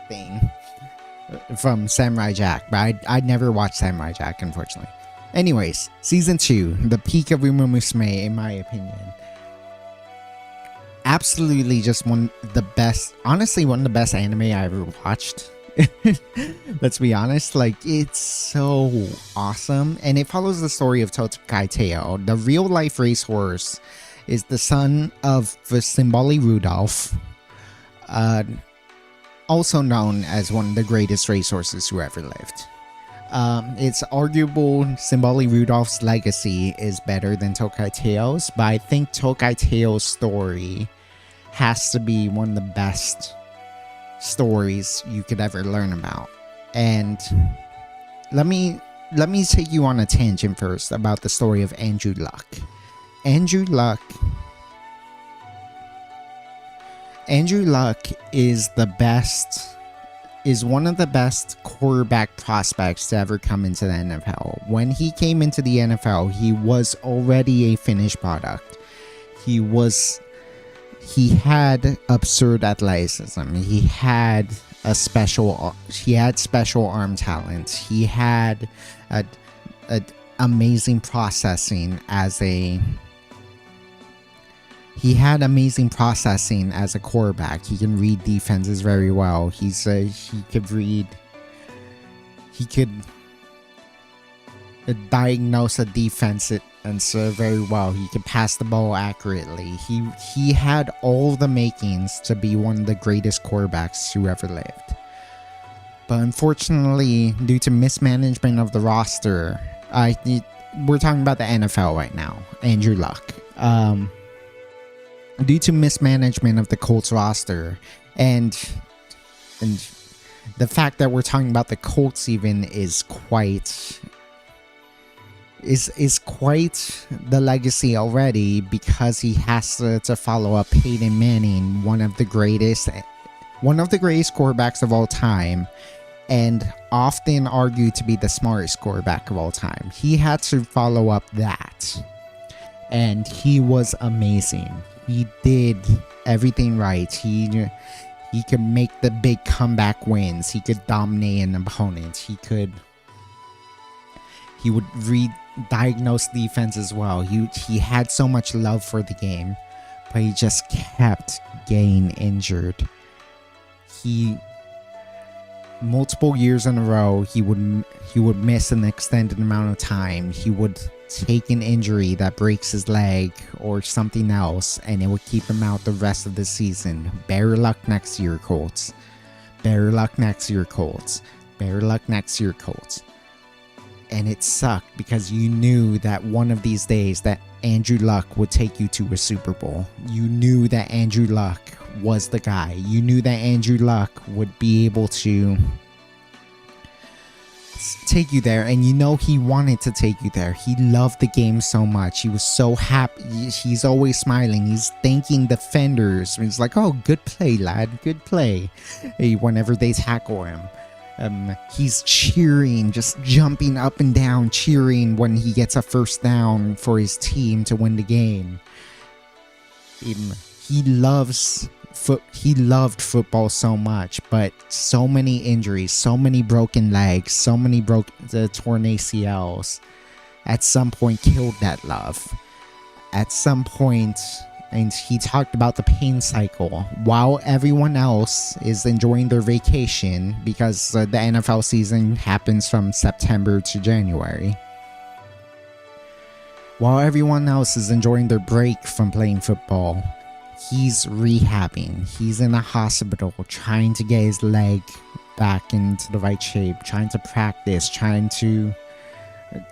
thing from Samurai Jack, but I never watched Samurai Jack, unfortunately. Anyways, season 2, the peak of Umamusume, in my opinion. Absolutely, just one of the best anime I ever watched. Let's be honest, like, it's so awesome, and it follows the story of Tokai Teo. The real life racehorse is the son of Simbali Rudolph, also known as one of the greatest racehorses who ever lived. It's arguable Simbali Rudolph's legacy is better than Tokai Teo's, but I think Tokai Teo's story has to be one of the best stories you could ever learn about. And let me take you on a tangent first about the story of Andrew Luck. Andrew Luck is one of the best quarterback prospects to ever come into the NFL. When he came into the NFL, he was already a finished product. He had absurd athleticism. He had special arm talent. He had amazing processing as a quarterback. He can read defenses very well. He could diagnose a defense and serve very well. He could pass the ball accurately. He had all the makings to be one of the greatest quarterbacks who ever lived. But unfortunately, due to mismanagement of the roster, we're talking about the NFL right now, Andrew Luck. Due to mismanagement of the Colts roster, and the fact that we're talking about the Colts even is quite is quite the legacy already, because he has to follow up Peyton Manning, one of the greatest quarterbacks of all time, and often argued to be the smartest quarterback of all time. He had to follow up that, and he was amazing. He did everything right. He could make the big comeback wins. He could dominate an opponent. He would diagnose defense as well. He had so much love for the game, but he just kept getting injured. Multiple years in a row, he would miss an extended amount of time. He would take an injury that breaks his leg or something else, and it would keep him out the rest of the season. Better luck next year, Colts. Better luck next year, Colts. Better luck next year, Colts. And it sucked, because you knew that one of these days that Andrew Luck would take you to a Super Bowl. You knew that Andrew Luck was the guy. You knew that Andrew Luck would be able to take you there, and he wanted to take you there. He loved the game so much. He was so happy. He's always smiling. He's thanking defenders. He's like, "Oh, good play, lad. Good play." Whenever they tackle him. He's cheering, just jumping up and down, cheering when he gets a first down for his team to win the game. He loved football so much, but so many injuries, so many broken legs, so many torn ACLs at some point killed that love. At some point, and he talked about the pain cycle while everyone else is enjoying their vacation, because the NFL season happens from September to January. While everyone else is enjoying their break from playing football, he's rehabbing. He's in a hospital trying to get his leg back into the right shape, trying to practice, trying to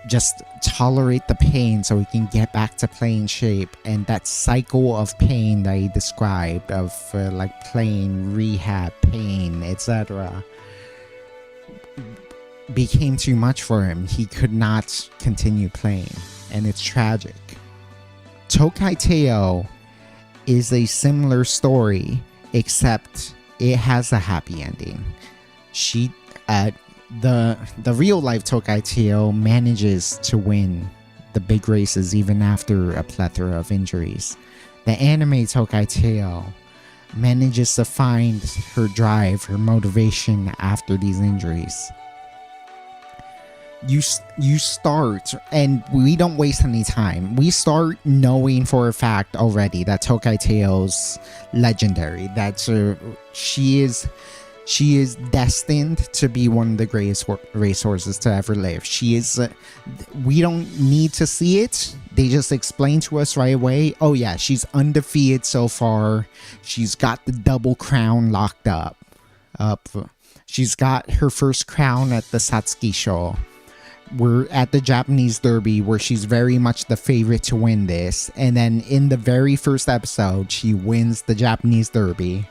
just tolerate the pain so he can get back to playing shape. And that cycle of pain that he described, of playing, rehab, pain, etc., became too much for him. He could not continue playing, and it's tragic. Tokai Teo is a similar story, except it has a happy ending. The real life Tokai Teo manages to win the big races even after a plethora of injuries. The anime Tokai Teo manages to find her drive, her motivation after these injuries. You start, and we don't waste any time. We start knowing for a fact already that Tokai Teo's legendary. That she is destined to be one of the greatest racehorses to ever live. She is. We don't need to see it. They just explain to us right away. Oh yeah, she's undefeated so far. She's got the double crown locked up. She's got her first crown at the Satsuki Show. We're at the Japanese Derby, where she's very much the favorite to win this. And then in the very first episode, she wins the Japanese Derby.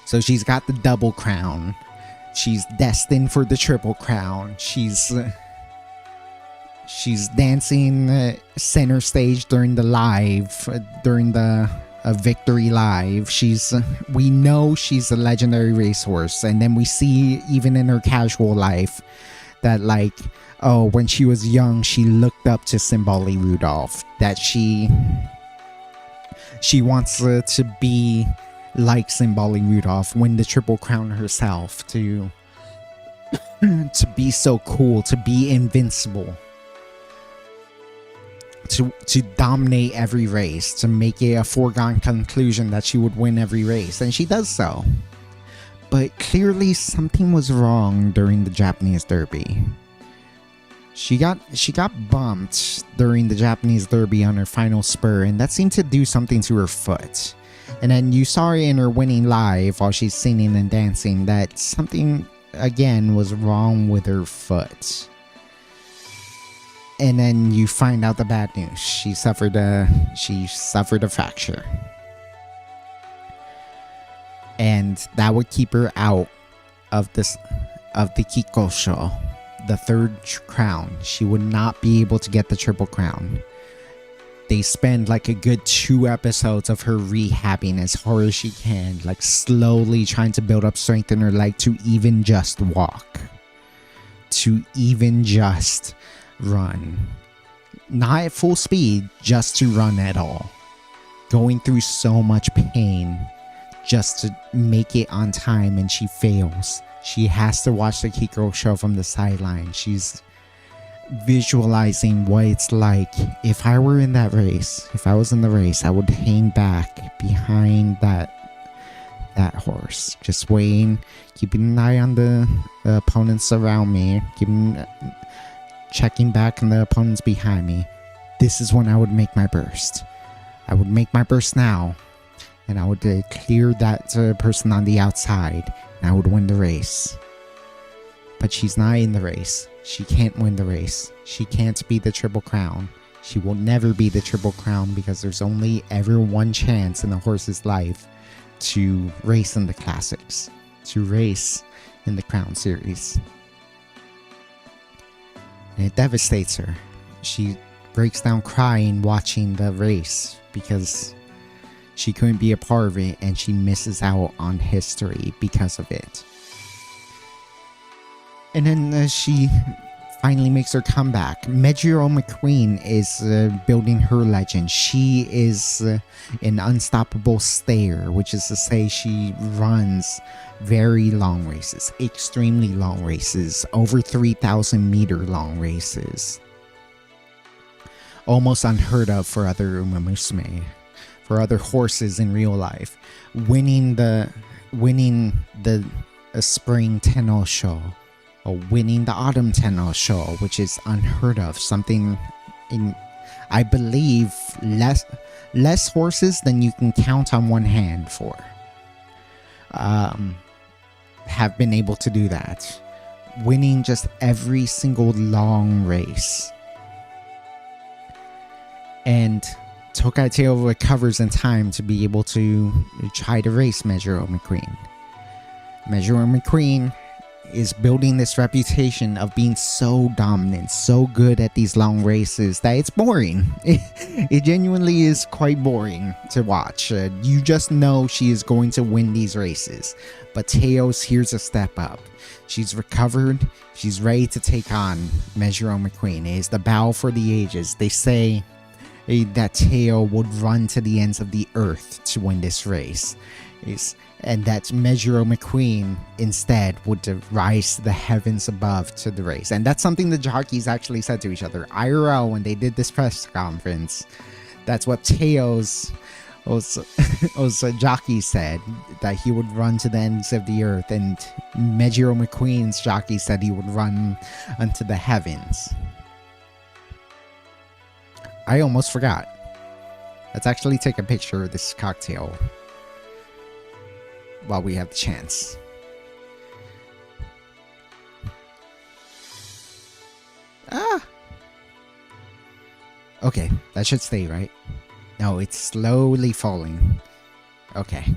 So she's got the double crown. She's destined for the triple crown. She's dancing center stage during the victory live. We know she's a legendary racehorse, and then we see even in her casual life that when she was young, she looked up to Simbali Rudolph. That she wants to be like Simbali Rudolph, win the Triple Crown herself, to be so cool, to be invincible, to dominate every race, to make it a foregone conclusion that she would win every race, and she does so. But clearly something was wrong during the Japanese Derby. She got bumped during the Japanese Derby on her final spur, and that seemed to do something to her foot. And then you saw her in her winning live while she's singing and dancing that something again was wrong with her foot. And then you find out the bad news. She suffered a fracture. And that would keep her out of the Kikosho, the third crown. She would not be able to get the triple crown. They spend like a good 2 episodes of her rehabbing as hard as she can, like slowly trying to build up strength in her leg to even just walk, to even just run. Not at full speed, just to run at all. Going through so much pain just to make it on time, and she fails. She has to watch the Kikko show from the sideline. She's visualizing what it's like. If I were in that race, if I was in the race, I would hang back behind that horse, just waiting, keeping an eye on the opponents around me, checking back on the opponents behind me. This is when I would make my burst. I would make my burst now, and I would clear that person on the outside, and I would win the race. But she's not in the race. She can't win the race. She can't be the Triple Crown. She will never be the Triple Crown because there's only ever one chance in a horse's life to race in the classics, to race in the Crown Series. And it devastates her. She breaks down crying watching the race because she couldn't be a part of it, and she misses out on history because of it. And then she finally makes her comeback. Mejiro McQueen is building her legend. She is an unstoppable stayer, which is to say she runs very long races, extremely long races, over 3,000 meter long races. Almost unheard of for other Umamusume, for other horses in real life. Winning the spring Tenno show, or winning the autumn Tenno show, which is unheard of. Something in, I believe, less horses than you can count on one hand for have been able to do that. Winning just every single long race. And Tokai Teo recovers in time to be able to try to race Mejiro McQueen. Mejiro McQueen is building this reputation of being so dominant, so good at these long races that it's boring. It genuinely is quite boring to watch. You just know she is going to win these races. But Teo's here to step up. She's recovered. She's ready to take on Mejiro McQueen. It is the battle for the ages. They say that Teo would run to the ends of the earth to win this race. And that Mejiro McQueen instead would rise to the heavens above to the race. And that's something the jockeys actually said to each other. IRL, when they did this press conference, that's what Teo's jockey said, that he would run to the ends of the earth. And Mejiro McQueen's jockey said he would run unto the heavens. I almost forgot. Let's actually take a picture of this cocktail while we have the chance. Okay, that should stay, right? No, it's slowly falling. Okay.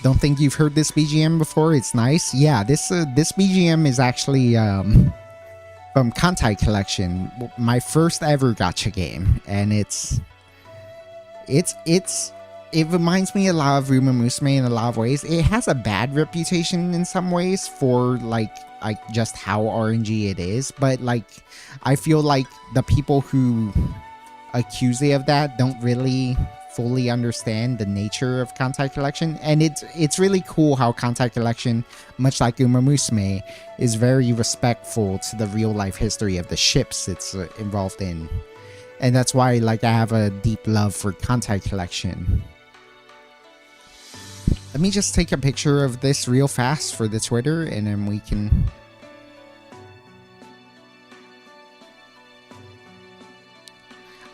Don't think you've heard this BGM before? It's nice. Yeah, this BGM is actually from Kantai Collection, my first ever gacha game, and it reminds me a lot of Umamusume in a lot of ways. It has a bad reputation in some ways for like just how RNG it is, but like I feel like the people who accuse it of that don't really fully understand the nature of Kantai Collection. And it's really cool how Kantai Collection, much like Umamusume, is very respectful to the real life history of the ships it's involved in. And that's why like I have a deep love for Kantai Collection. Let me just take a picture of this real fast for the Twitter, and then we can...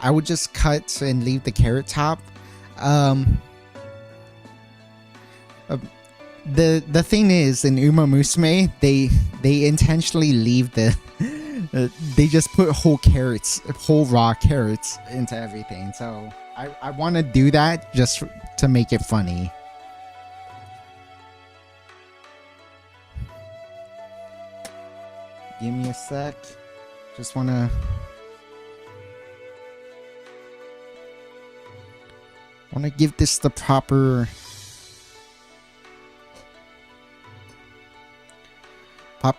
I would just cut and leave the carrot top. The thing is, in Umamusume, they intentionally leave the... they just put whole raw carrots into everything. So I want to do that just to make it funny. Give me a sec. Just wanna give this the proper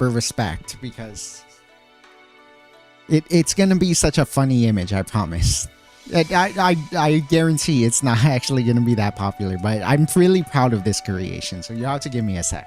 respect, because it's gonna be such a funny image, I promise. I guarantee it's not actually gonna be that popular, but I'm really proud of this creation, so you have to give me a sec.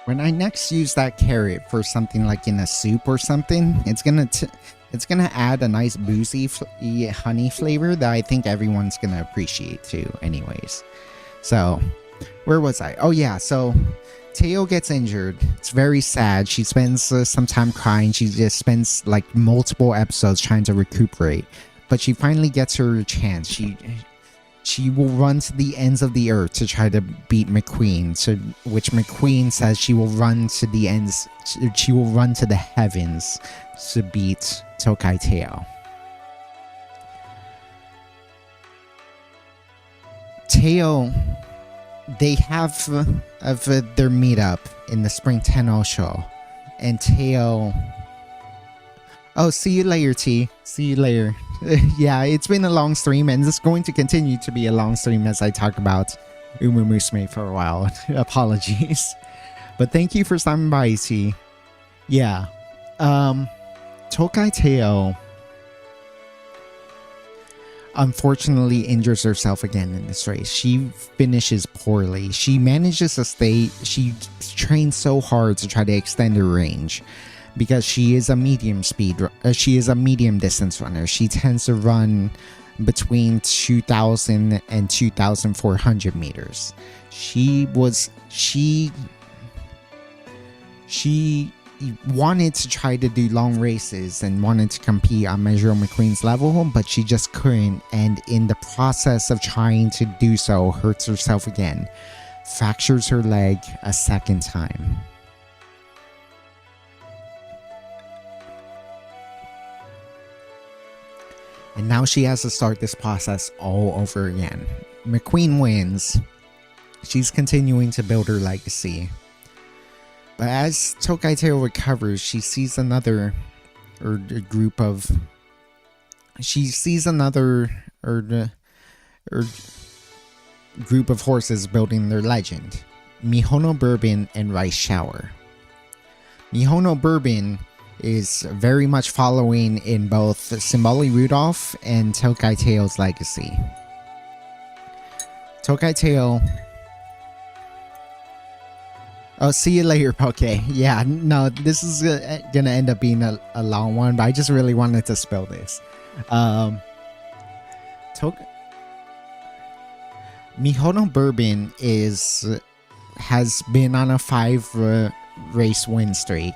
When I next use that carrot for something like in a soup or something, it's gonna add a nice boozy honey flavor that I think everyone's gonna appreciate too. Anyways, so where was I? Oh yeah, so Teo gets injured. It's very sad. She spends some time crying. She just spends like multiple episodes trying to recuperate, but she finally gets her chance. She will run to the ends of the earth to try to beat McQueen, so which McQueen says she will run to the ends, she will run to the heavens to beat Tokai Teo. Teo, they have their meetup in the Spring Tenno show, and Teo... Oh, see you later, T. See you later. Yeah, it's been a long stream, and it's going to continue to be a long stream as I talk about Umamusume for a while. Apologies. But thank you for stopping by, T. Yeah. Tokai Teo unfortunately injures herself again in this race. She finishes poorly. She manages to stay... She trains so hard to try to extend her range, because she is a medium distance runner. She tends to run between 2,000 and 2,400 meters. She wanted to try to do long races and wanted to compete on Majuro McQueen's level, but she just couldn't, and in the process of trying to do so, hurts herself again, fractures her leg a second time. And now she has to start this process all over again. McQueen wins. She's continuing to build her legacy. But as Tokai Teo recovers, she sees another group of horses building their legend. Mihono Bourbon and Rice Shower. Mihono Bourbon is very much following in both Simbali Rudolph and Tokai Teo's legacy. Tokai Teo... Oh, see you later, Poke. Yeah, no, this is gonna end up being a long one, but I just really wanted to spill this. Mihono Bourbon has been on a 5 race win streak.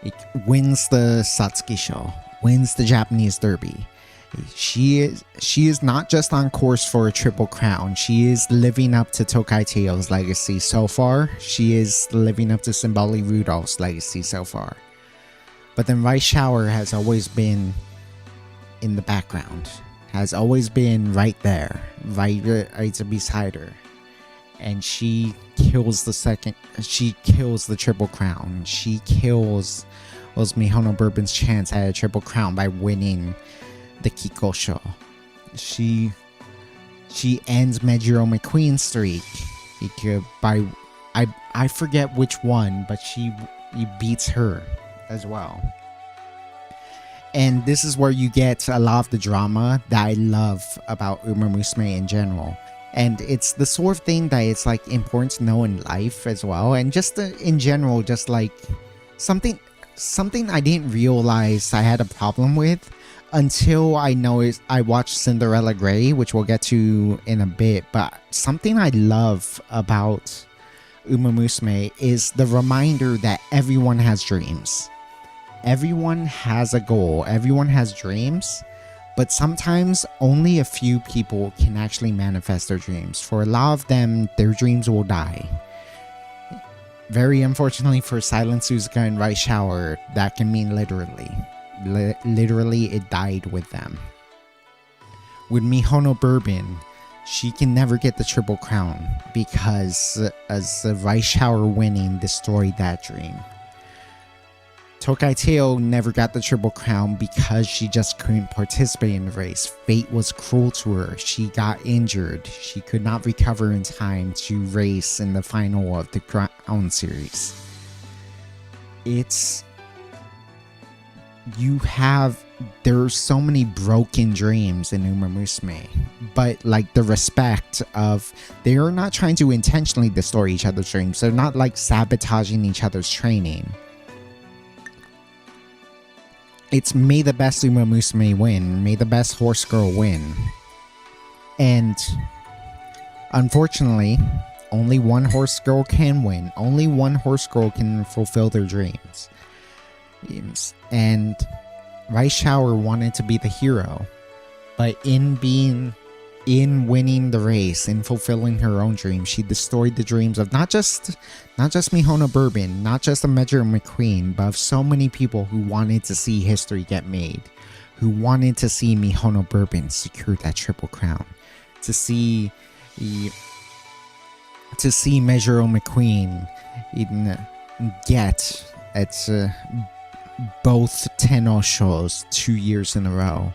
It wins the Satsuki Show, wins the Japanese Derby. She is not just on course for a triple crown. She is living up to Tokai Teo's legacy so far. She is living up to Simbali Rudolph's legacy so far. But then Rice Shower has always been in the background, has always been right there, right beside her. And she kills the triple crown. She kills Mihono Bourbon's chance at a triple crown by winning the Kikosho. She ends Majuro McQueen's streak He could by I forget which one, but he beats her as well. And this is where you get a lot of the drama that I love about Umamusume in general. And it's the sort of thing that it's like important to know in life as well. And just in general, just like something I didn't realize I had a problem with until I watched Cinderella Grey, which we'll get to in a bit. But something I love about Umamusume is the reminder that everyone has dreams. Everyone has a goal, everyone has dreams, but sometimes only a few people can actually manifest their dreams. For a lot of them, their dreams will die. Very unfortunately for Silent Suzuka and Right Shower, that can mean literally. Literally, it died with them. With Mihono Bourbon, she can never get the Triple Crown because as the Right Shower winning destroyed that dream. Tokai Teo never got the Triple Crown because she just couldn't participate in the race. Fate was cruel to her. She got injured. She could not recover in time to race in the final of the Crown series. There's so many broken dreams in Umamusume, but like the respect of, they are not trying to intentionally destroy each other's dreams. They're not like sabotaging each other's training. It's may the best Umamusume win, may the best horse girl win. And unfortunately, only one horse girl can win. Only one horse girl can fulfill their dreams. And Rice Shower wanted to be the hero, but in winning the race, in fulfilling her own dreams, she destroyed the dreams of not just Mihono Bourbon, not just the Metro McQueen, but of so many people who wanted to see history get made, who wanted to see Mihono Bourbon secure that Triple Crown, to see Measure McQueen get at both Tenno shows 2 years in a row.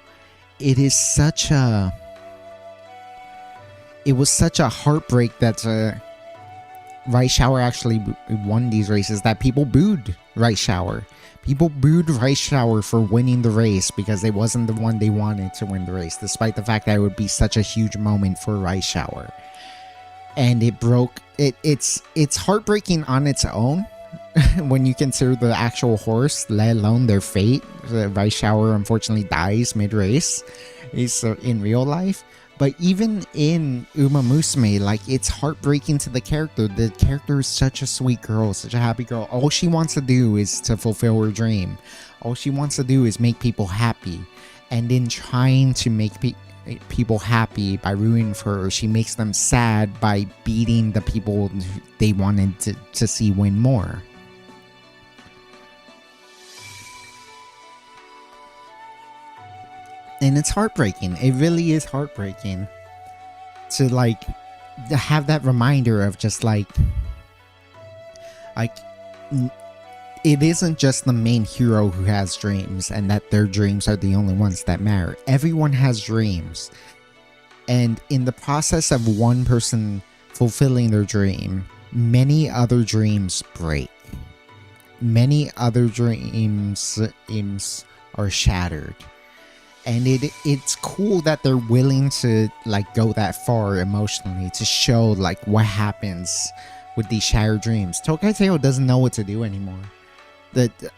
It was such a heartbreak that Rice Shower actually won these races, that people booed Rice Shower. People booed Rice Shower for winning the race because it wasn't the one they wanted to win the race, despite the fact that it would be such a huge moment for Rice Shower. And it's heartbreaking on its own when you consider the actual horse, let alone their fate. Rice Shower unfortunately dies mid-race in real life. But even in Umamusume, like, it's heartbreaking to the character. The character is such a sweet girl, such a happy girl. All she wants to do is to fulfill her dream. All she wants to do is make people happy. And in trying to make people happy by rooting for her, she makes them sad by beating the people they wanted to see win more. And it's heartbreaking. It really is heartbreaking to have that reminder of just like it isn't just the main hero who has dreams and that their dreams are the only ones that matter. Everyone has dreams. And in the process of one person fulfilling their dream, many other dreams break. Many other dreams are shattered. And it's cool that they're willing to go that far emotionally to show what happens with these shattered dreams. Tokai Teo doesn't know what to do anymore.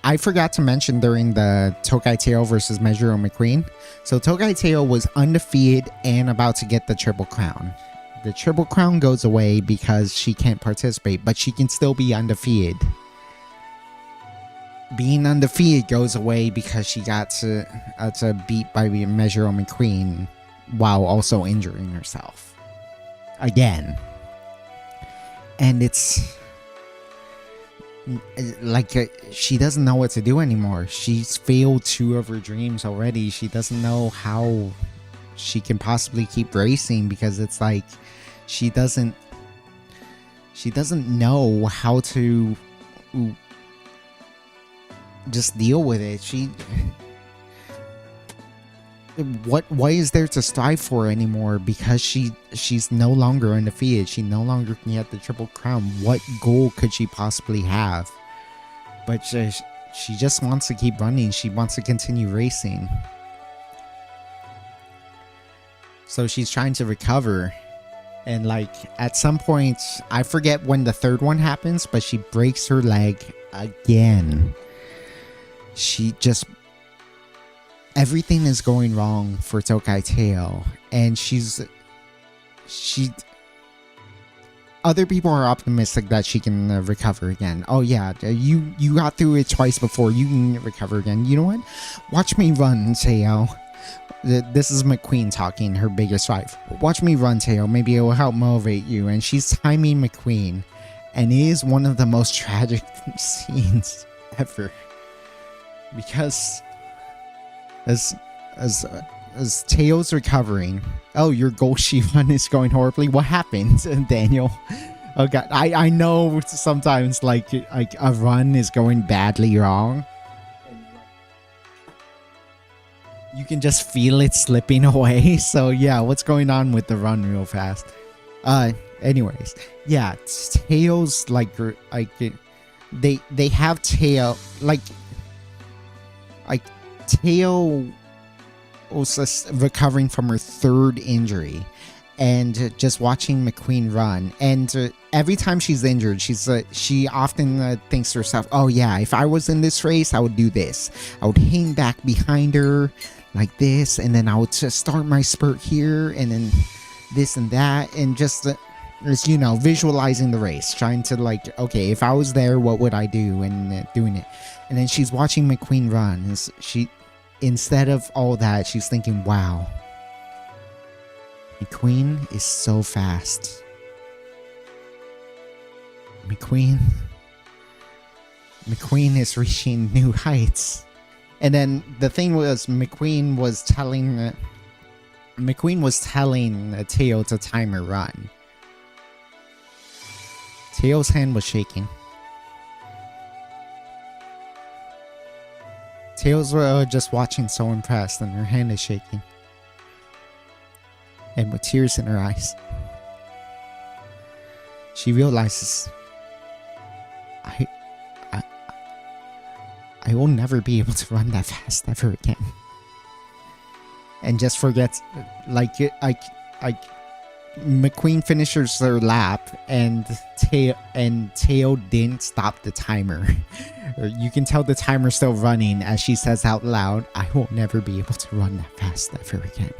I forgot to mention during the Tokai Teo versus Meijiro McQueen. So Tokai Teo was undefeated and about to get the Triple Crown. The Triple Crown goes away because she can't participate, but she can still be undefeated. Being undefeated goes away because she got to beat by Meijiro McQueen while also injuring herself again. And it's she doesn't know what to do anymore. She's failed 2 of her dreams already. She doesn't know how she can possibly keep racing because it's she doesn't know how to just deal with it. what is there to strive for anymore? Because she's no longer undefeated. She no longer can get the Triple Crown. What goal could she possibly have? But she just wants to keep running. She wants to continue racing. So she's trying to recover. And like at some point, I forget when the third one happens, but she breaks her leg again. Everything is going wrong for Tokai Teo, and other people are optimistic that she can recover again. Oh yeah, you got through it twice before, you can recover again. You know what? Watch me run, Teo. This is McQueen talking, her biggest rival. Watch me run, Teo. Maybe it will help motivate you. And she's timing McQueen, and it is one of the most tragic scenes ever. Because as Teo's recovering, oh, your Goshi run is going horribly. What happened, Daniel? Oh god, I know sometimes like a run is going badly wrong. You can just feel it slipping away. So yeah, what's going on with the run real fast? Anyways, yeah, Teo's like they have Teo like Teo was recovering from her third injury, and just watching McQueen run. And every time she's injured, she often thinks to herself, "Oh yeah, if I was in this race, I would do this. I would hang back behind her like this, and then I would just start my spurt here, and then this and that, and just." It's, you know, visualizing the race, trying to like, okay, if I was there, what would I do, and doing it. And then she's watching McQueen run, and instead of all that, she's thinking, wow, McQueen is so fast. McQueen is reaching new heights. And then the thing was, McQueen was telling Teo to time her run. Teo's hand was shaking. Teo's just watching, so impressed, and her hand is shaking. And with tears in her eyes, she realizes, I will never be able to run that fast ever again. And just forgets, McQueen finishes her lap, and Teo didn't stop the timer. You can tell the timer's still running as she says out loud, I will never be able to run that fast ever again.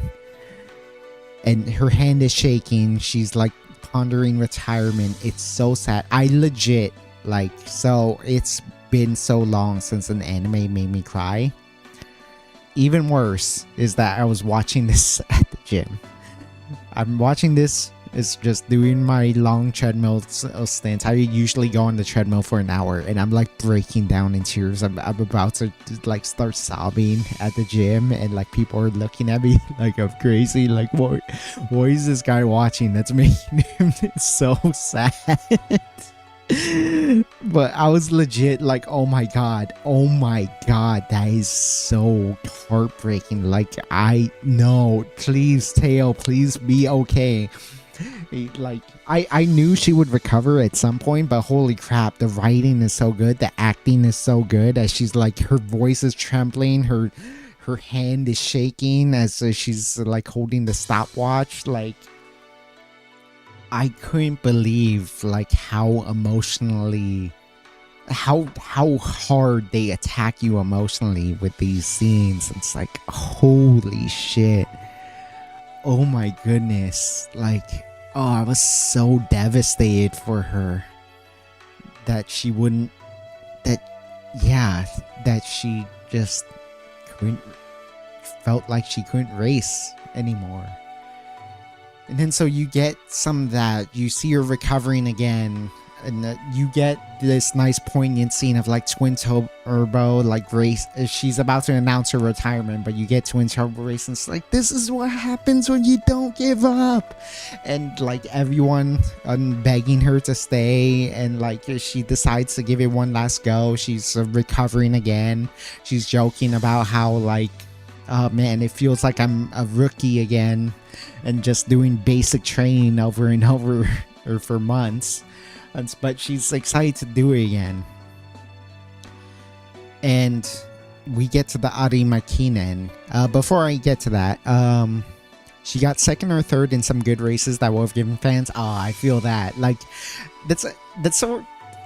And her hand is shaking. She's like pondering retirement. It's so sad. I legit, it's been so long since an anime made me cry. Even worse is that I was watching this at the gym. I'm watching this, is just doing my long treadmill stint. I usually go on the treadmill for an hour, and I'm like breaking down in tears. I'm about to like start sobbing at the gym, and like people are looking at me like I'm crazy. Like, what is this guy watching that's making him so sad? But I was legit like, oh my god, that is so heartbreaking. Like, I know, please Teo, please be okay. Like, I knew she would recover at some point, but holy crap, the writing is so good, the acting is so good, as she's like, her voice is trembling, her hand is shaking as she's like holding the stopwatch. Like, I couldn't believe like how emotionally, how hard they attack you emotionally with these scenes. It's like, holy shit. Oh my goodness. Like, oh, I was so devastated for her that she just felt like she couldn't race anymore. And then so you get some of that, you see her recovering again, and you get this nice poignant scene of like Twin Turbo like race. She's about to announce her retirement, but you get Twin Turbo race, and it's like, this is what happens when you don't give up. And like everyone begging her to stay, and like she decides to give it one last go. She's recovering again. She's joking about how like oh man, it feels like I'm a rookie again and just doing basic training over and over or for months. But she's excited to do it again. And we get to the Arima Kinen. Before I get to that, she got second or third in some good races that were given fans. Oh, I feel that. Like, that's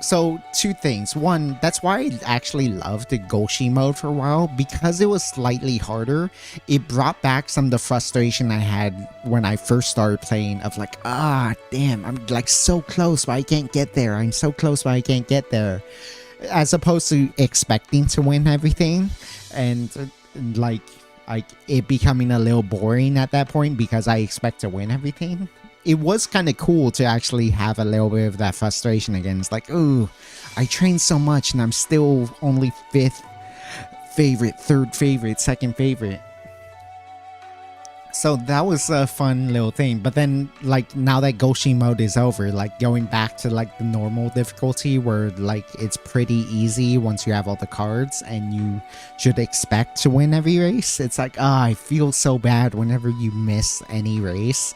so two things. One, that's why I actually loved the Goshi mode for a while, because it was slightly harder. It brought back some of the frustration I had when I first started playing of like, damn, I'm like so close but I can't get there. I'm so close but I can't get there. As opposed to expecting to win everything and like it becoming a little boring at that point because I expect to win everything. It was kind of cool to actually have a little bit of that frustration again. It's like, ooh, I trained so much and I'm still only 5th favorite, 3rd favorite, 2nd favorite. So that was a fun little thing. But then, like, now that Goshi mode is over, like going back to like the normal difficulty where like it's pretty easy once you have all the cards and you should expect to win every race. It's like, I feel so bad whenever you miss any race.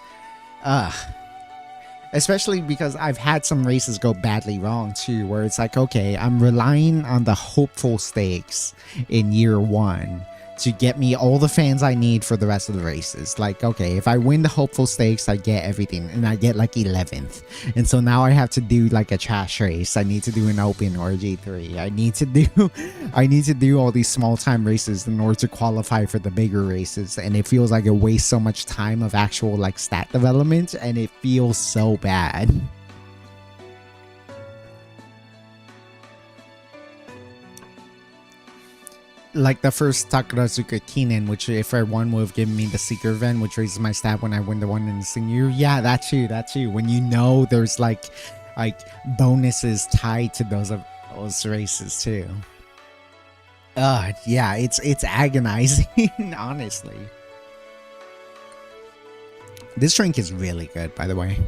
Especially because I've had some races go badly wrong too, where it's like, okay, I'm relying on the hopeful stakes in year 1 to get me all the fans I need for the rest of the races. Like, okay, if I win the hopeful stakes, I get everything, and I get like 11th. And so now I have to do like a trash race. I need to do an open or a G3. I need to do all these small time races in order to qualify for the bigger races. And it feels like it wastes so much time of actual like stat development, and it feels so bad. Like the first Takarazuka Kinen, which if I won would have given me the secret event, which raises my stat when I win the one in the senior. Yeah, that too. When you know there's like bonuses tied to those races too. Yeah, it's agonizing, honestly. This drink is really good, by the way.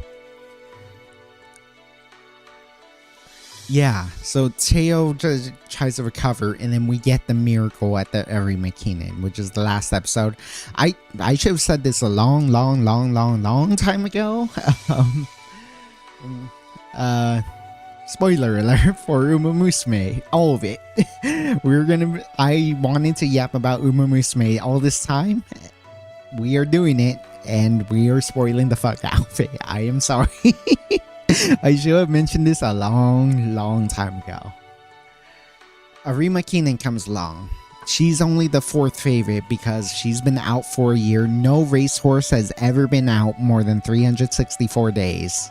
Yeah, so Teo just tries to recover, and then we get the miracle at the Arima Kinen, which is the last episode. I should have said this a long time ago. Spoiler alert for Umamusume, all of it. I wanted to yap about Umamusume all this time. We are doing it, and we are spoiling the fuck out of it. I am sorry. I should have mentioned this a long time ago. Arima Kinen comes along. She's only the 4th favorite because she's been out for a year. No racehorse has ever been out more than 364 days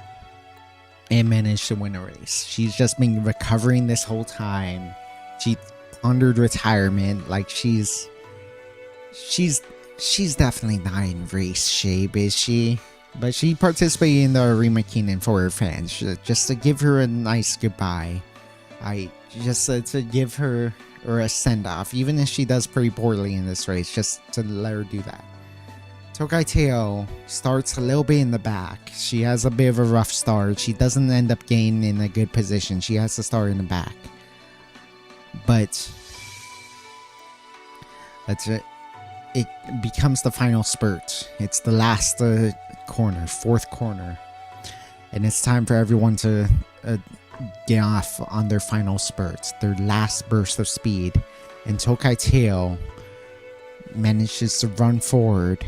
and managed to win a race. She's just been recovering this whole time. She pondered retirement. Like she's definitely not in race shape, is she? But she participated in the Arima Kinen for her fans, just to give her a nice goodbye. To give her a send-off, even if she does pretty poorly in this race, just to let her do that. Tokai Teo starts a little bit in the back. She has a bit of a rough start. She doesn't end up getting in a good position. She has to start in the back. But that's it. It becomes the final spurt. It's the last corner, 4th corner, and it's time for everyone to get off on their final spurts, their last burst of speed. And Tokai Teo manages to run forward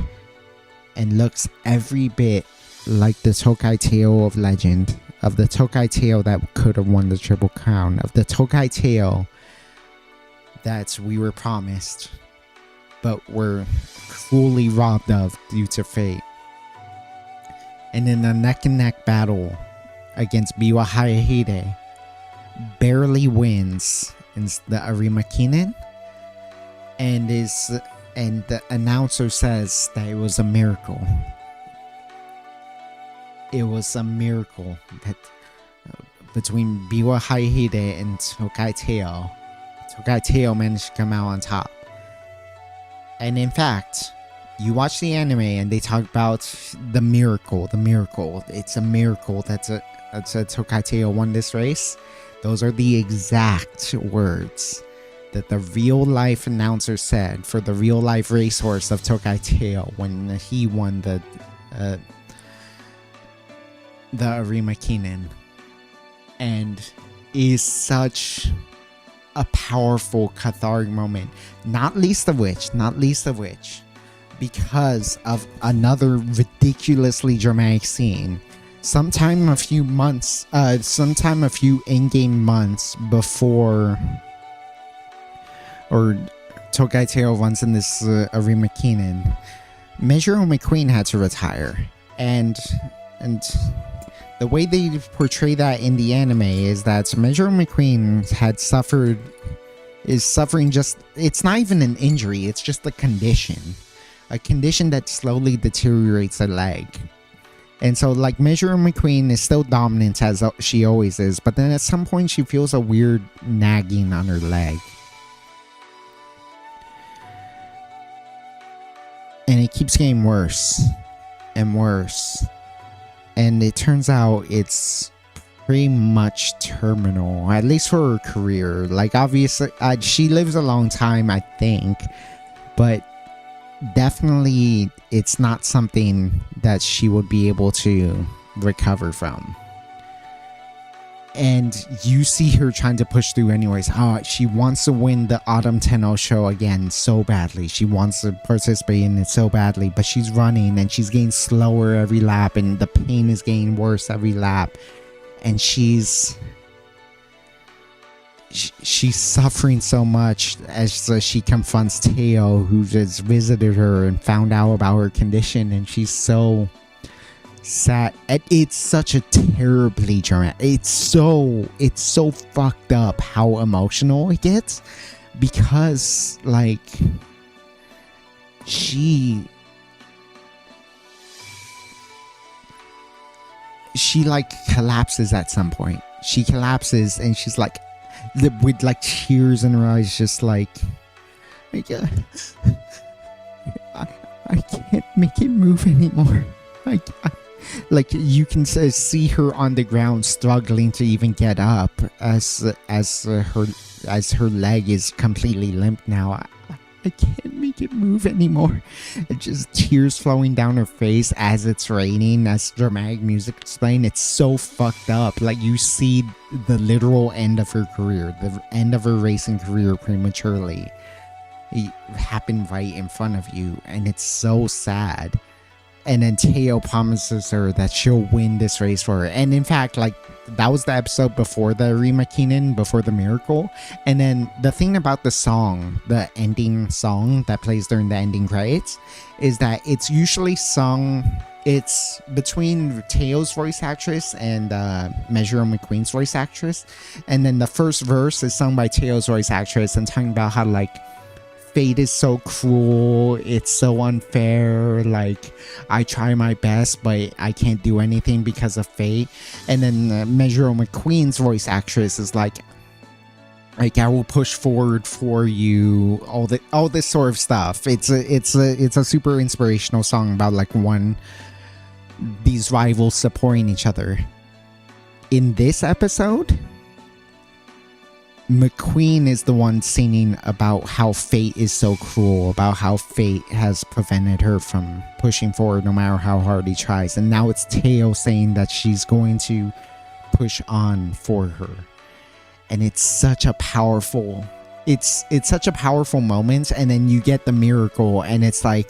and looks every bit like the Tokai Teo of legend, of the Tokai Teo that could have won the Triple Crown, of the Tokai Teo that we were promised but were cruelly robbed of due to fate. And in a neck-and-neck battle against Biwa Hayahide, barely wins in the Arima Kinen, and the announcer says that it was a miracle. It was a miracle that between Biwa Hayahide and Tokai Teo managed to come out on top. And in fact, you watch the anime and they talk about the miracle. It's a miracle that's Tokai Teo won this race. Those are the exact words that the real life announcer said for the real life racehorse of Tokai Teo when he won the Arima Kinen, and is such a powerful cathartic moment, not least of which because of another ridiculously dramatic scene sometime a few in-game months before, or Tokai Teo runs in this Arima Kinen. Meijiro McQueen had to retire, and the way they portray that in the anime is that Meijiro McQueen is suffering just, it's not even an injury, it's just a condition that slowly deteriorates a leg. And so like Meijiro McQueen is still dominant as she always is, but then at some point she feels a weird nagging on her leg. And it keeps getting worse and worse. And it turns out it's pretty much terminal, at least for her career. Like, obviously, she lives a long time, I think, but definitely it's not something that she would be able to recover from. And you see her trying to push through anyways. She wants to win the Autumn Tenno show again so badly. She wants to participate in it so badly, but she's running and she's getting slower every lap, and the pain is getting worse every lap. And she's suffering so much as she confronts Teo, who just visited her and found out about her condition, and she's so sad. It's such a terribly dramatic, it's so fucked up how emotional it gets, because like she like collapses at some point. She collapses and she's like with like tears in her eyes, just like I can't make it move anymore. Like you can see her on the ground struggling to even get up as her leg is completely limp now. I can't make it move anymore. It's just tears flowing down her face as it's raining, as dramatic music is playing. It's so fucked up. Like, you see the literal end of her career, the end of her racing career prematurely. It happened right in front of you, and it's so sad. And then Teo promises her that she'll win this race for her. And in fact, like, that was the episode before the Arima Kinen, before the miracle. And then the thing about the song, the ending song that plays during the ending credits, is that it's usually sung, it's between Teo's voice actress and Meijiro McQueen's voice actress. And then the first verse is sung by Teo's voice actress and talking about how, like, fate is so cruel, it's so unfair, like, I try my best but I can't do anything because of fate. And then Meijiro McQueen's voice actress is like I will push forward for you, all this sort of stuff. It's a super inspirational song about like these rivals supporting each other. In this episode, McQueen is the one singing about how fate is so cruel, about how fate has prevented her from pushing forward no matter how hard he tries. And now it's Teo saying that she's going to push on for her. And it's such a powerful, it's such a powerful moment. And then you get the miracle, and it's like,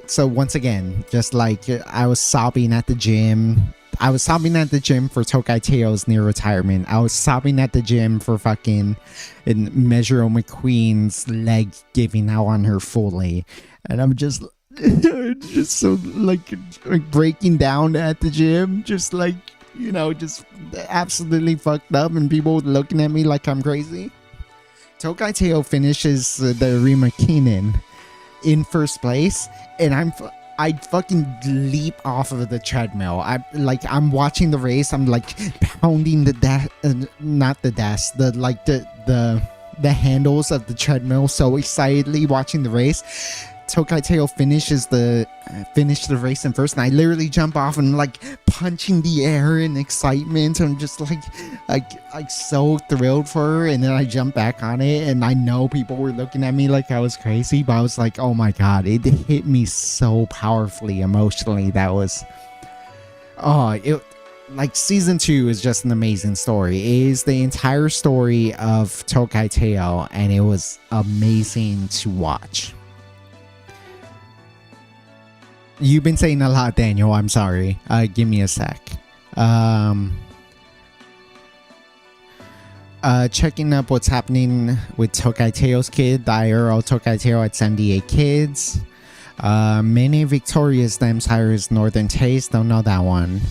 so once again, just like I was sobbing at the gym. I was sobbing at the gym for Tokai Teo's near retirement. I was sobbing at the gym for fucking Meijiro McQueen's leg giving out on her fully. And I'm just so like breaking down at the gym. Just like, you know, just absolutely fucked up, and people looking at me like I'm crazy. Tokai Teo finishes the Arima Kinen in first place, and I fucking leap off of the treadmill. I'm watching the race. I'm like pounding the handles of the treadmill so excitedly watching the race. Tokai Teo finished the race in first, and I literally jump off and like punching the air in excitement. I'm just like so thrilled for her, and then I jump back on it, and I know people were looking at me like I was crazy, but I was like, oh my god, it hit me so powerfully emotionally. That was it. Like, season 2 is just an amazing story. It is the entire story of Tokai Teo, and it was amazing to watch. You've been saying a lot, Daniel. I'm sorry. Give me a sec. Checking up what's happening with Tokai Teo's kid. The IRL Tokai Teo at 78 kids. Many victorious Damsires Northern Taste. Don't know that one.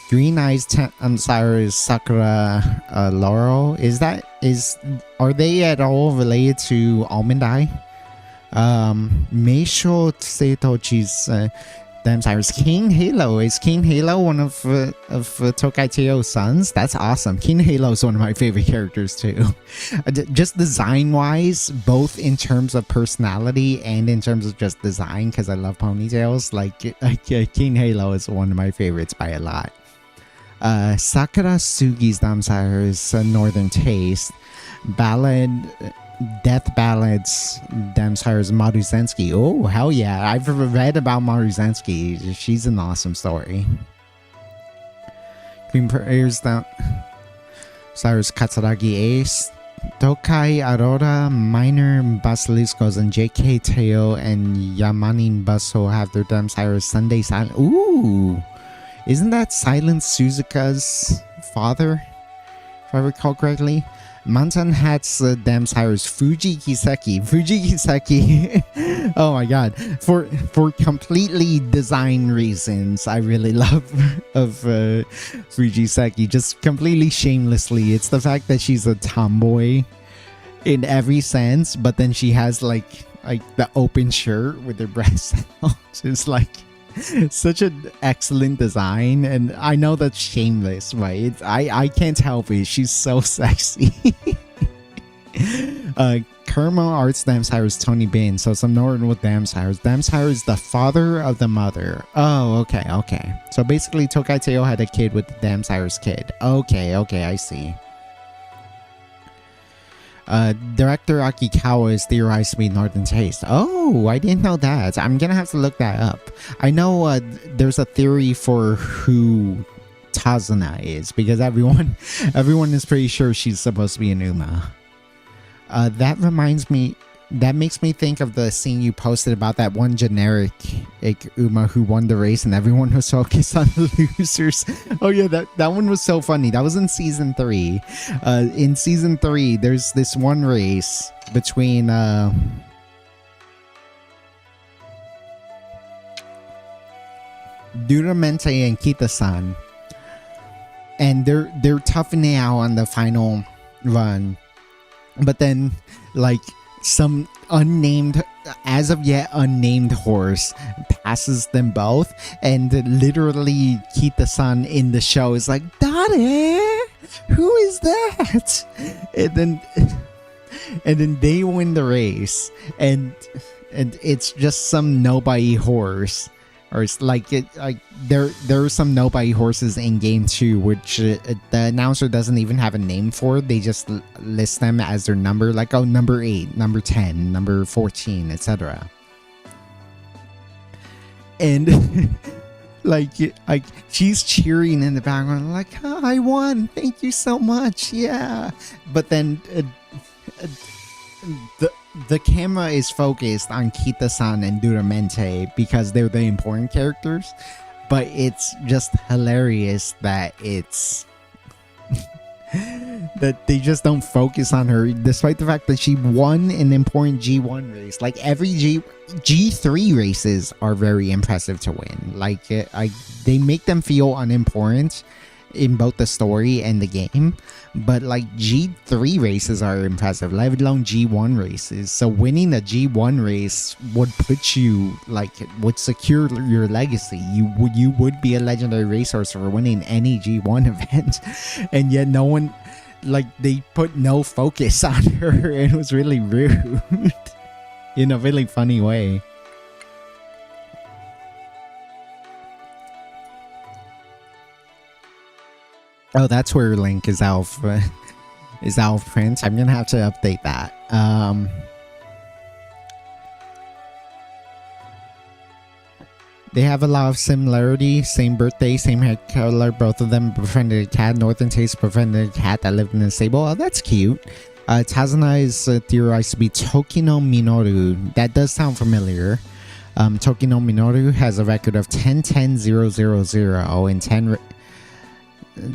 Green Eyes Damsires Sakura Laurel. Are they at all related to Almond Eye? Meisho Seitochi's Damsires King Halo. Is King Halo one of Tokai Teo's sons? That's awesome. King Halo is one of my favorite characters too. Just design wise, both in terms of personality and in terms of just design, because I love ponytails. King Halo is one of my favorites by a lot. Sakura Sugi's Damsires Northern Taste. Death Ballads Damsires Maruzensky. Oh, hell yeah. I've read about Maruzensky. She's an awesome story. Green Prayers down Cyrus Katsuragi Ace. Tokai Aurora, Minor Basiliscos, and JK Teo and Yamanin Baso have their Damsires Sunday Silent. Ooh! Isn't that Silent Suzuka's father? If I recall correctly. Mantan Hat's Damsires Fuji Kiseki. Oh my god. For completely design reasons, I really love Fujiseki. Just completely shamelessly. It's the fact that she's a tomboy in every sense, but then she has like the open shirt with her breasts out. It's like such an excellent design, and I know that's shameless, right? I can't help it. She's so sexy. Kerma Arts Damsires Tony Bin. So some Northern with Damsires. Damsire is the father of the mother. Oh, okay. So basically Tokai Teo had a kid with the Damsire's kid. Okay, I see. Director Akikawa is theorized to be Northern Taste. Oh, I didn't know that. I'm gonna have to look that up. I know there's a theory for who Tazuna is, because everyone is pretty sure she's supposed to be an Uma. That makes me think of the scene you posted about that one generic Uma who won the race and everyone was focused on the losers. Oh yeah, that one was so funny. That was in season 3. In season 3, there's this one race between Duramente and Kita-san, and they're toughing it out on the final run. But then, like, some as of yet unnamed horse passes them both, and literally Kita-san in the show is like, "Daddy, who is that?" And then they win the race, and it's just some nobody horse. Or it's like there are some nobody horses in game 2, which the announcer doesn't even have a name for. They just list them as their number, like, oh, number 8, number 10, number 14, etc. And like she's cheering in the background, like, oh, I won, thank you so much, yeah. But then the camera is focused on Kita-san and Duramente because they're the important characters, but it's just hilarious that that they just don't focus on her, despite the fact that she won an important G1 race. Like, every G3 races are very impressive to win. Like, they make them feel unimportant in both the story and the game, but like G3 races are impressive, let alone G1 races. So winning a G1 race would put you, like, would secure your legacy. You would be a legendary racehorse for winning any G1 event, and yet no one, like, they put no focus on her. It was really rude in a really funny way. Oh, that's where Link is is out of print. I'm gonna have to update that. They have a lot of similarity. Same birthday, same hair color. Both of them befriended a cat. Northern Taste befriended a cat that lived in a stable. Oh, that's cute. Tazuna is theorized to be Tokino Minoru. That does sound familiar. Tokino Minoru has a record of 10-10-0-0-0 in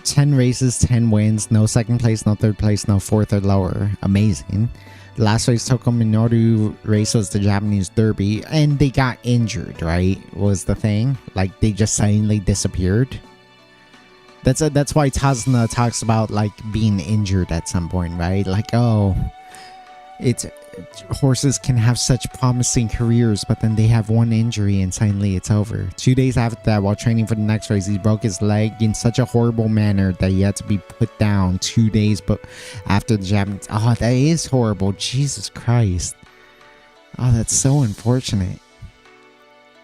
10 races, 10 wins, no second place, no third place, no fourth or lower. Amazing. The last race Tokyo Minoru race was the Japanese Derby, and they got injured, right? Was the thing. Like, they just suddenly disappeared. That's why Tazuna talks about, like, being injured at some point, right? Like, oh, horses can have such promising careers, but then they have one injury and suddenly it's over. 2 days after that, while training for the next race, he broke his leg in such a horrible manner that he had to be put down 2 days but after the Japanese. Oh, that is horrible. Jesus Christ. Oh, that's so unfortunate.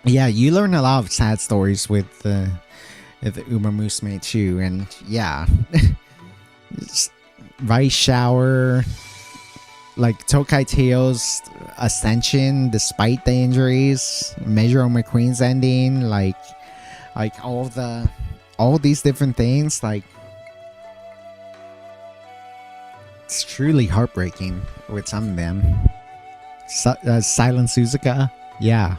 Yeah, you learn a lot of sad stories with Umamusume too, and yeah. Rice shower, like Tokai Teo's ascension despite the injuries, Measure McQueen's ending, like all these different things, like it's truly heartbreaking with some of them. Silent Suzuka, yeah.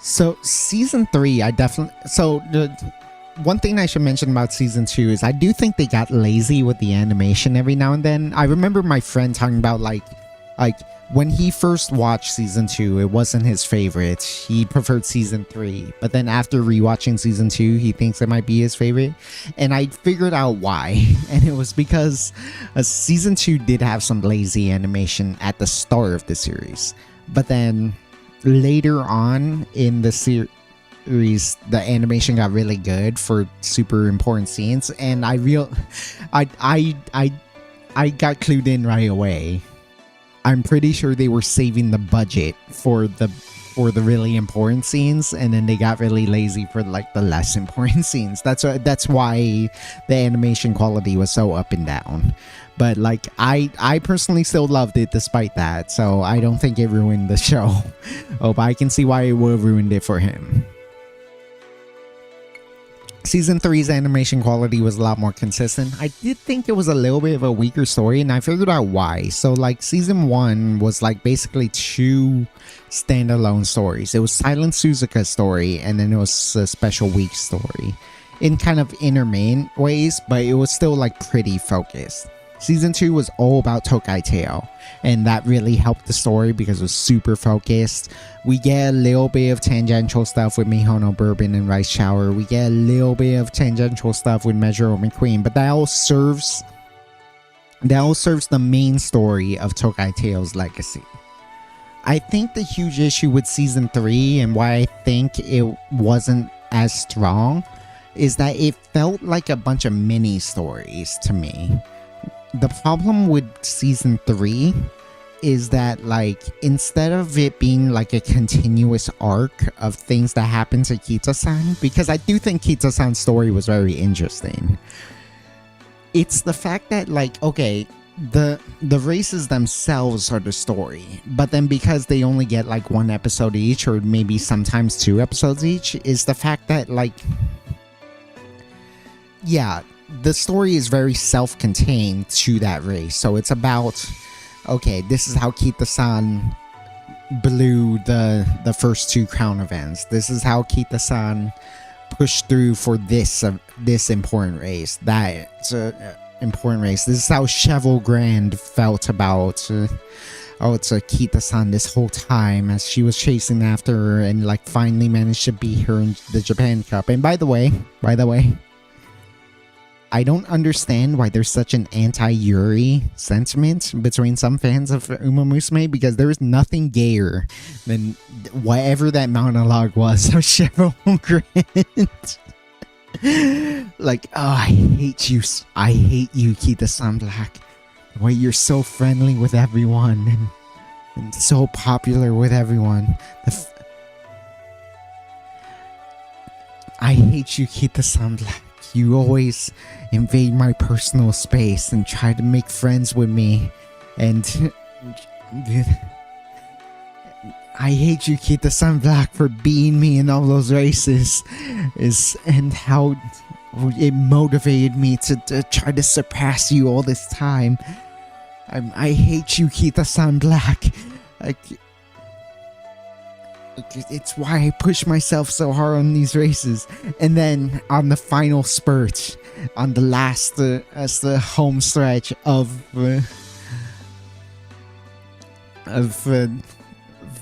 So season 3, one thing I should mention about season 2 is I do think they got lazy with the animation every now and then. I remember my friend talking about like when he first watched season 2, it wasn't his favorite. He preferred season 3, but then after rewatching season 2, he thinks it might be his favorite. And I figured out why, and it was because season 2 did have some lazy animation at the start of the series, but then later on in the series, the animation got really good for super important scenes, and I got clued in right away. I'm pretty sure they were saving the budget for the really important scenes, and then they got really lazy for like the less important scenes. That's why the animation quality was so up and down. But like I personally still loved it despite that, so I don't think it ruined the show. Oh, but I can see why it would have ruined it for him. Season 3's animation quality was a lot more consistent. I did think it was a little bit of a weaker story, and I figured out why. So like season 1 was like basically 2 standalone stories. It was Silent Suzuka's story, and then it was a Special Week story in kind of intermittent ways, but it was still like pretty focused. Season 2 was all about Tokai Teo, and that really helped the story because it was super focused. We get a little bit of tangential stuff with Mihono Bourbon and Rice Shower. We get a little bit of tangential stuff with Measure McQueen, but that all serves the main story of Tokai Teo's legacy. I think the huge issue with season 3 and why I think it wasn't as strong is that it felt like a bunch of mini stories to me. The problem with season 3 is that like instead of it being like a continuous arc of things that happen to Kita-san, because I do think Kita-san's story was very interesting, it's the fact that like, okay, the races themselves are the story, but then because they only get like 1 episode each, or maybe sometimes 2 episodes each, is the fact that like, yeah, the story is very self-contained to that race. So it's about, okay, this is how Kita-san blew the first 2 crown events. This is how Kita-san pushed through for this important race. That's an important race. This is how Cheval Grand felt about it's a Kita-san this whole time as she was chasing after her and like finally managed to beat her in the Japan Cup. And by the way, I don't understand why there's such an anti-Yuri sentiment between some fans of Umamusume, because there is nothing gayer than whatever that monologue was of Cheval Grand. Like, oh, I hate you, Kita-san Black. The way you're so friendly with everyone and so popular with everyone. I hate you, Kita-san Black. You always invade my personal space and try to make friends with me. And I hate you, Kita-san Black, for beating me in all those races. And how it motivated me to try to surpass you all this time. I hate you, Kita-san Black. It's why I push myself so hard on these races. And then on the final spurt, on the last, as the home stretch of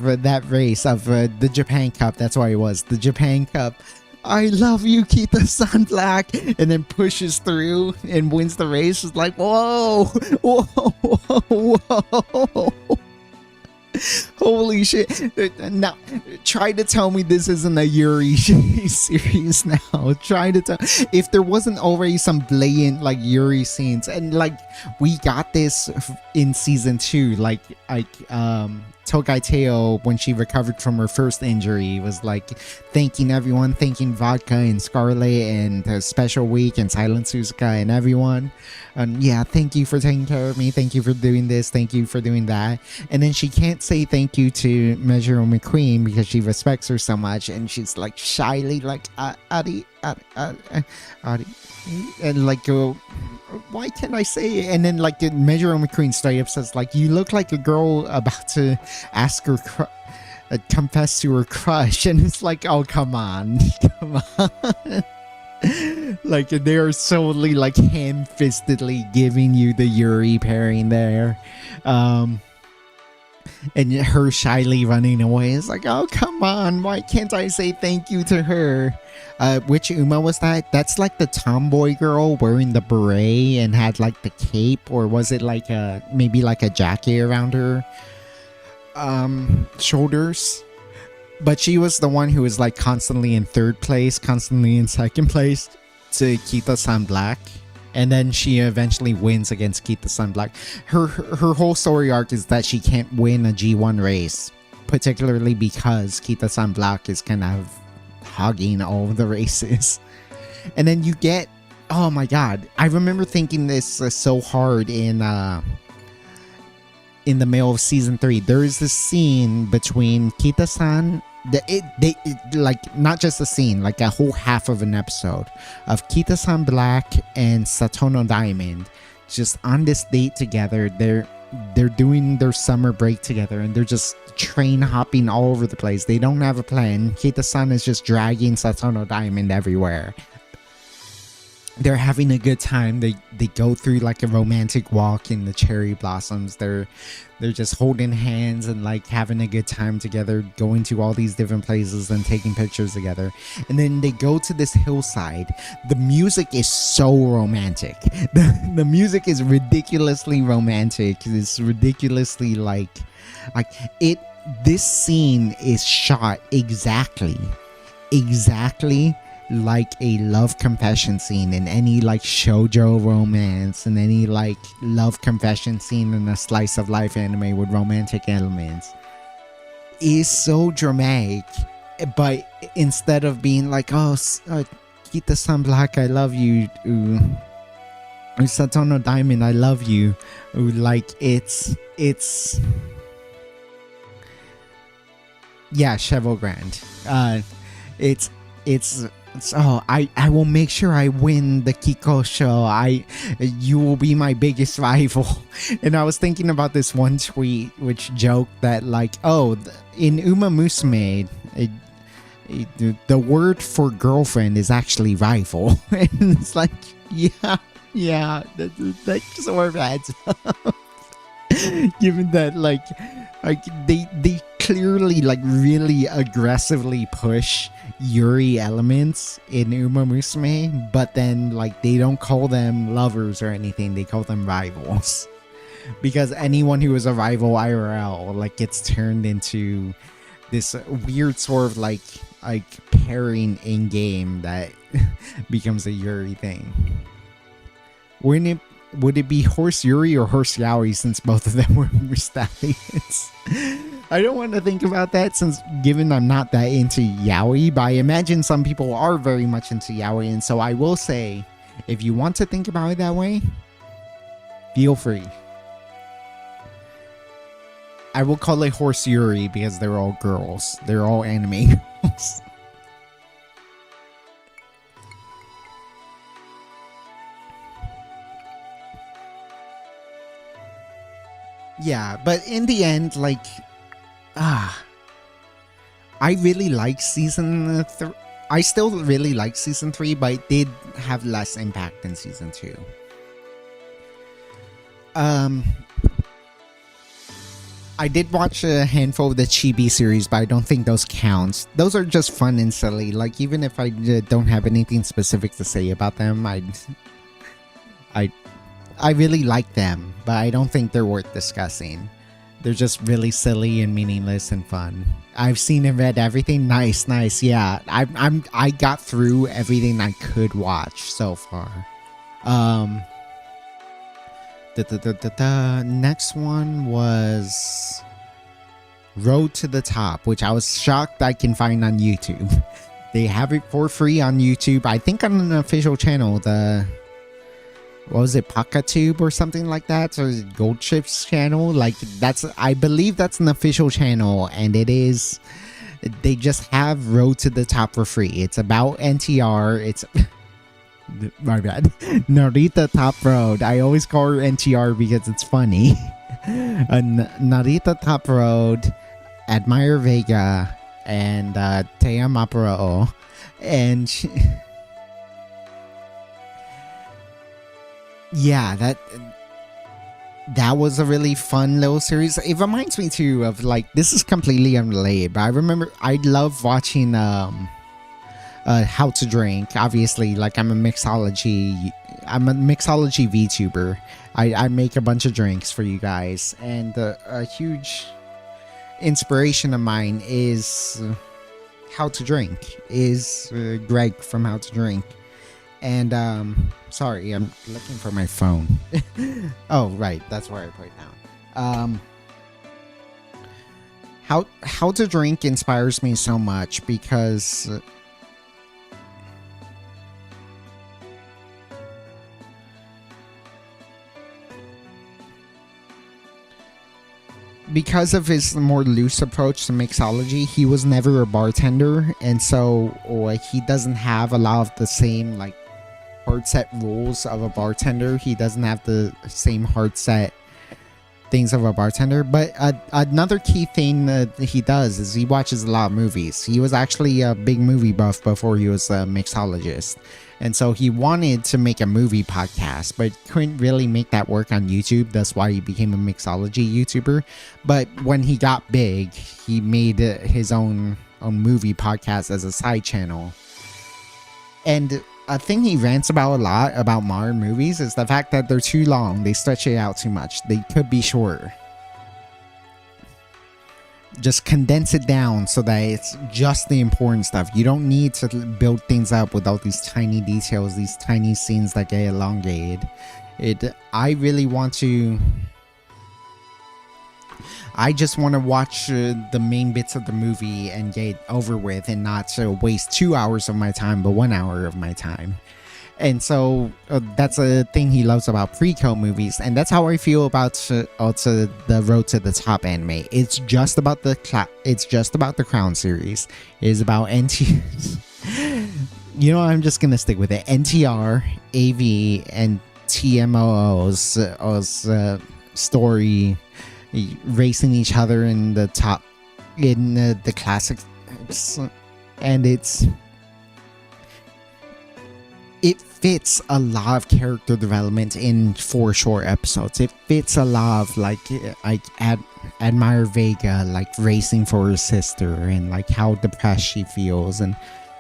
that race of the Japan Cup, that's why it was the Japan Cup. I love you, Kita-san Black, and then pushes through and wins the race. It's like, whoa, whoa, whoa, whoa. Holy shit. Now, try to tell me this isn't a Yuri series now. Try to tell. If there wasn't already some blatant, like, Yuri scenes, and, like, we got this in season 2, like Tokai Teo, when she recovered from her first injury, was like thanking everyone, thanking Vodka and Scarlet and Special Week and Silent Suzuka and everyone. Yeah, thank you for taking care of me. Thank you for doing this. Thank you for doing that. And then she can't say thank you to Measure McQueen because she respects her so much. And she's like shyly like, Adi, and like, why can't I say it? And then like Measure McQueen straight up says like, you look like a girl about to ask her confess to her crush. And it's like, oh, come on. Come on. Like, they are solely like ham-fistedly giving you the Yuri pairing there. And her shyly running away is like, oh, come on, why can't I say thank you to her? Which Uma was that? That's like the tomboy girl wearing the beret and had like the cape, or was it like maybe like a jacket around her shoulders? But she was the one who was like constantly in third place, constantly in second place to Kita-san Black. And then she eventually wins against Kita-san Black. Her whole story arc is that she can't win a G1 race, particularly because Kita-san Black is kind of hogging all of the races. And then you get, oh my god, I remember thinking this so hard in the middle of season 3. There is this scene between Kita-san, like not just a scene, like a whole half of an episode of Kita-san Black and Satono Diamond just on this date together. They're doing their summer break together and they're just train hopping all over the place. They don't have a plan. Kita-san is just dragging Satono Diamond everywhere. They're having a good time. They go through like a romantic walk in the cherry blossoms. They're just holding hands and like having a good time together, going to all these different places and taking pictures together. And then they go to this hillside. The music is so romantic. The music is ridiculously romantic. It's ridiculously like it. This scene is shot exactly like a love confession scene in any like shoujo romance and any like love confession scene in a slice of life anime with romantic elements. Is so dramatic, but instead of being like, oh, Kita-san Black, I love you, Satono Diamond, I love you, like it's yeah, Cheval Grand. Oh, I will make sure I win the Kiko show. You will be my biggest rival. And I was thinking about this one tweet which joked that like, oh, in Umamusume, the word for girlfriend is actually rival. And it's like, yeah, that sort of adds up. Given that like they clearly like really aggressively push Yuri elements in Umamusume, but then like they don't call them lovers or anything, they call them rivals. Because anyone who is a rival IRL like gets turned into this weird sort of like pairing in game that becomes a Yuri thing. Would it be Horse Yuri or Horse Yaoi, since both of them were stallions? I don't want to think about that since given I'm not that into yaoi, but I imagine some people are very much into yaoi, and so I will say, if you want to think about it that way, feel free. I will call it Horse Yuri because they're all girls. They're all anime girls. Yeah, but in the end, like, I really like season 3. I still really like season 3, but it did have less impact than season 2. I did watch a handful of the Chibi series, but I don't think those count. Those are just fun and silly. Like, even if I don't have anything specific to say about them, I really like them, but I don't think they're worth discussing. They're just really silly and meaningless and fun. I've seen and read everything. Nice. Yeah, I got through everything I could watch so far. The next one was Road to the Top, which I was shocked I can find on YouTube. They have it for free on YouTube. I think on an official channel, what was it, PakaTube or something like that, or Gold Chips channel. Like, I believe that's an official channel, and it is. They just have Road to the Top for free. It's about NTR. It's my bad, Narita Top Road. I always call her NTR because it's funny. Narita Top Road, Admire Vega, and Taya Maparao, and yeah, that was a really fun little series. It reminds me too of, like, this is completely unrelated, but I remember I love watching How to Drink. Obviously, like, I'm a mixology VTuber. I make a bunch of drinks for you guys, and a huge inspiration of mine is How to Drink, is Greg from How to Drink. And sorry, I'm looking for my phone. Oh, right, that's where I put it down. How to Drink inspires me so much because of his more loose approach to mixology. He was never a bartender, and so, like, he doesn't have a lot of the same, like, hard set rules of a bartender. He doesn't have the same hard set things of a bartender. But another key thing that he does is he watches a lot of movies. He was actually a big movie buff before he was a mixologist, and so he wanted to make a movie podcast, but couldn't really make that work on YouTube. That's why he became a mixology YouTuber. But when he got big, he made his own movie podcast as a side channel. And a thing he rants about a lot about modern movies is the fact that they're too long. They stretch it out too much. They could be shorter. Just condense it down so that it's just the important stuff. You don't need to build things up with all these tiny details, these tiny scenes that get elongated. I really want to... I just want to watch the main bits of the movie and get over with, and not to waste 2 hours of my time, but 1 hour of my time. And so that's a thing he loves about pre-code movies, and that's how I feel about also the Road to the Top anime. It's just about the Crown series. It is about you know, I'm just gonna stick with it. NTR, AV, and TMOO's story, racing each other in the top in the classics, and it fits a lot of character development in 4 short episodes. It fits a lot of like Admire Vega, like racing for her sister, and like how depressed she feels and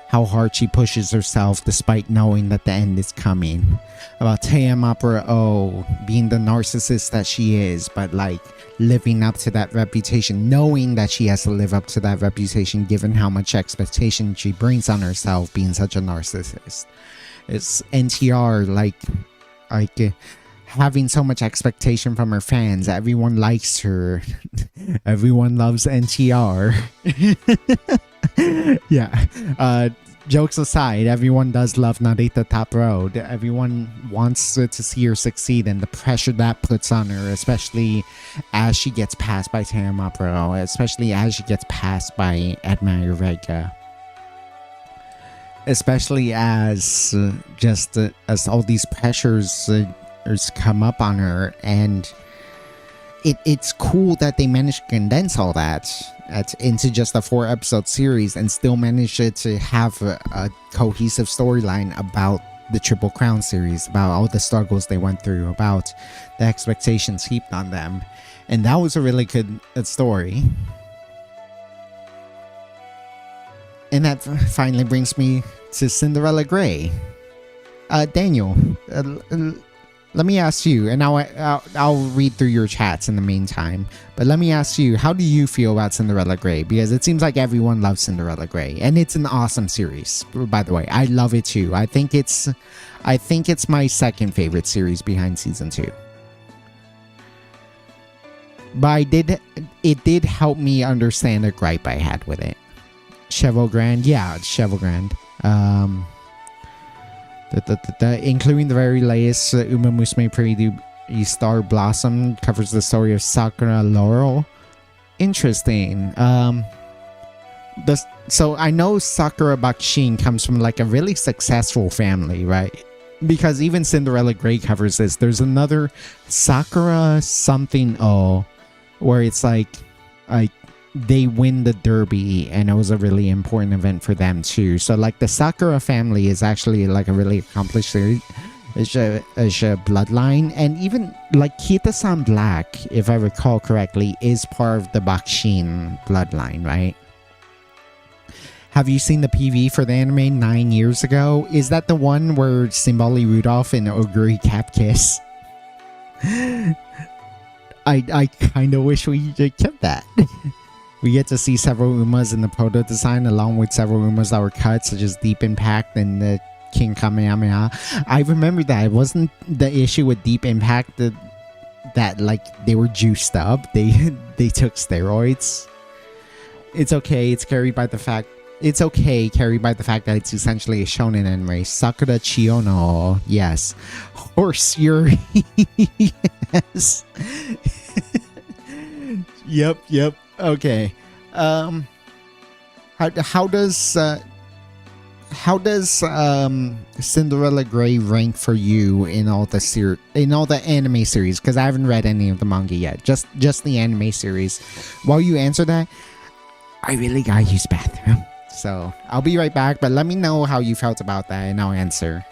how hard she pushes herself despite knowing that the end is coming. About Taya Maparao being the narcissist that she is, but like living up to that reputation, knowing that she has to live up to that reputation given how much expectation she brings on herself being such a narcissist. It's NTR, like having so much expectation from her fans. Everyone likes her. Everyone loves NTR. Yeah. Jokes aside, everyone does love Narita Top Road. Everyone wants to see her succeed, and the pressure that puts on her, especially as she gets passed by Terama Pro, especially as she gets passed by Edma Urega. Especially as as all these pressures come up on her, and it's cool that they managed to condense all that into just a 4-episode series and still manage to have a cohesive storyline about the Triple Crown series, about all the struggles they went through, about the expectations heaped on them. And that was a really good story. And that finally brings me to Cinderella Grey. Daniel, let me ask you, and I'll read through your chats in the meantime, but let me ask you, how do you feel about Cinderella Grey? Because it seems like everyone loves Cinderella Grey, and it's an awesome series, by the way. I love it too. I think it's my second favorite series behind season 2. But it did help me understand the gripe I had with it. Cheval Grand, yeah, it's Cheval Grand. Including the very latest Umamusume Preview, Star Blossom covers the story of Sakura Laurel. Interesting. So I know Sakura Bakshin comes from like a really successful family, right? Because even Cinderella Grey covers this. There's another Sakura something where it's like they win the derby, and it was a really important event for them too. So like the Sakura family is actually like a really accomplished bloodline, and even like Kita-san Black, if I recall correctly, is part of the Bakshin bloodline, right? Have you seen the PV for the anime 9 years ago? Is that the one where Simbali Rudolph and Oguri Cap kiss? I kind of wish we kept that. We get to see several Umas in the proto design, along with several Umas that were cut, such as Deep Impact and the King Kamehameha. I remember that. It wasn't the issue with Deep Impact that like they were juiced up. They took steroids. It's okay. It's carried by the fact that it's essentially a shonen anime. Sakura Chiono, yes. Horse Yuri, yes. Yep. Okay. How does Cinderella Grey rank for you in all the anime series? Because I haven't read any of the manga yet. Just the anime series. While you answer that, I really gotta use bathroom. So I'll be right back. But let me know how you felt about that, and I'll answer.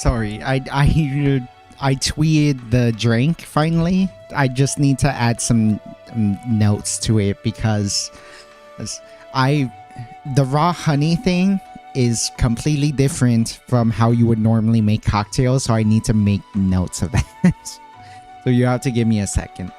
Sorry, I tweeted the drink finally. I just need to add some notes to it because I the raw honey thing is completely different from how you would normally make cocktails, so I need to make notes of that. So you have to give me a second.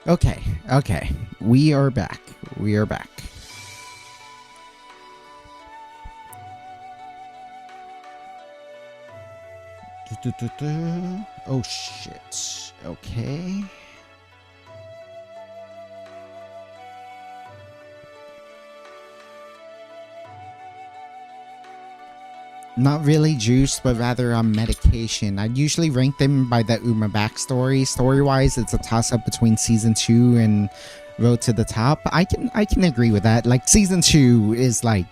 Okay. We are back. Oh shit. Okay. Not really juice, but rather on medication. I'd usually rank them by the Uma backstory. Story-wise, it's a toss-up between season 2 and Road to the Top. I can agree with that. Like season 2 is like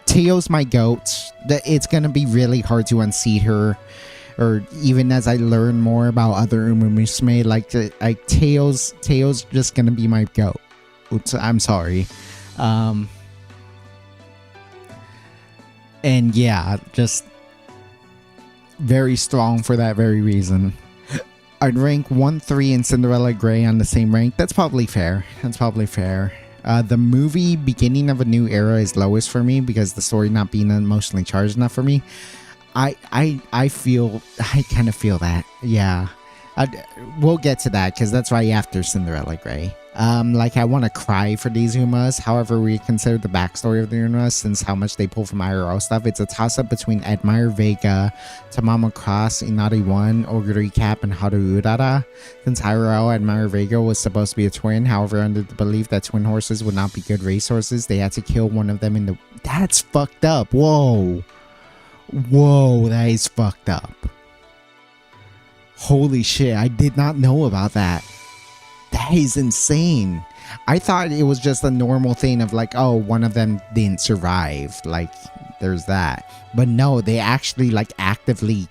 Teo's my goat. It's gonna be really hard to unseat her. Or even as I learn more about other Umamusume, like Teo's just gonna be my goat. Oops, I'm sorry. And yeah, just very strong for that very reason. I'd rank 1, 3, and Cinderella Grey on the same rank. That's probably fair. The movie Beginning of a New Era is lowest for me because the story not being emotionally charged enough for me. I kind of feel that. Yeah. We'll get to that because that's right after Cinderella Grey. I want to cry for these Umas. However, we consider the backstory of the Umas since how much they pull from IRL stuff. It's a toss-up between Admire Vega, Tamama Cross, Inari 1, Oguri Cap, and Haru Urara. Since IRL, Admire Vega was supposed to be a twin. However, under the belief that twin horses would not be good racehorses, they had to kill one of them in the... That's fucked up. Whoa, that is fucked up. Holy shit, I did not know about that. That is insane. I thought it was just a normal thing of like, oh, one of them didn't survive. Like, there's that. But no, they actually actively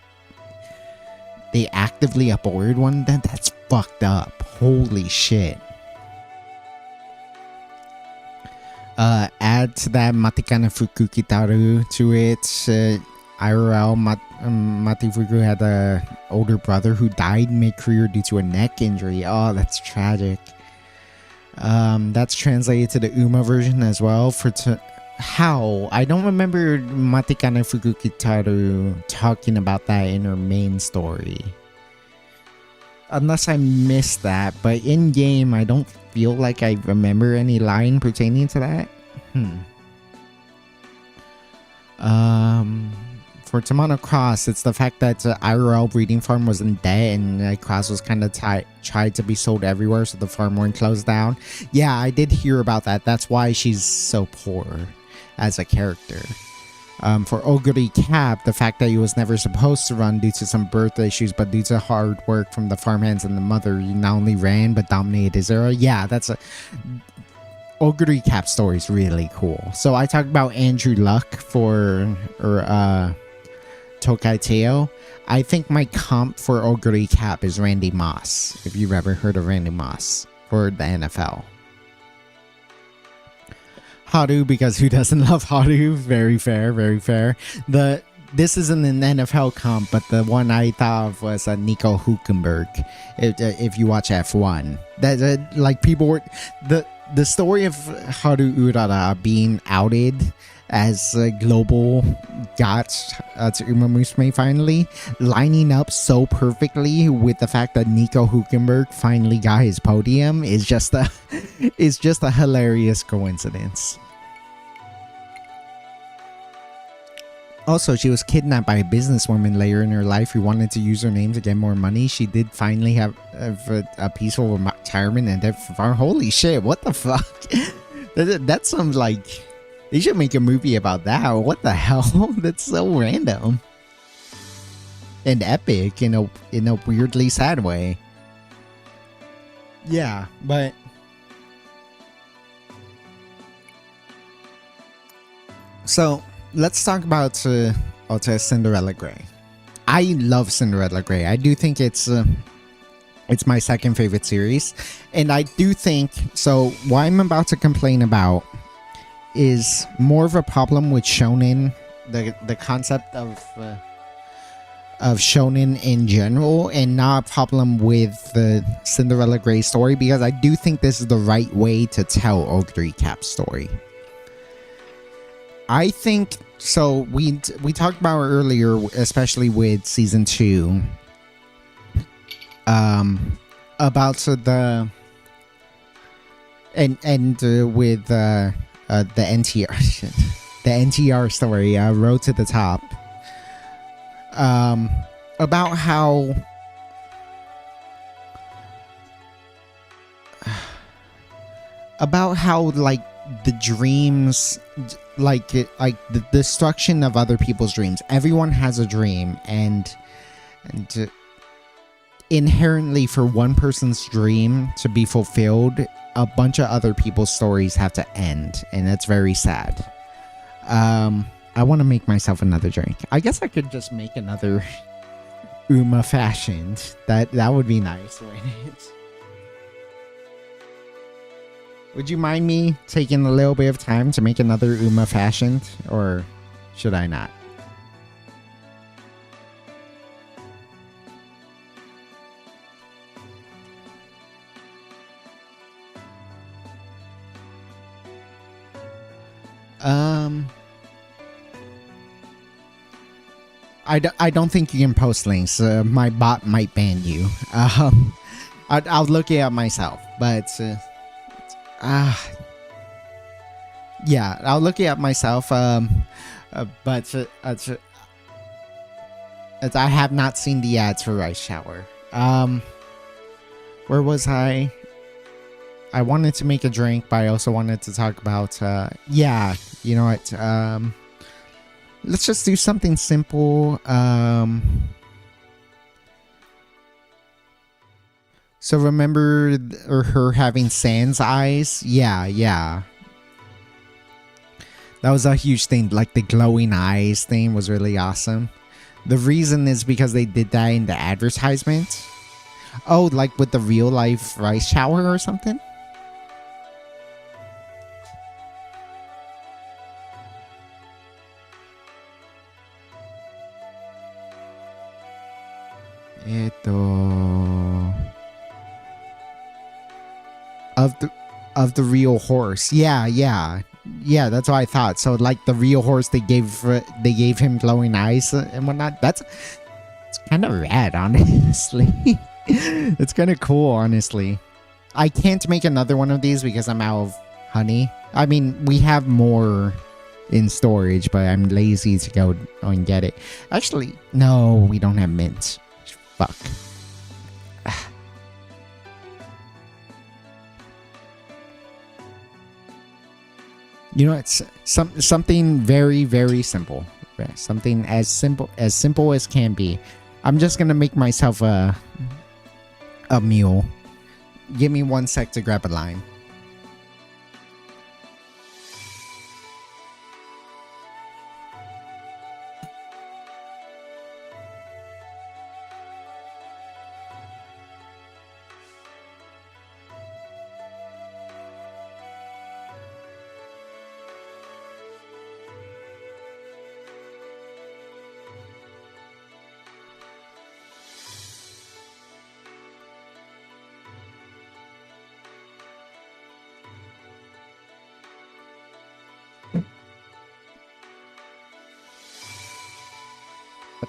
aborted one of them. That's fucked up. Holy shit. Add to that Matikana Fuku Kitaru to it. IRL Matifuku had a older brother who died mid-career due to a neck injury. Oh, that's tragic. That's translated to the Uma version as well. How? I don't remember Matikana Fukukitaru talking about that in her main story. Unless I missed that, but in game I don't feel like I remember any line pertaining to that. For Tamano Cross, it's the fact that IRL breeding farm was in debt and Cross was kind of tried to be sold everywhere, so the farm went closed down. Yeah, I did hear about that. That's why she's so poor as a character. For Oguri Cap, the fact that he was never supposed to run due to some birth issues, but due to hard work from the farmhands and the mother, he not only ran but dominated his era. Yeah, that's a... Oguri Cap story is really cool. So I talked about Andrew Luck for... Tokai Teo. I think my comp for Oguri Cap is Randy Moss, if you've ever heard of Randy Moss for the NFL. Haru, because who doesn't love Haru? Very fair, very fair. The this isn't an NFL comp, but the one I thought of was Nico Hülkenberg. If you watch F1, that like people were the story of Haru Urara being outed as a global got to Umamusume finally lining up so perfectly with the fact that Nico Hülkenberg finally got his podium is just a is just a hilarious coincidence. Also, she was kidnapped by a businesswoman later in her life who wanted to use her name to get more money. She did finally have a peaceful retirement and holy shit, what the fuck? That's some like, they should make a movie about that. What the hell? That's so random and epic in a weirdly sad way. Yeah, but so let's talk about Cinderella Grey. I love Cinderella Grey. I do think it's my second favorite series, and I do think so. What I'm about to complain about is more of a problem with shonen, the concept of shonen in general, and not a problem with the Cinderella Grey story, because I do think this is the right way to tell Ogre Cap's story. I think so. We talked about earlier, especially with season 2, about the with the NTR the NTR story, Road to the Top, about how like the dreams, like the destruction of other people's dreams. Everyone has a dream, and inherently, for one person's dream to be fulfilled, a bunch of other people's stories have to end, and that's very sad. I want to make myself another drink. I guess I could just make another Uma fashioned. That would be nice, wouldn't it? Would you mind me taking a little bit of time to make another Uma fashioned, or should I not? I don't think you can post links. My bot might ban you. I'll look it up myself, but yeah, I'll look it up myself. But I have not seen the ads for Rice Shower. Where was I? I wanted to make a drink, but I also wanted to talk about yeah, you know what? Let's just do something simple. So remember her having Sans eyes? Yeah. That was a huge thing. Like the glowing eyes thing was really awesome. The reason is because they did that in the advertisement. Oh, like with the real life Rice Shower or something? Of the real horse. Yeah, that's what I thought. So like the real horse, they gave him glowing eyes and whatnot. It's kind of rad, honestly. It's kind of cool, honestly. I can't make another one of these because I'm out of honey. I mean, we have more in storage, but I'm lazy to go and get it. Actually, no, we don't have mint. Fuck. You know, it's something very, very simple. Something as simple as can be. I'm just gonna make myself a meal. Give me 1 sec to grab a lime.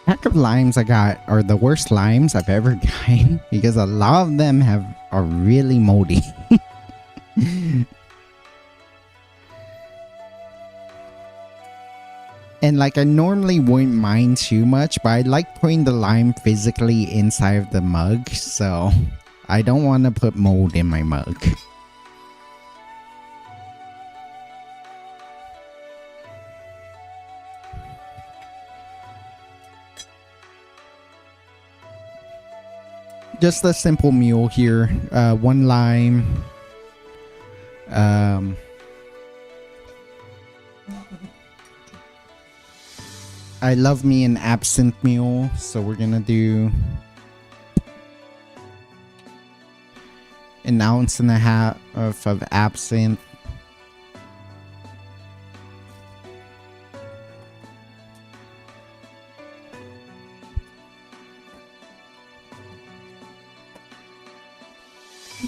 pack of limes I got are the worst limes I've ever gotten because a lot of them are really moldy. And like I normally wouldn't mind too much, but I like putting the lime physically inside of the mug, so I don't want to put mold in my mug. Just a simple mule here. One lime. I love me an absinthe mule, so we're gonna do 1.5 ounces of absinthe.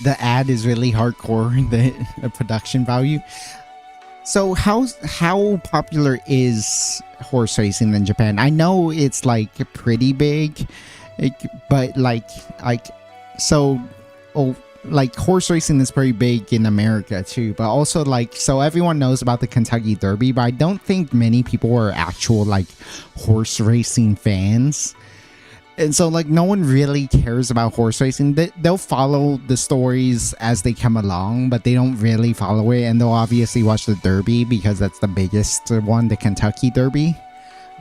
The ad is really hardcore, the production value. So how popular is horse racing in Japan? I know it's like pretty big, but like horse racing is pretty big in America too. But also like, so everyone knows about the Kentucky Derby, but I don't think many people are actual like horse racing fans. And so like no one really cares about horse racing. They'll follow the stories as they come along, but they don't really follow it. And they'll obviously watch the Derby because that's the biggest one, the Kentucky Derby.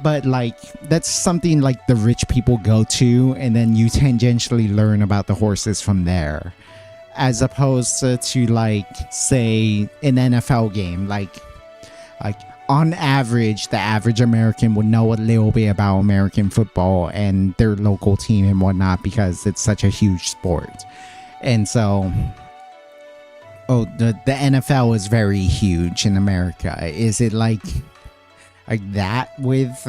But like that's something like the rich people go to, and then you tangentially learn about the horses from there, as opposed to like say an NFL game. Like on average, the average American would know a little bit about American football and their local team and whatnot because it's such a huge sport. And so, the NFL is very huge in America. Is it like that with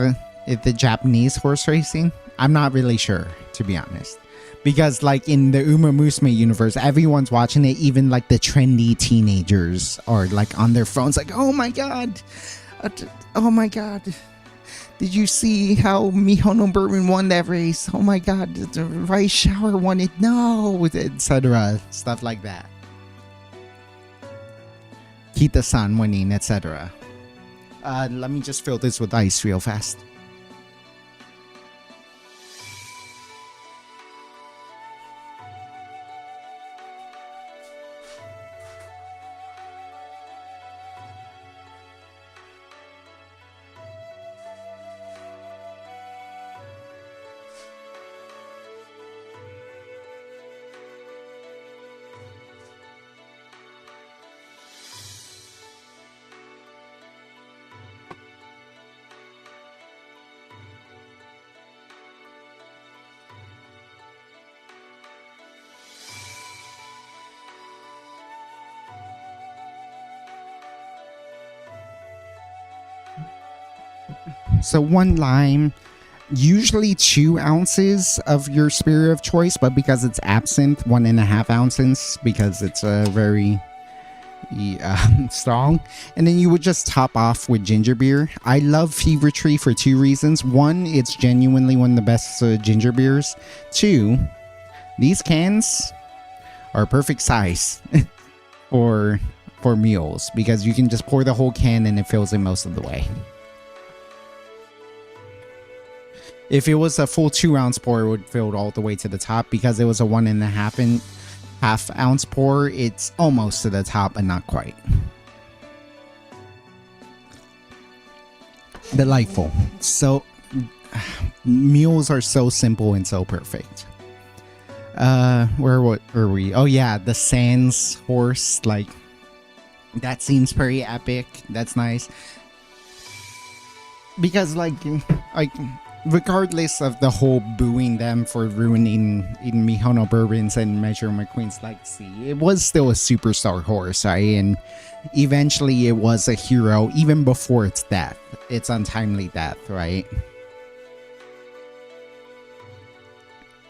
the Japanese horse racing? I'm not really sure, to be honest. Because like in the Umamusume universe, everyone's watching it. Even like the trendy teenagers are like on their phones like, oh my god, did you see how Mihono Bourbon won that race? Oh my god, the Rice Shower won it. No, etc. Stuff like that. Kita-san winning, etc. Let me just fill this with ice real fast. So one lime, usually 2 ounces of your spirit of choice, but because it's absinthe, 1.5 ounces because it's very strong. And then you would just top off with ginger beer. I love Fever Tree for 2 reasons. 1, it's genuinely one of the best ginger beers. 2, these cans are perfect size for meals because you can just pour the whole can and it fills it most of the way. If it was a full 2 ounce pour, it would fill it all the way to the top. Because it was a 1.5 ounce pour, it's almost to the top, but not quite. Delightful. So, mules are so simple and so perfect. Where were we? Oh yeah, the Sans horse. Like, that seems pretty epic. That's nice. Because like regardless of the whole booing them for ruining Mihono Bourbons and Measure My Queen's legacy, it was still a superstar horse, right? And eventually it was a hero even before its death, its untimely death, right?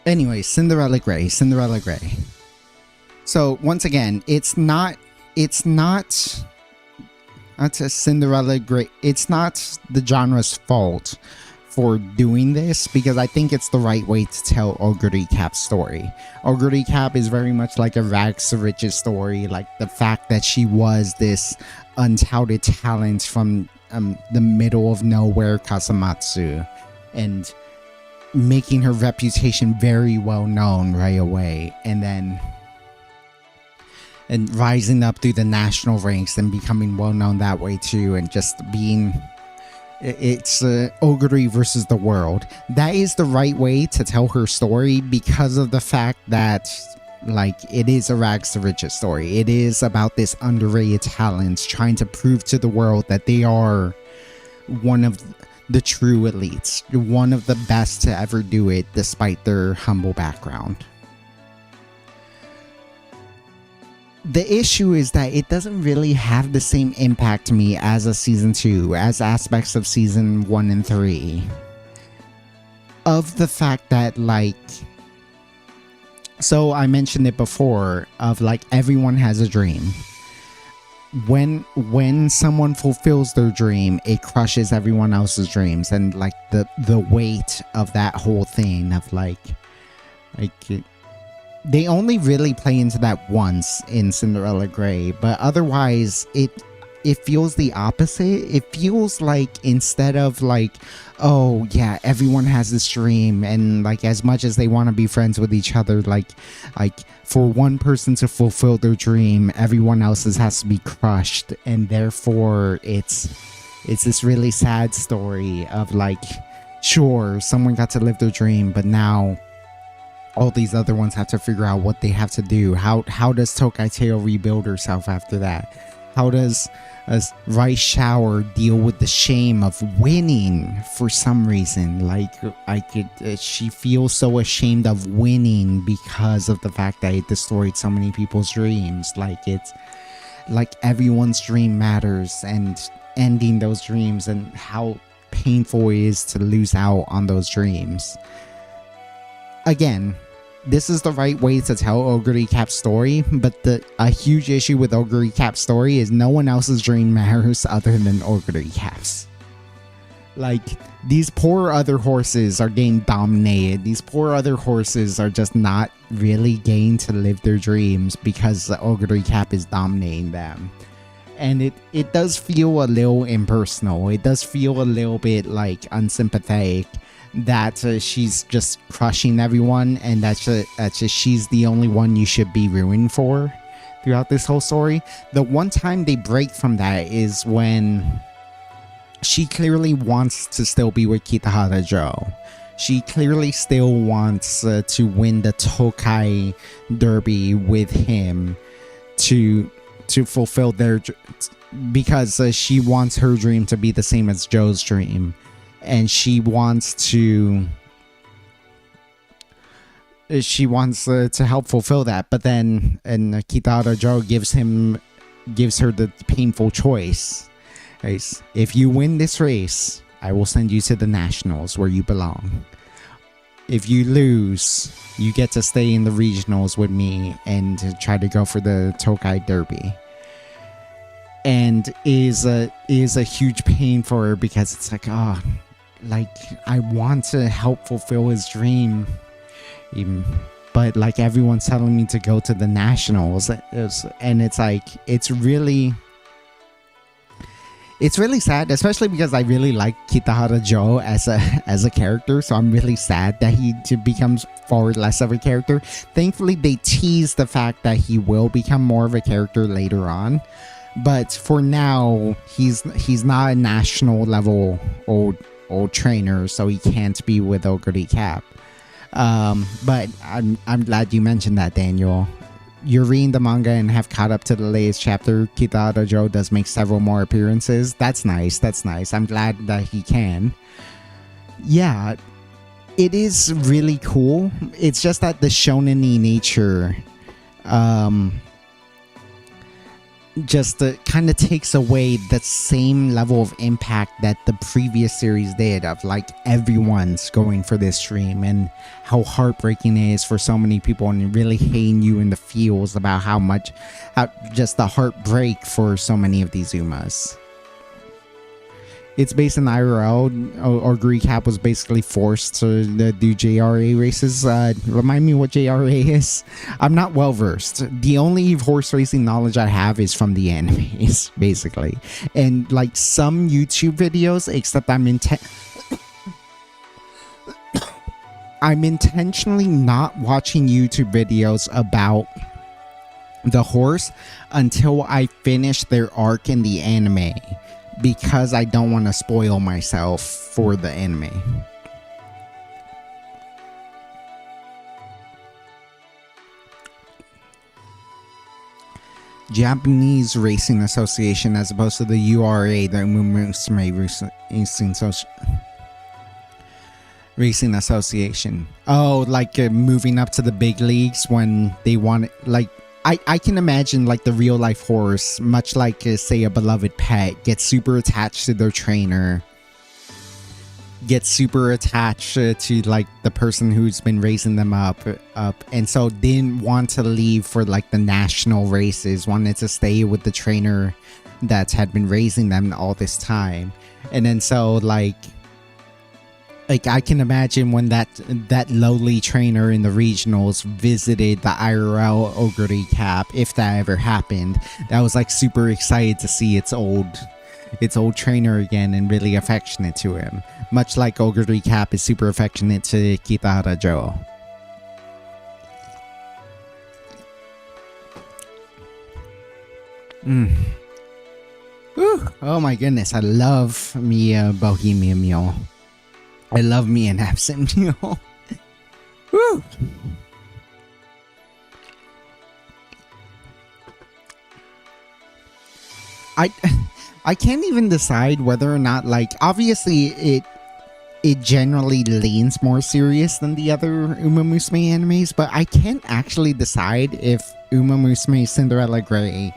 Anyway, Cinderella Grey. So once again, it's not a Cinderella Grey. It's not the genre's fault for doing this because I think it's the right way to tell Ogre Recap's story. Ogre Recap is very much like a rags to riches story, like the fact that she was this untouted talent from the middle of nowhere Kasamatsu, and making her reputation very well known right away, and rising up through the national ranks and becoming well known that way too, and just being, it's Ogre versus the world. That is the right way to tell her story because of the fact that, like, it is a rags to riches story. It is about this underrated talents trying to prove to the world that they are one of the true elites, one of the best to ever do it despite their humble background. The issue is that it doesn't really have the same impact to me as a season 2, as aspects of season 1 and 3. Of the fact that, like, so I mentioned it before, of like everyone has a dream. When someone fulfills their dream, it crushes everyone else's dreams, and like the weight of that whole thing of like they only really play into that once in Cinderella Grey, but otherwise it feels the opposite. It feels like instead of like, oh yeah, everyone has this dream, and like as much as they want to be friends with each other, like for one person to fulfill their dream, everyone else's has to be crushed, and therefore it's this really sad story of like, sure, someone got to live their dream, but now all these other ones have to figure out what they have to do. How does Tokaiteo rebuild herself after that? How does Rice Shower deal with the shame of winning for some reason? Like, she feels so ashamed of winning because of the fact that it destroyed so many people's dreams. Like, it's like everyone's dream matters, and ending those dreams, and how painful it is to lose out on those dreams. Again, this is the right way to tell Ogre Recap's story, but a huge issue with Ogre Recap's story is no one else's dream matters other than Ogre Recap's. Like, these poor other horses are getting dominated. These poor other horses are just not really getting to live their dreams because Ogre Recap is dominating them. And it does feel a little impersonal. It does feel a little bit like unsympathetic that she's just crushing everyone, and that's just she's the only one you should be rooting for throughout this whole story. The one time they break from that is when she clearly wants to still be with Kitahara Joe. She clearly still wants to win the Tokai Derby with him to fulfill their, because she wants her dream to be the same as Joe's dream. And she wants to help fulfill that, but then Kitara Joe gives her the painful choice. If you win this race, I will send you to the nationals where you belong. If you lose, you get to stay in the regionals with me and to try to go for the Tokai Derby. And is a huge pain for her because it's like, oh, like, I want to help fulfill his dream, but like everyone's telling me to go to the nationals, and it's like, it's really sad, especially because I really like Kitahara Joe as a character, so I'm really sad that he becomes far less of a character. Thankfully, they tease the fact that he will become more of a character later on, but for now, he's not a national level old trainer, so he can't be with Ogre Recap. But I'm glad you mentioned that, Daniel. You're reading the manga and have caught up to the latest chapter. Kitahara Joe does make several more appearances. That's nice. I'm glad that he can. Yeah, it is really cool. It's just that the shonen-y nature just kind of takes away that same level of impact that the previous series did, of like everyone's going for this dream and how heartbreaking it is for so many people, and really hating you in the feels about how just the heartbreak for so many of these Umas. It's based in IRL, or Recap was basically forced to do JRA races. Remind me what JRA is? I'm not well versed. The only horse racing knowledge I have is from the animes, basically. And like some YouTube videos, except I'm intentionally not watching YouTube videos about the horse until I finish their arc in the anime, because I don't want to spoil myself for the anime. Japanese Racing Association as opposed to the URA, the Umamusume Racing Association. Oh, like moving up to the big leagues when they want, like, I can imagine like the real life horse, much like say a beloved pet, gets super attached to their trainer, gets super attached to like the person who's been raising them up, and so didn't want to leave for like the national races, wanted to stay with the trainer that had been raising them all this time. And then so like I can imagine when that lowly trainer in the regionals visited the IRL Ogre Cap, if that ever happened, that was like super excited to see its old trainer again and really affectionate to him. Much like Ogre Cap is super affectionate to Kitahara Joe. Whew. Oh my goodness, I love me Bohemian Mule. I love me an absent mule. Woo! I can't even decide whether or not, like, obviously it generally leans more serious than the other Umamusume animes, but I can't actually decide if Umamusume Cinderella Grey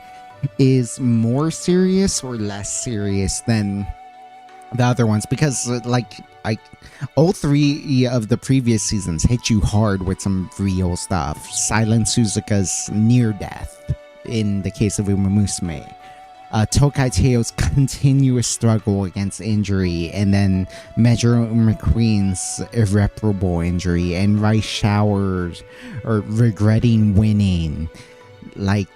is more serious or less serious than the other ones, because like all three of the previous seasons hit you hard with some real stuff. Silent Suzuka's near death in the case of Umamusume, Tokai Teo's continuous struggle against injury, and then Major McQueen's irreparable injury, and Rice Showers or regretting winning, like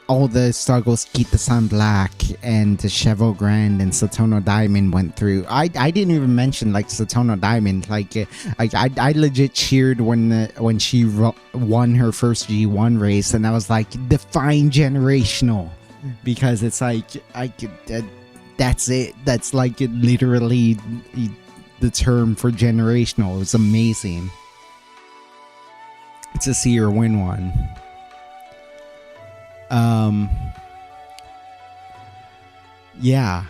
all the struggles Kita-san Black and Cheval Grand and Satono Diamond went through. I didn't even mention like Satono Diamond. Like I legit cheered when she won her first G1 race, and I was like, define generational, because it's like that's it. That's like literally the term for generational. It was amazing to see her win one. Yeah.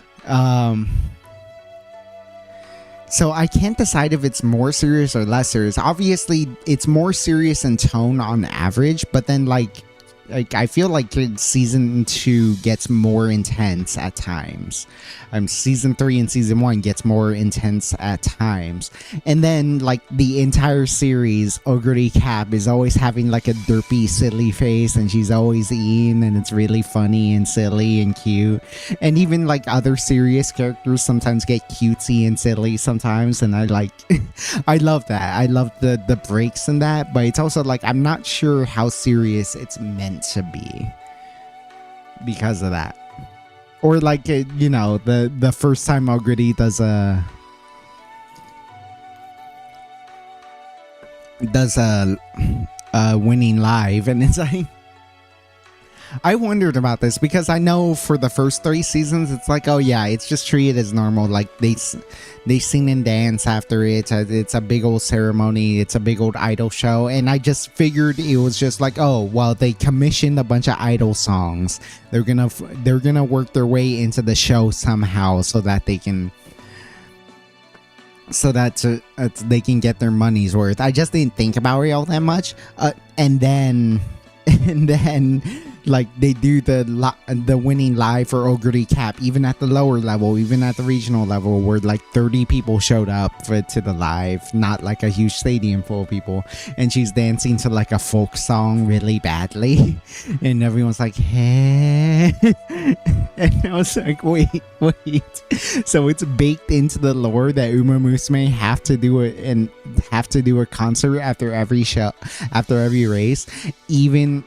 So I can't decide if it's more serious or less serious. Obviously, it's more serious in tone on average, but then like I feel like season 2 gets more intense at times. Season 3 and season 1 gets more intense at times. And then like the entire series, Ogre Cap is always having like a derpy, silly face, and she's always eating, and it's really funny and silly and cute. And even like other serious characters sometimes get cutesy and silly sometimes, and I like I love that. I love the breaks in that, but it's also like I'm not sure how serious it's meant to be because of that. Or like you know, the first time Ogre does a winning live, and it's like I wondered about this because I know for the first 3 seasons it's like, oh yeah, it's just treated as normal, like they sing and dance after it. It's a big old ceremony, it's a big old idol show, and I just figured it was just like, oh well, they commissioned a bunch of idol songs, they're gonna work their way into the show somehow so that they can get their money's worth. I just didn't think about it all that much, and then like they do the winning live for Ogre Recap, even at the lower level, even at the regional level, where like 30 people showed up to the live, not like a huge stadium full of people, and she's dancing to like a folk song really badly, and everyone's like, hey. And I was like, wait. So it's baked into the lore that Umamusume have to do a concert after every show, after every race, even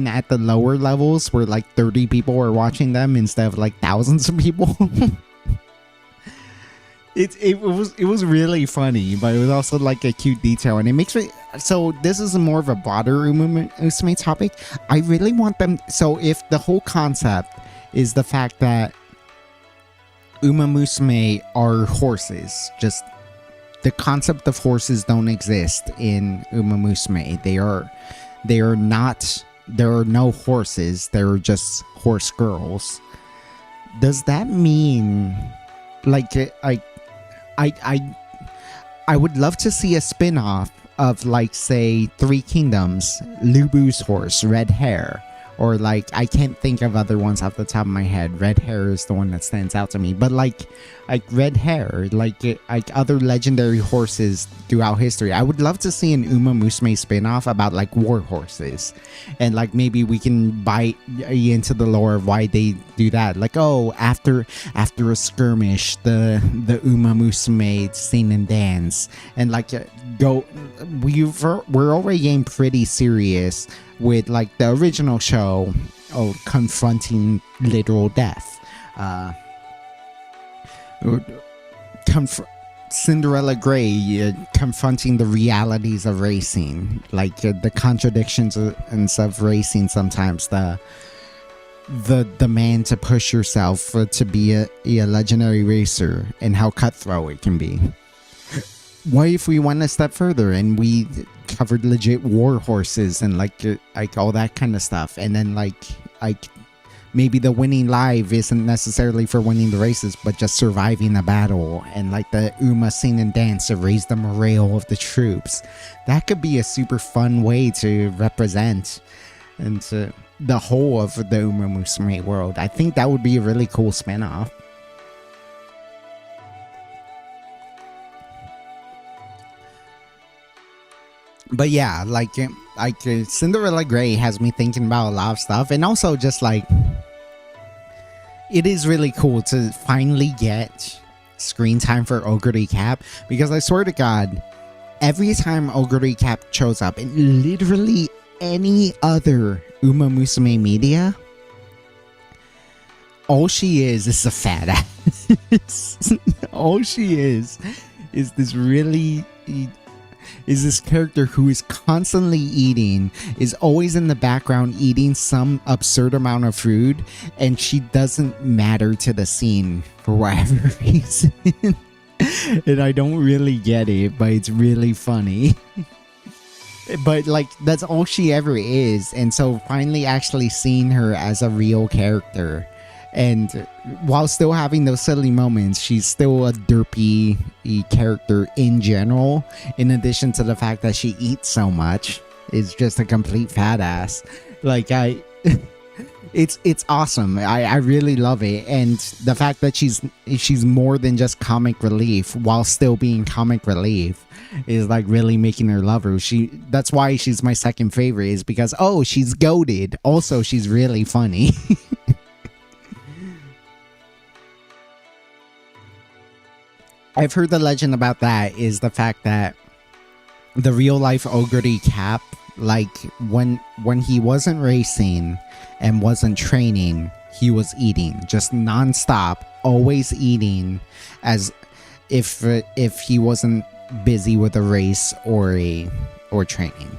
at the lower levels where like 30 people are watching them instead of like thousands of people. It was really funny, but it was also like a cute detail, and it makes me. So this is more of a broader Umamusume topic. I really want them. So if the whole concept is the fact that Umamusume are horses, just the concept of horses don't exist in Umamusume. They are not. There are no horses. There are just horse girls. Does that mean, like, I would love to see a spin-off of, like, say, Three Kingdoms, Lubu's horse, red hair. Or, like, I can't think of other ones off the top of my head. Red hair is the one that stands out to me. But, like red hair, like other legendary horses throughout history. I would love to see an Umamusume spin-off about, like, war horses. And, like, maybe we can bite into the lore of why they do that. Like, oh, after a skirmish, the Umamusume sing and dance. And, like, we're already getting pretty serious with like the original show confronting literal death, Cinderella Grey confronting the realities of racing, like the contradictions of racing. Sometimes the demand to push yourself to be a legendary racer, and how cutthroat it can be. What if we went a step further and we covered legit war horses and like all that kind of stuff, and then like maybe the winning live isn't necessarily for winning the races, but just surviving a battle, and like the Uma sing and dance to raise the morale of the troops. That could be a super fun way to represent and to the whole of the Umamusume world. I think that would be a really cool spin-off. But yeah, like Cinderella Grey has me thinking about a lot of stuff, and also just like it is really cool to finally get screen time for Ogre Recap, because I swear to God, every time Ogre Recap shows up in literally any other Umamusume media, all she is a fat ass. All she is this really. Is this character who is constantly eating, is always in the background eating some absurd amount of food, and she doesn't matter to the scene for whatever reason. And I don't really get it, but it's really funny. But like, that's all she ever is. And so finally actually seeing her as a real character, and while still having those silly moments, she's still a derpy character in general, in addition to the fact that she eats so much. Is just a complete fat ass. Like, it's awesome. I really love it. And the fact that she's more than just comic relief while still being comic relief is like really making her love her. That's why she's my second favorite, is because, oh, she's goated. Also, she's really funny. I've heard the legend about that is the fact that the real life Ogre Recap, like when he wasn't racing and wasn't training, he was eating just nonstop, always eating, as if he wasn't busy with a race or training.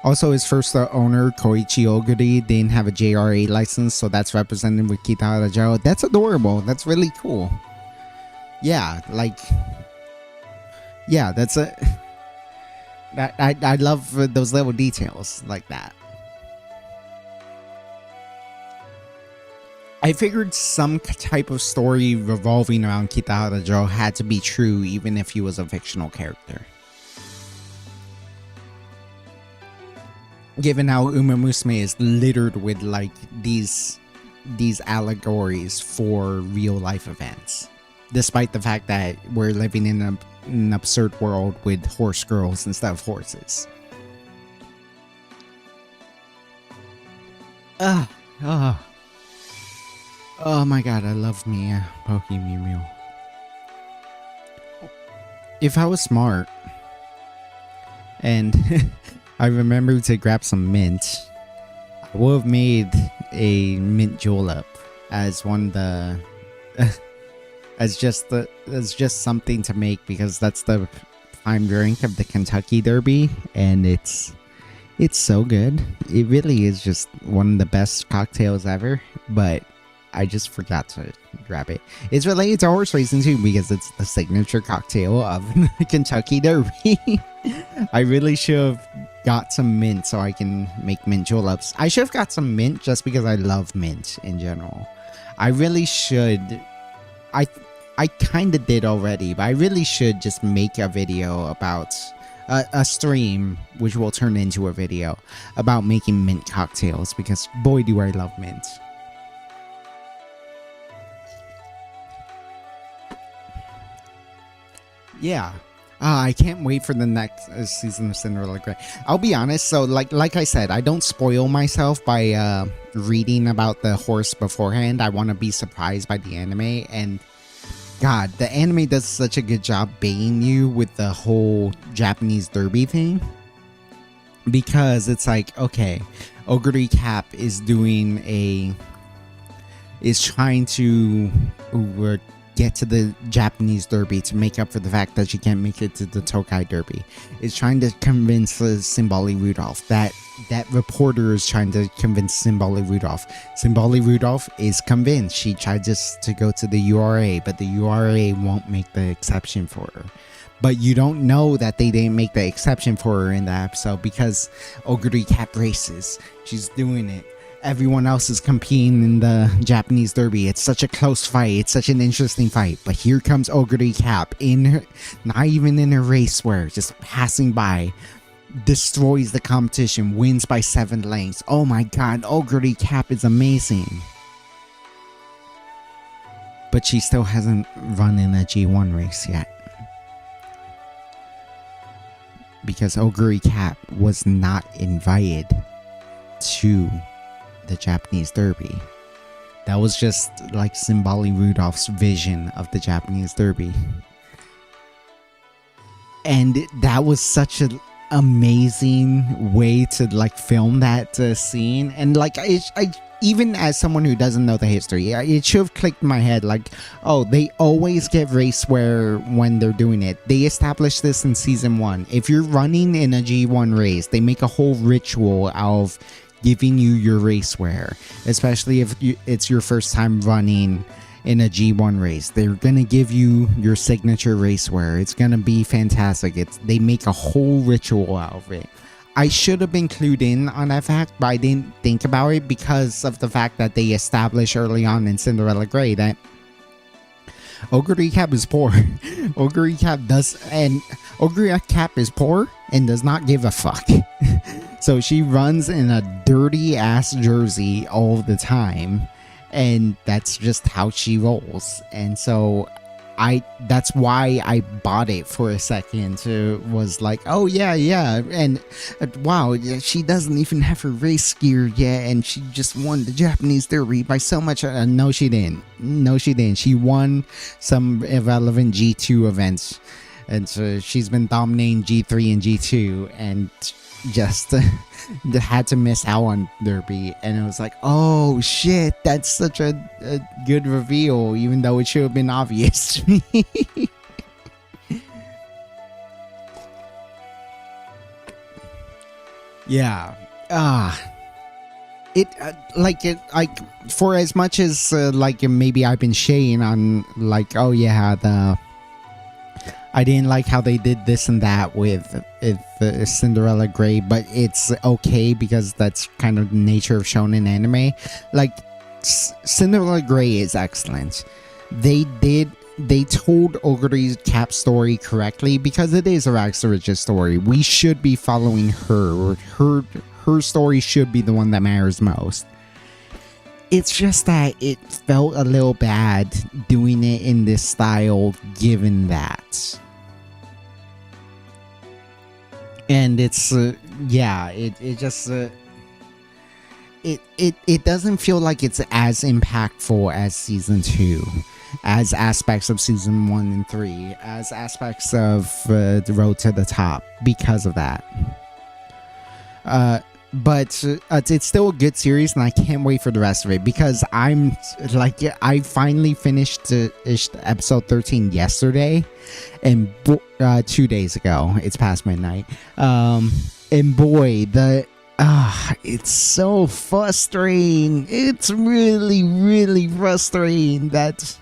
Also, his first owner, Koichi Oguri, didn't have a JRA license, so that's represented with Kitahara Jao. That's adorable. That's really cool. Yeah, like, yeah, that's I love those little details like that. I figured some type of story revolving around Kitahara Joe had to be true, even if he was a fictional character. Given how Umamusume is littered with like these allegories for real life events, despite the fact that we're living in an absurd world with horse girls instead of horses. Oh my god, I love me a Poke Mew Mew. If I was smart and I remembered to grab some mint, I would have made a mint julep as one of the as just something to make, because that's the prime drink of the Kentucky Derby, and it's so good. It really is just one of the best cocktails ever, but I just forgot to grab it. It's related to horse racing too, because it's the signature cocktail of the Kentucky Derby. I really should have got some mint so I can make mint juleps. I should have got some mint just because I love mint in general. I really should. I kind of did already, but I really should just make a video about a stream, which will turn into a video about making mint cocktails, because boy do I love mint. Yeah. I can't wait for the next season of Cinderella Grey. I'll be honest, so like I said, I don't spoil myself by reading about the horse beforehand. I want to be surprised by the anime, and god, the anime does such a good job baiting you with the whole Japanese derby thing. Because it's like, okay, Oguri Cap is trying to get to the Japanese Derby to make up for the fact that she can't make it to the Tokai Derby. Is trying to convince Simbali Rudolph. That reporter is trying to convince Simbali Rudolph. Simbali Rudolph is convinced. She tried just to go to the URA, but the URA won't make the exception for her. But you don't know that they didn't make the exception for her in the episode, because Oguri Cap races. She's doing it. Everyone else is competing in the Japanese Derby. It's such a close fight. It's such an interesting fight. But here comes Oguri Cap, not even in her racewear, just passing by, destroys the competition, wins by 7 lengths. Oh my god, Oguri Cap is amazing. But she still hasn't run in a G1 race yet, because Oguri Cap was not invited to the Japanese Derby. That was just like Simbali Rudolph's vision of the Japanese Derby. And that was such an amazing way to like film that scene. And like I even as someone who doesn't know the history, it should have clicked in my head like, oh, they always get racewear when they're doing it. They established this in season 1. If you're running in a G1 race, they make a whole ritual out of giving you your racewear, especially if it's your first time running in a G1 race. They're gonna give you your signature racewear. It's gonna be fantastic. They make a whole ritual out of it. I should have been clued in on that fact, but I didn't think about it because of the fact that they established early on in Cinderella Grey that Oguri Cap is poor. Oguri Cap is poor and does not give a fuck. So she runs in a dirty ass jersey all the time, and that's just how she rolls. And so that's why I bought it for a second. Was like, oh yeah, and wow, she doesn't even have her race gear yet, and she just won the Japanese Derby by so much. No, she didn't. She won some irrelevant G2 events, and so she's been dominating G3 and G2, and just had to miss out on Derby. And it was like, oh shit, that's such a good reveal, even though it should have been obvious to me. Yeah. For as much as like maybe I've been shaying on like, oh yeah, I didn't like how they did this and that with Cinderella Grey, but it's okay because that's kind of the nature of shonen anime. Like, Cinderella Grey is excellent. They told Oguri Cap's story correctly because it is a rags to riches story. We should be following her her story should be the one that matters most. It's just that it felt a little bad doing it in this style given that. And it's yeah, it just it doesn't feel like it's as impactful as season 2, as aspects of season 1 and 3, as aspects of the road to the top because of that. But it's still a good series, and I can't wait for the rest of it because I finally finished episode 13 yesterday, and 2 days ago. It's past midnight. And boy, it's so frustrating. It's really, really frustrating that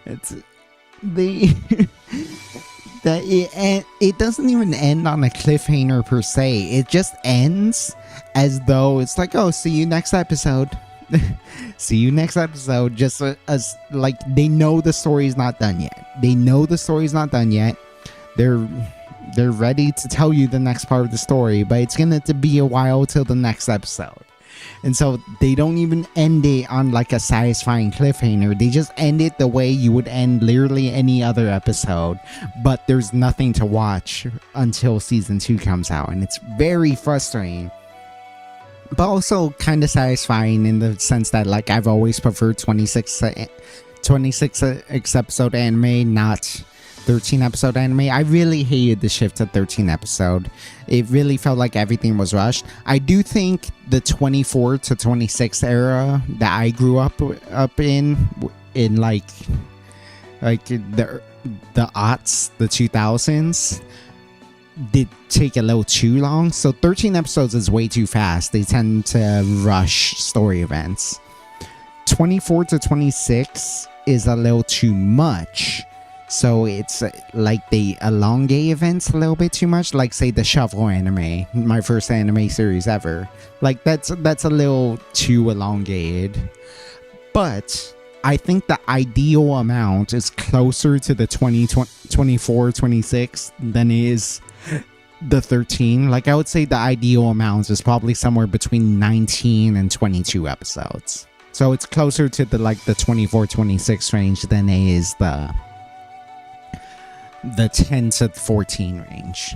it doesn't even end on a cliffhanger per se. It just ends as though it's like, oh, see you next episode. See you next episode. Just as like they know the story's not done yet. They're ready to tell you the next part of the story, but it's gonna to be a while till the next episode. And so they don't even end it on like a satisfying cliffhanger. They just end it the way you would end literally any other episode. But there's nothing to watch until season 2 comes out. And it's very frustrating. But also kind of satisfying in the sense that like I've always preferred 26 episode anime, not 13 episode anime. I really hated the shift to 13 episode. It really felt like everything was rushed. I do think the 24 to 26 era that I grew up in like the aughts, the 2000s, did take a little too long. So 13 episodes is way too fast. They tend to rush story events. 24 to 26 is a little too much. So it's like they elongate events a little bit too much, like say the Shovel anime, my first anime series ever. Like that's a little too elongated. But I think the ideal amount is closer to the 24, 26 than it is the 13. Like I would say the ideal amount is probably somewhere between 19 and 22 episodes. So it's closer to the 24, 26 range than it is the 10 to 14 range.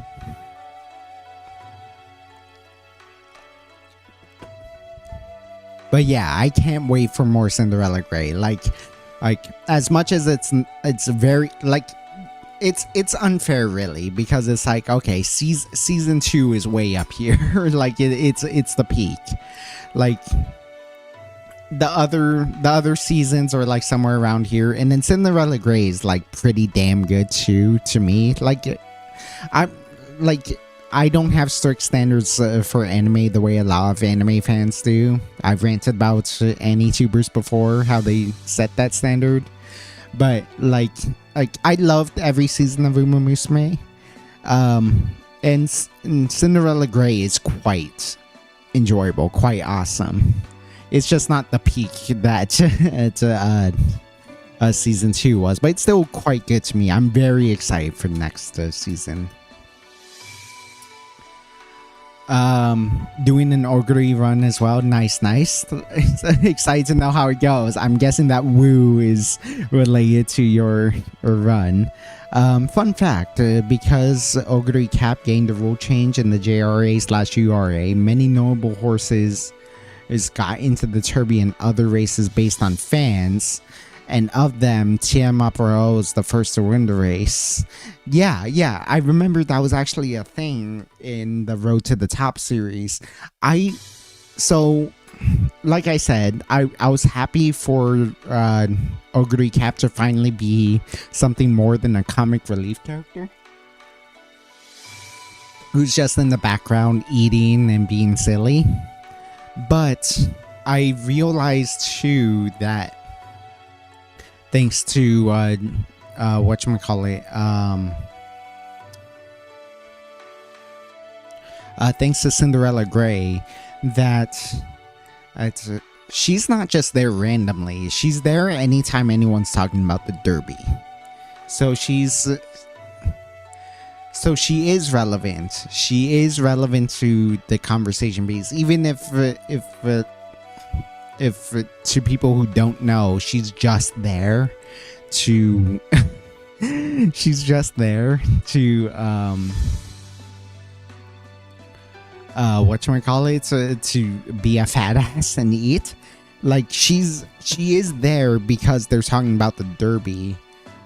But yeah, I can't wait for more Cinderella Grey. Like as much as it's very it's unfair really, because it's like, okay, season 2 is way up here. Like it's the peak. Like the other seasons are like somewhere around here, and then Cinderella Grey is like pretty damn good too to me. I don't have strict standards for anime the way a lot of anime fans do. I've ranted about AniTubers before, how they set that standard, but like I loved every season of Umamusume, and Cinderella Grey is quite enjoyable, quite awesome. It's just not the peak that season 2 was, but it's still quite good to me. I'm very excited for the next season. Doing an Oguri run as well. Nice. Excited to know how it goes. I'm guessing that Woo is related to your run. Fun fact, because Oguri Cap gained a rule change in the JRA/URA, many notable horses got into the Derby and other races based on fans, and of them, Tiamaparo is the first to win the race. Yeah, I remember that was actually a thing in the Road to the Top series. So, like I said, I was happy for Oguri Cap to finally be something more than a comic relief character who's just in the background eating and being silly. But I realized too that thanks to thanks to Cinderella Grey, that she's not just there randomly. She's there anytime anyone's talking about the Derby. So she's So she is relevant. She is relevant to the conversation piece, even if to people who don't know, she's just there to she's just there to whatchamacallit, to be a fat ass and eat. Like she is there because they're talking about the derby,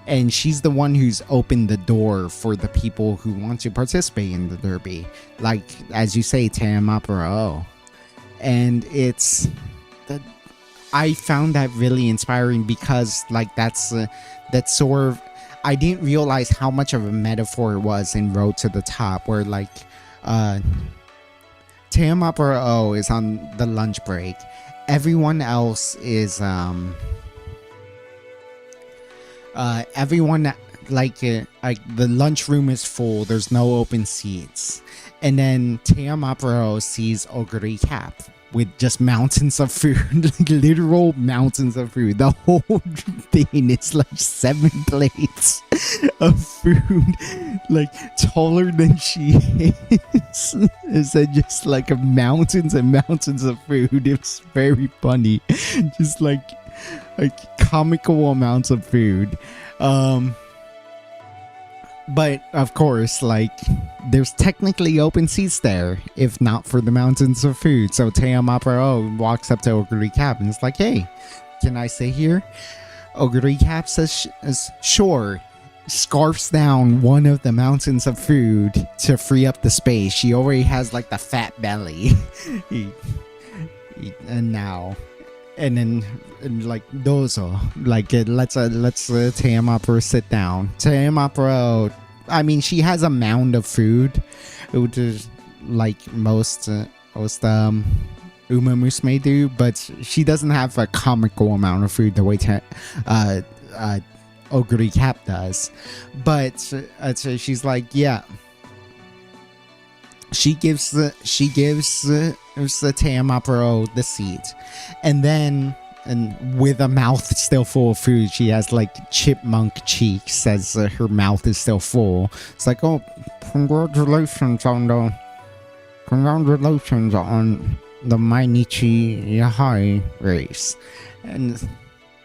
and she's the one who's opened the door for the people who want to participate in the derby, like as you say, Teamaparo. And it's that I found that really inspiring, because like that's sort of, I didn't realize how much of a metaphor it was in Road to the Top, where like Teamaparo is on the lunch break. Everyone else is everyone like the lunchroom is full. There's no open seats, and then Teamaparo sees Oguri Cap with just mountains of food, like literal mountains of food. The whole thing is like 7 plates of food, like taller than she is. It's just like mountains and mountains of food. It's very funny, just like comical amounts of food. But of course, like, there's technically open seats there, if not for the mountains of food. So Teamaparo walks up to Oguri Cap and is like, "Hey, can I sit here?" Oguri Cap says, "Sure." Scarfs down one of the mountains of food to free up the space. She already has like the fat belly. And now, and then like dozo, like let's Teamaparo sit down. Teamaparo, I mean, she has a mound of food, which is like most Umamusume do, but she doesn't have a comical amount of food the way Oguri Cap does. But so she's like, yeah. She gives the Teamaparo the seat, and then, and with a mouth still full of food, she has like chipmunk cheeks as her mouth is still full. It's like, "Oh, congratulations on the Mainichi Yahai race,"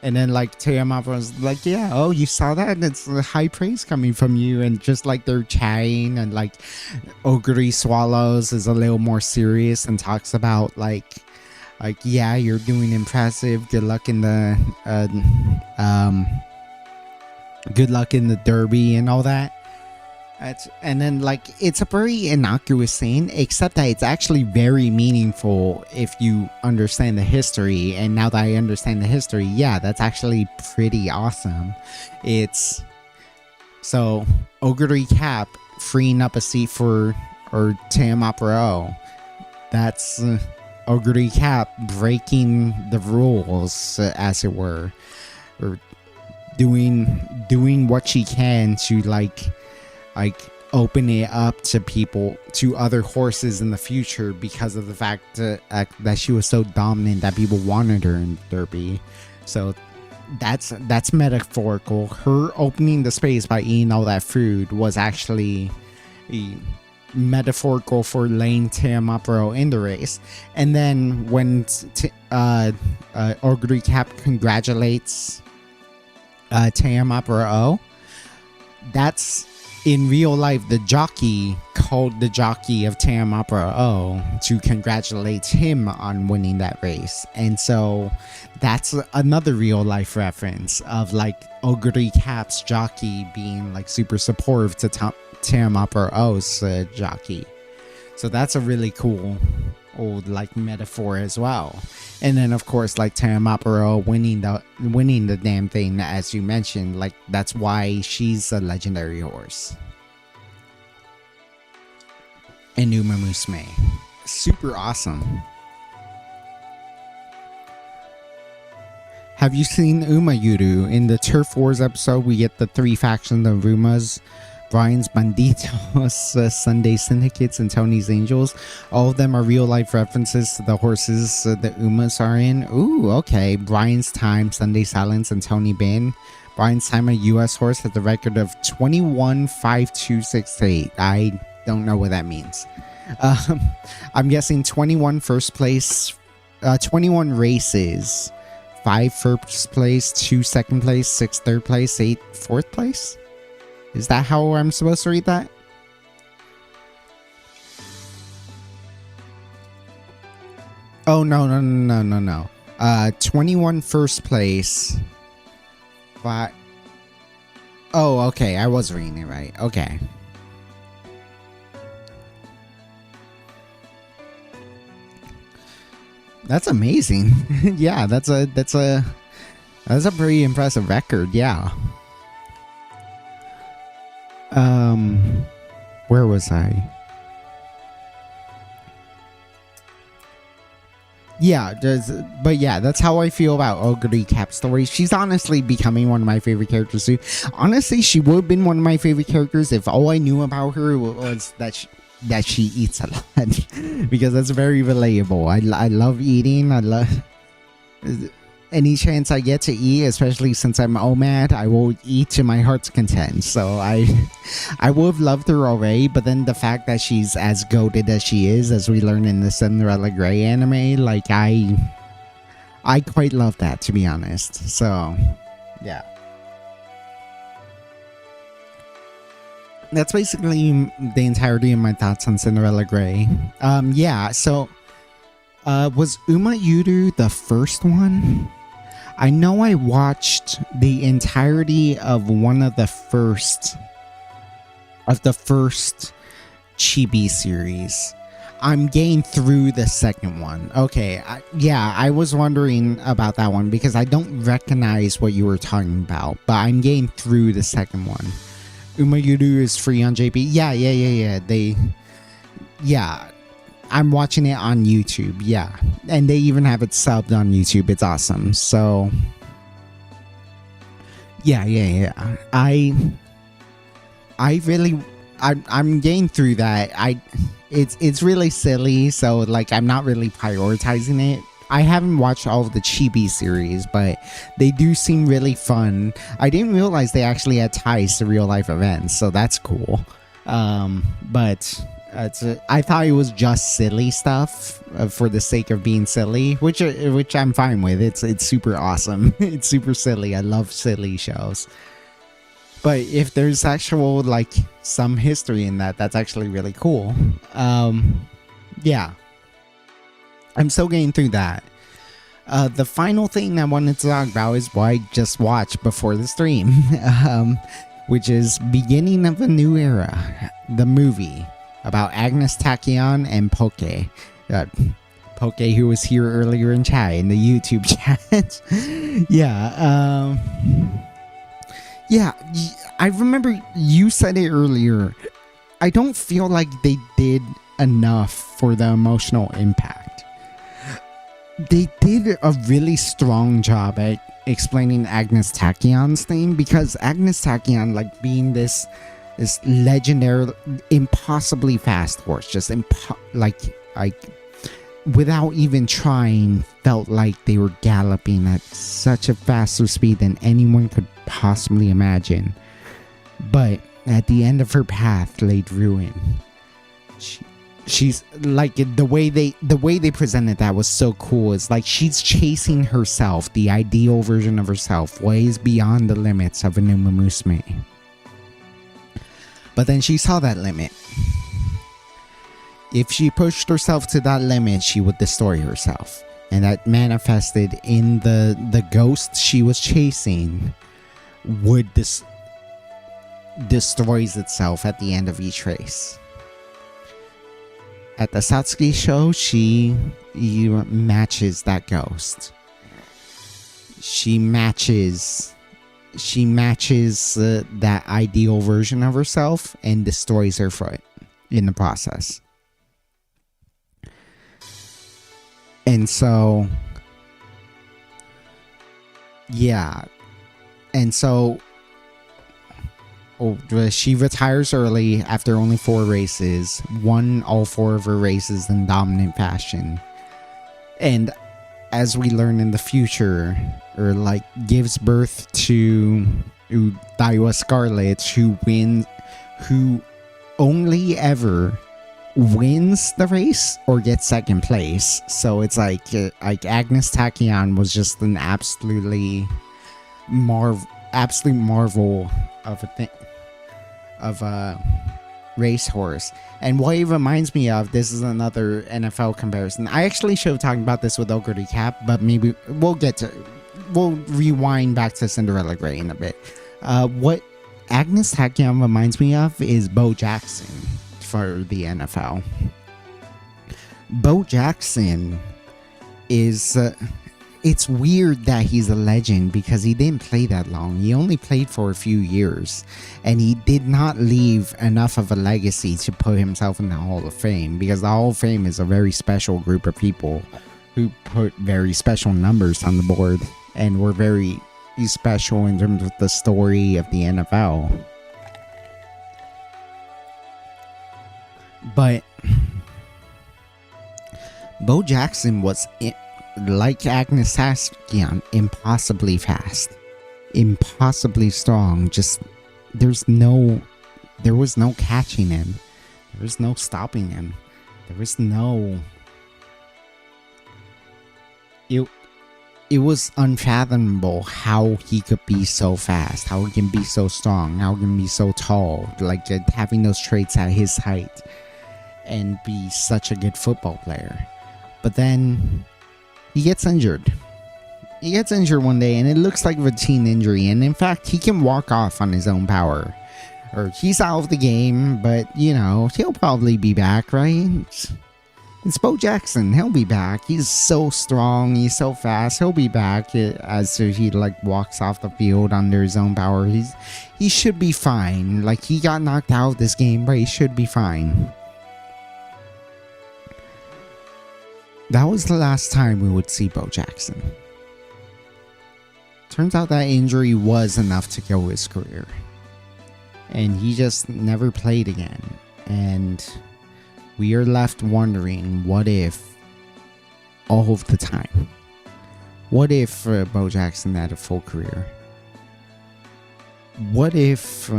and then like Teamaparo's like, "Yeah, oh, you saw that? It's high praise coming from you." And just like they're chatting, and like Oguri Swallows is a little more serious and talks about like, "Yeah, you're doing impressive. Good luck in the derby and all that." And then like, it's a very innocuous scene, except that it's actually very meaningful if you understand the history. And now that I understand the history, yeah, that's actually pretty awesome. It's so Oguri Cap freeing up a seat for Teamaparo. That's Oguri Cap breaking the rules, as it were, or doing what she can to like open it up to people, to other horses in the future, because of the fact that she was so dominant that people wanted her in Derby. So that's metaphorical. Her opening the space by eating all that food was actually metaphorical for laying Teamaparo in the race. And then when Oguri Cap congratulates Teamaparo, that's in real life the jockey called the jockey of Teamaparo to congratulate him on winning that race. And so that's another real life reference of like Oguri Cap's jockey being like super supportive to Teamaparo's jockey. So that's a really cool old like metaphor as well. And then of course, like Teamaparo winning the damn thing, as you mentioned, like that's why she's a legendary horse. And Umamusume, super awesome. Have you seen Umayuru? In the Turf Wars episode, we get the 3 factions of Umas: Brian's Banditos, Sunday Syndicates, and Tony's Angels. All of them are real life references to the horses the Umas are in. Ooh, okay. Brian's Time, Sunday Silence, and Tony Bin. Brian Simon, U.S. horse, has a record of 21.5268. I don't know what that means. I'm guessing 21 first place, 21 races, 5 first place, 2 second place, 6 third place, 8 fourth place. Is that how I'm supposed to read that? Oh, no. 21 first place. But oh, okay, I was reading it right. Okay. That's amazing. Yeah, that's a pretty impressive record, yeah. Where was I? Yeah, but yeah, that's how I feel about Ogre Cap Story. She's honestly becoming one of my favorite characters too. Honestly, she would have been one of my favorite characters if all I knew about her was that she eats a lot. Because that's very relatable. I love eating. I love any chance I get to eat, especially since I'm OMAD, I will eat to my heart's content. So I would have loved her already, but then the fact that she's as goated as she is, as we learn in the Cinderella Grey anime, like I quite love that, to be honest. So yeah, that's basically the entirety of my thoughts on Cinderella Grey. Yeah, so was Umamusume the first one? I know I watched the entirety of one of the first Chibi series. I'm getting through the second one. Okay, I was wondering about that one because I don't recognize what you were talking about, but I'm getting through the second one. Umamusume is free on JP. Yeah. I'm watching it on YouTube, yeah. And they even have it subbed on YouTube. It's awesome. So yeah. I'm getting through that. It's really silly, so like I'm not really prioritizing it. I haven't watched all of the Chibi series, but they do seem really fun. I didn't realize they actually had ties to real life events, so that's cool. But I thought it was just silly stuff for the sake of being silly, which I'm fine with. It's super awesome. It's super silly. I love silly shows. But if there's actual like some history in that, that's actually really cool. Yeah, I'm still getting through that. The final thing I wanted to talk about is what I just watched before the stream, which is Beginning of a New Era, the movie about Agnes Tachyon and Poke. Poke, who was here earlier in chat, in the YouTube chat. Yeah, I remember you said it earlier. I don't feel like they did enough for the emotional impact. They did a really strong job at explaining Agnes Tachyon's thing, because Agnes Tachyon, like, being this legendary, impossibly fast horse, just like without even trying, felt like they were galloping at such a faster speed than anyone could possibly imagine. But at the end of her path laid ruin. She's like, the way they presented that was so cool. It's like she's chasing herself, the ideal version of herself, ways beyond the limits of an Umamusume. But then she saw that limit. If she pushed herself to that limit, she would destroy herself. And that manifested in the ghost she was chasing would destroys itself at the end of each race. At the Satsuki show, she matches that ghost. She matches that ideal version of herself and destroys her foot in the process. And so, yeah. And so, she retires early after only 4 races, won all 4 of her races in dominant fashion. And as we learn in the future, or like gives birth to Daiwa Scarlet, who only ever wins the race or gets second place. So it's like Agnes Tachyon was just an absolute marvel of a thing, of a racehorse. And what it reminds me of, this is another NFL comparison. I actually should have talked about this with Ogre Cap, but maybe we'll rewind back to Cinderella Gray in a bit. What Agnes Tachyon reminds me of is Bo Jackson for the NFL. Bo Jackson is it's weird that he's a legend because he didn't play that long. He only played for a few years, and he did not leave enough of a legacy to put himself in the Hall of Fame, because the Hall of Fame is a very special group of people who put very special numbers on the board and were very special in terms of the story of the NFL. But Bo Jackson was, like Agnes Tachyon, impossibly fast, impossibly strong. Just there was no catching him. There was no stopping him. There was no. It was unfathomable how he could be so fast, how he can be so strong, how he can be so tall, like having those traits at his height, and be such a good football player. But then he gets injured. He gets injured one day, and it looks like a routine injury. And in fact, he can walk off on his own power. Or he's out of the game, but, you know, he'll probably be back, right? It's Bo Jackson. He'll be back. He's so strong. He's so fast. He'll be back as he, like, walks off the field under his own power. He should be fine. Like, he got knocked out of this game, but he should be fine. That was the last time we would see Bo Jackson. Turns out that injury was enough to kill his career. And he just never played again. And we are left wondering, what if all of the time? What if Bo Jackson had a full career? What if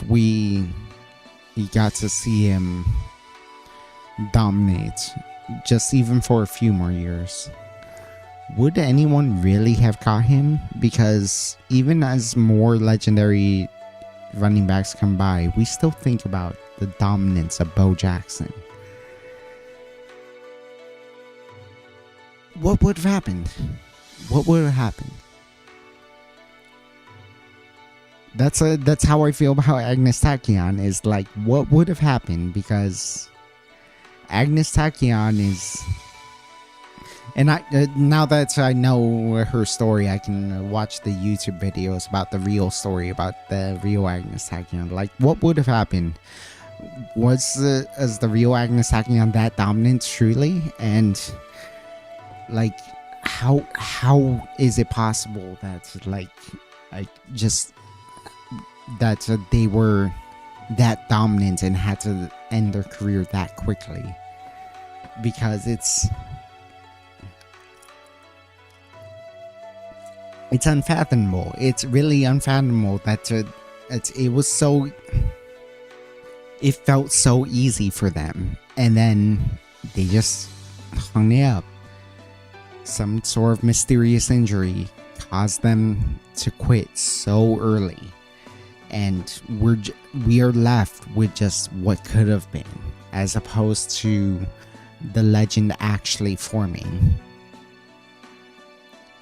we got to see him dominate just even for a few more years? Would anyone really have caught him? Because even as more legendary running backs come by, we still think about the dominance of Bo Jackson. What would have happened? What would have happened? That's how I feel about Agnes Tachyon, is like, what would have happened? Because Agnes Tachyon is, and now that I know her story, I can watch the YouTube videos about the real story, about the real Agnes Tachyon. Like, what would have happened? Was the real Agnes Tachyon that dominant truly? And like, how is it possible that that they were that dominant and had to end their career that quickly? Because it's unfathomable. It's really unfathomable that it felt so easy for them, and then they just hung it up. Some sort of mysterious injury caused them to quit so early, and we are left with just what could have been, as opposed to the legend actually forming.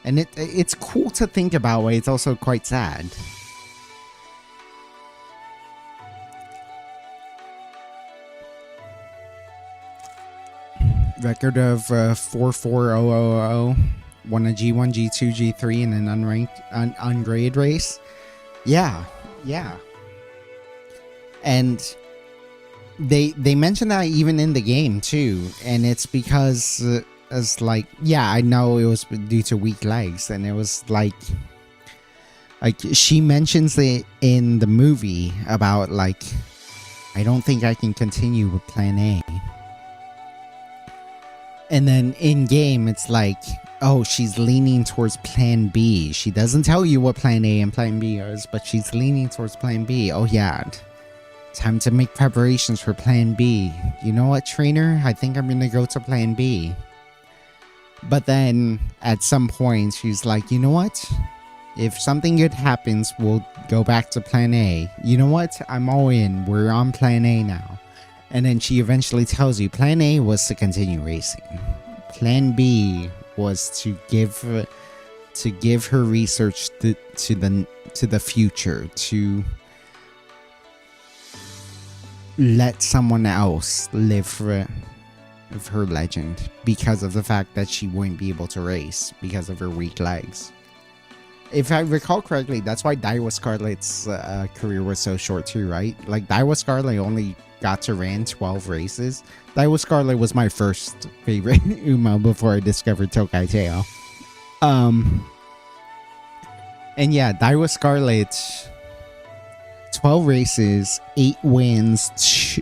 And it's cool to think about, but it's also quite sad. Record of 44000, won a G1, G2, G3 in an ungraded race. Yeah. And they mentioned that even in the game too, and it's because it's like, yeah, I know it was due to weak legs, and it was like she mentions it in the movie about, like, I don't think I can continue with plan A. And then in game, it's like, oh, she's leaning towards plan B. She doesn't tell you what plan A and plan B is, but she's leaning towards plan B. Oh, yeah. Time to make preparations for plan B. You know what, trainer? I think I'm going to go to plan B. But then at some point, she's like, you know what? If something good happens, we'll go back to plan A. You know what? I'm all in. We're on plan A now. And then she eventually tells you plan A was to continue racing. Plan B was to give her research to the future, to let someone else live for of her legend, because of the fact that she wouldn't be able to race because of her weak legs. If I recall correctly, that's why Daiwa Scarlet's career was so short too, right? Like, Daiwa Scarlet only got to run 12 races. Daiwa Scarlet was my first favorite Uma before I discovered Tokai Teo. And yeah, Daiwa Scarlet, 12 races, 8 wins,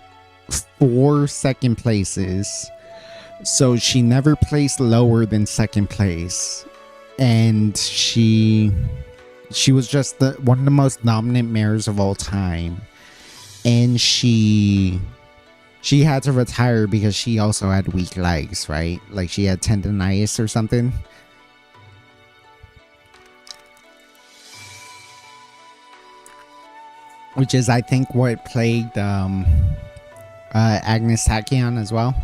4 second places. So she never placed lower than second place. And she was just one of the most dominant mares of all time. And she had to retire because she also had weak legs, right? Like, she had tendonitis or something. Which is, I think, what plagued Agnes Tachyon as well.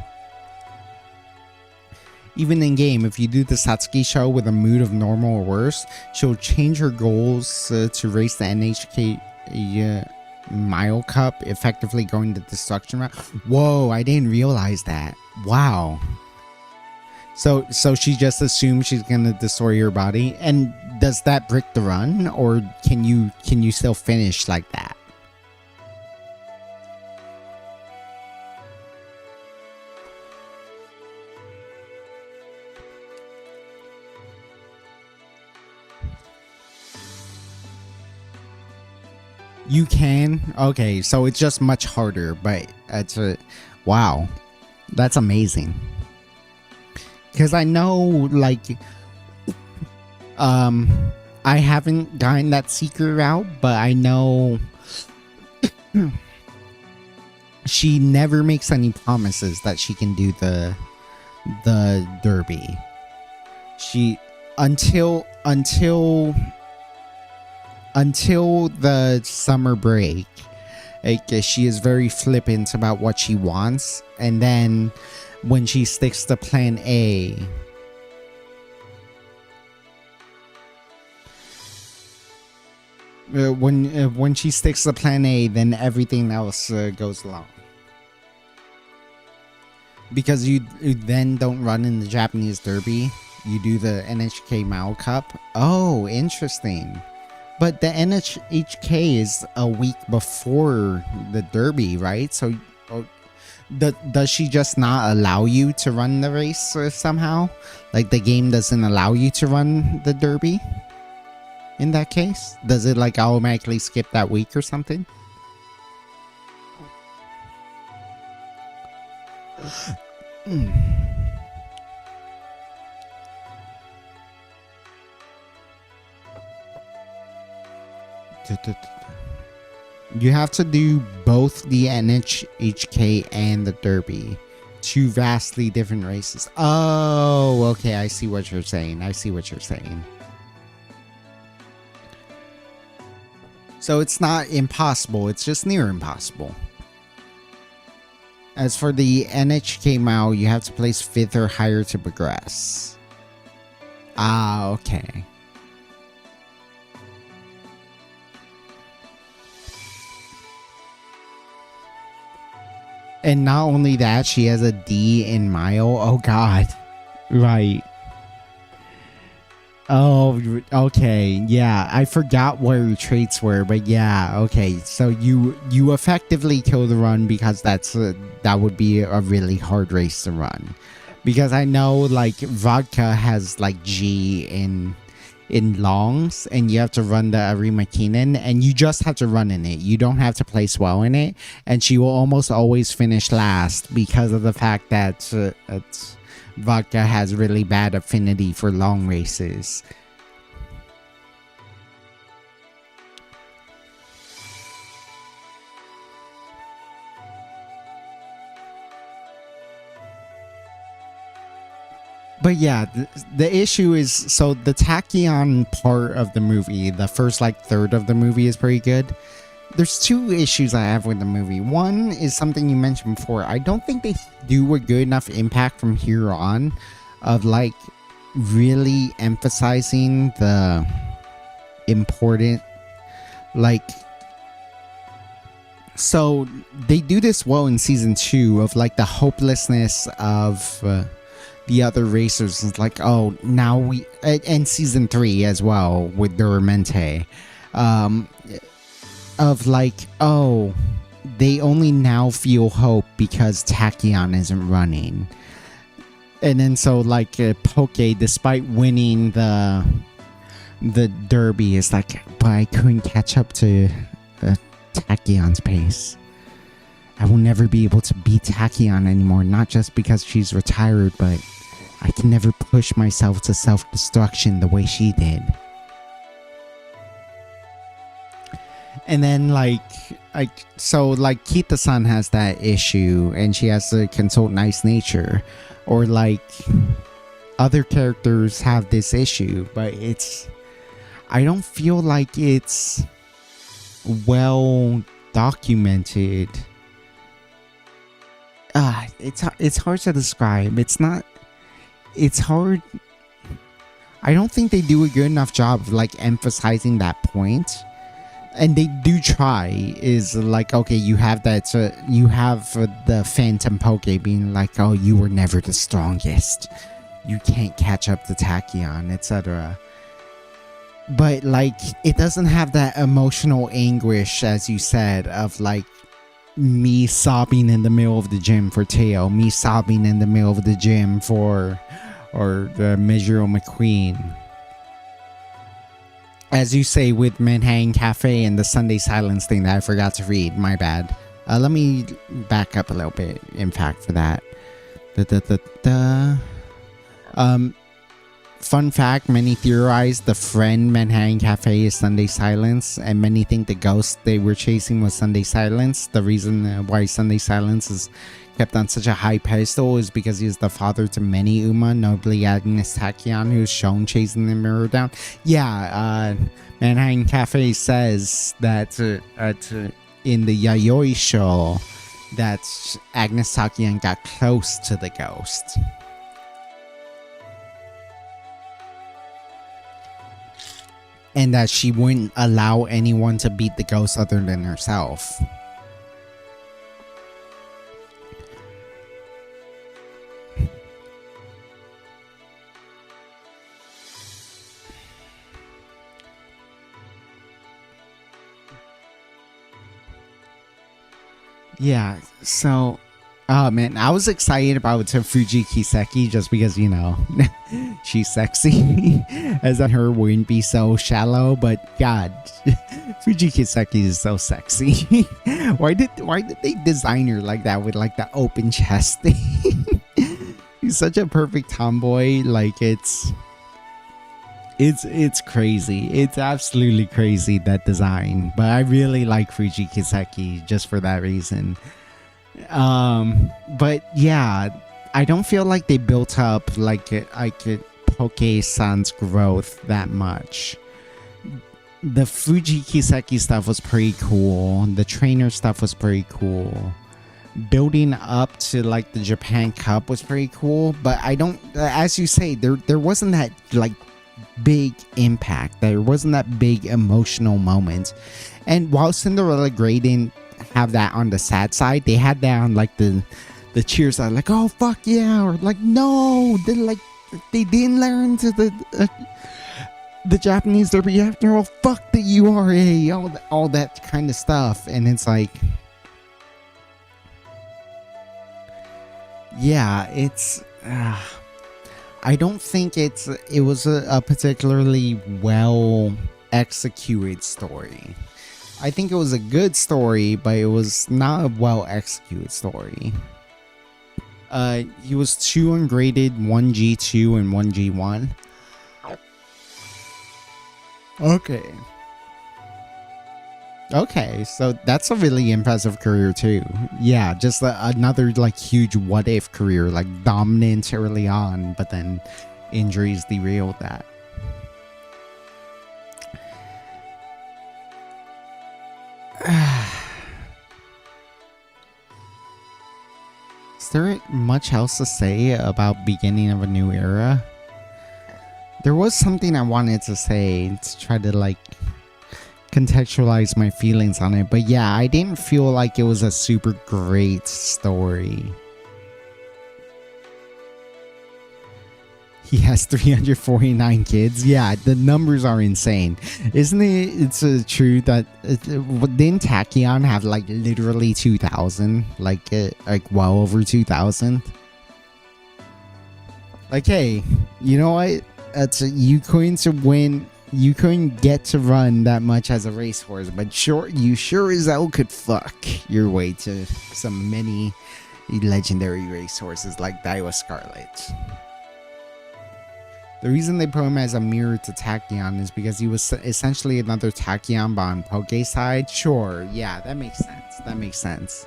Even in game, if you do the Satsuki show with a mood of normal or worse, she'll change her goals to race the NHK Mile Cup, effectively going the destruction route. Whoa, I didn't realize that. Wow. So she just assumes she's gonna destroy your body. And does that break the run, or can you still finish like that? You can? Okay, so it's just much harder, but it's wow. That's amazing. Because I know, like, I haven't gotten that secret route, but I know she never makes any promises that she can do the derby. She until the summer break, like, she is very flippant about what she wants, and then when she sticks to plan A, when she sticks to plan A, then everything else goes along. Because you then don't run in the Japanese Derby, you do the NHK Mile Cup. Oh, interesting. But the NHK is a week before the Derby, right? So does she just not allow you to run the race somehow? Like, the game doesn't allow you to run the Derby? In that case? Does it, like, automatically skip that week or something? You have to do both the NHK and the Derby. 2 vastly different races. Oh, okay, I see what you're saying. So it's not impossible, it's just near impossible. As for the NHK Mile, you have to place 5th or higher to progress. Ah, okay. And not only that, she has a D in mile. Oh, God. Right. Oh, okay. Yeah, I forgot what her traits were, but yeah, okay. So you effectively kill the run because that would be a really hard race to run. Because I know, like, Vodka has, like, G in in longs, and you have to run the Arima Keenan, and you just have to run in it. You don't have to place well in it, and she will almost always finish last because of the fact that Vodka has really bad affinity for long races. But yeah, the issue is, so the tachyon part of the movie, the first like third of the movie is pretty good. There's two issues I have with the movie. One is something you mentioned before. I don't think they do a good enough impact from here on of like really emphasizing the important, like, so they do this well in season 2 of like the hopelessness of the other racers. It's like, oh, now we, and season 3 as well with Duramente, of like, oh, they only now feel hope because Tachyon isn't running. And then so like Poke, despite winning the derby, is like, but I couldn't catch up to Tachyon's pace. I will never be able to beat Tachyon anymore, not just because she's retired, but I can never push myself to self-destruction the way she did. And then like so like Kita-san has that issue, and she has to consult Nice Nature, or like other characters have this issue, but I don't feel like it's well documented. It's hard to describe. It's hard. I don't think they do a good enough job of like emphasizing that point. And they do try, is like, okay, you have that, you have the Phantom Poke being like, oh, you were never the strongest, you can't catch up to Tachyon, etc. But like, it doesn't have that emotional anguish, as you said, of like me sobbing in the middle of the gym for Teo, me sobbing in the middle of the gym for, or the Mijiro McQueen. As you say with Manhattan Cafe and the Sunday Silence thing that I forgot to read, my bad. Let me back up a little bit, in fact, for that. Fun fact, many theorize the friend Manhattan Cafe is Sunday Silence, and many think the ghost they were chasing was Sunday Silence. The reason why Sunday Silence is kept on such a high pedestal is because he is the father to many Uma, notably Agnes Tachyon, who's shown chasing the mirror down. Yeah, Manhattan Cafe says that in the Yayoi show that Agnes Tachyon got close to the ghost. And that she wouldn't allow anyone to beat the ghost other than herself. Yeah, so, oh man, I was excited about Fuji Kiseki just because, you know, she's sexy, as that her wouldn't be so shallow, but god, Fuji Kiseki is so sexy. Why did they design her like that with like the open chest thing? She's such a perfect tomboy, like it's crazy. It's absolutely crazy, that design. But I really like Fuji Kiseki just for that reason. But yeah, I don't feel like they built up like Poke-san's growth that much. The Fuji Kiseki stuff was pretty cool. The trainer stuff was pretty cool. Building up to like the Japan Cup was pretty cool. But I don't, as you say, there wasn't that like big impact. There wasn't that big emotional moment. And while Cinderella Grey didn't have that on the sad side, they had that on like the cheers side, like, oh fuck yeah, or like, no, they didn't learn to the Japanese derby after all, fuck the URA, all that kind of stuff. And it's like, yeah, it's I don't think it was a particularly well executed story. I think it was a good story, but it was not a well executed story. He was 2 ungraded, 1 G2 and 1 G1. Okay, so that's a really impressive career too. Yeah, just another like huge what if career, like dominant early on, but then injuries derailed that. Is there much else to say about beginning of a new era? There was something I wanted to say to try to like contextualize my feelings on it, but yeah, I didn't feel like it was a super great story. He has 349 kids. Yeah, the numbers are insane. Isn't it? It's true that didn't Tachyon have like literally 2,000, like well over 2,000? Like, hey, you know what? You couldn't get to run that much as a racehorse, but you sure as hell could fuck your way to some many legendary racehorses like Daiwa Scarlet. The reason they put him as a mirror to Tachyon is because he was essentially another Tachyon but on Poke side. Sure, yeah, that makes sense.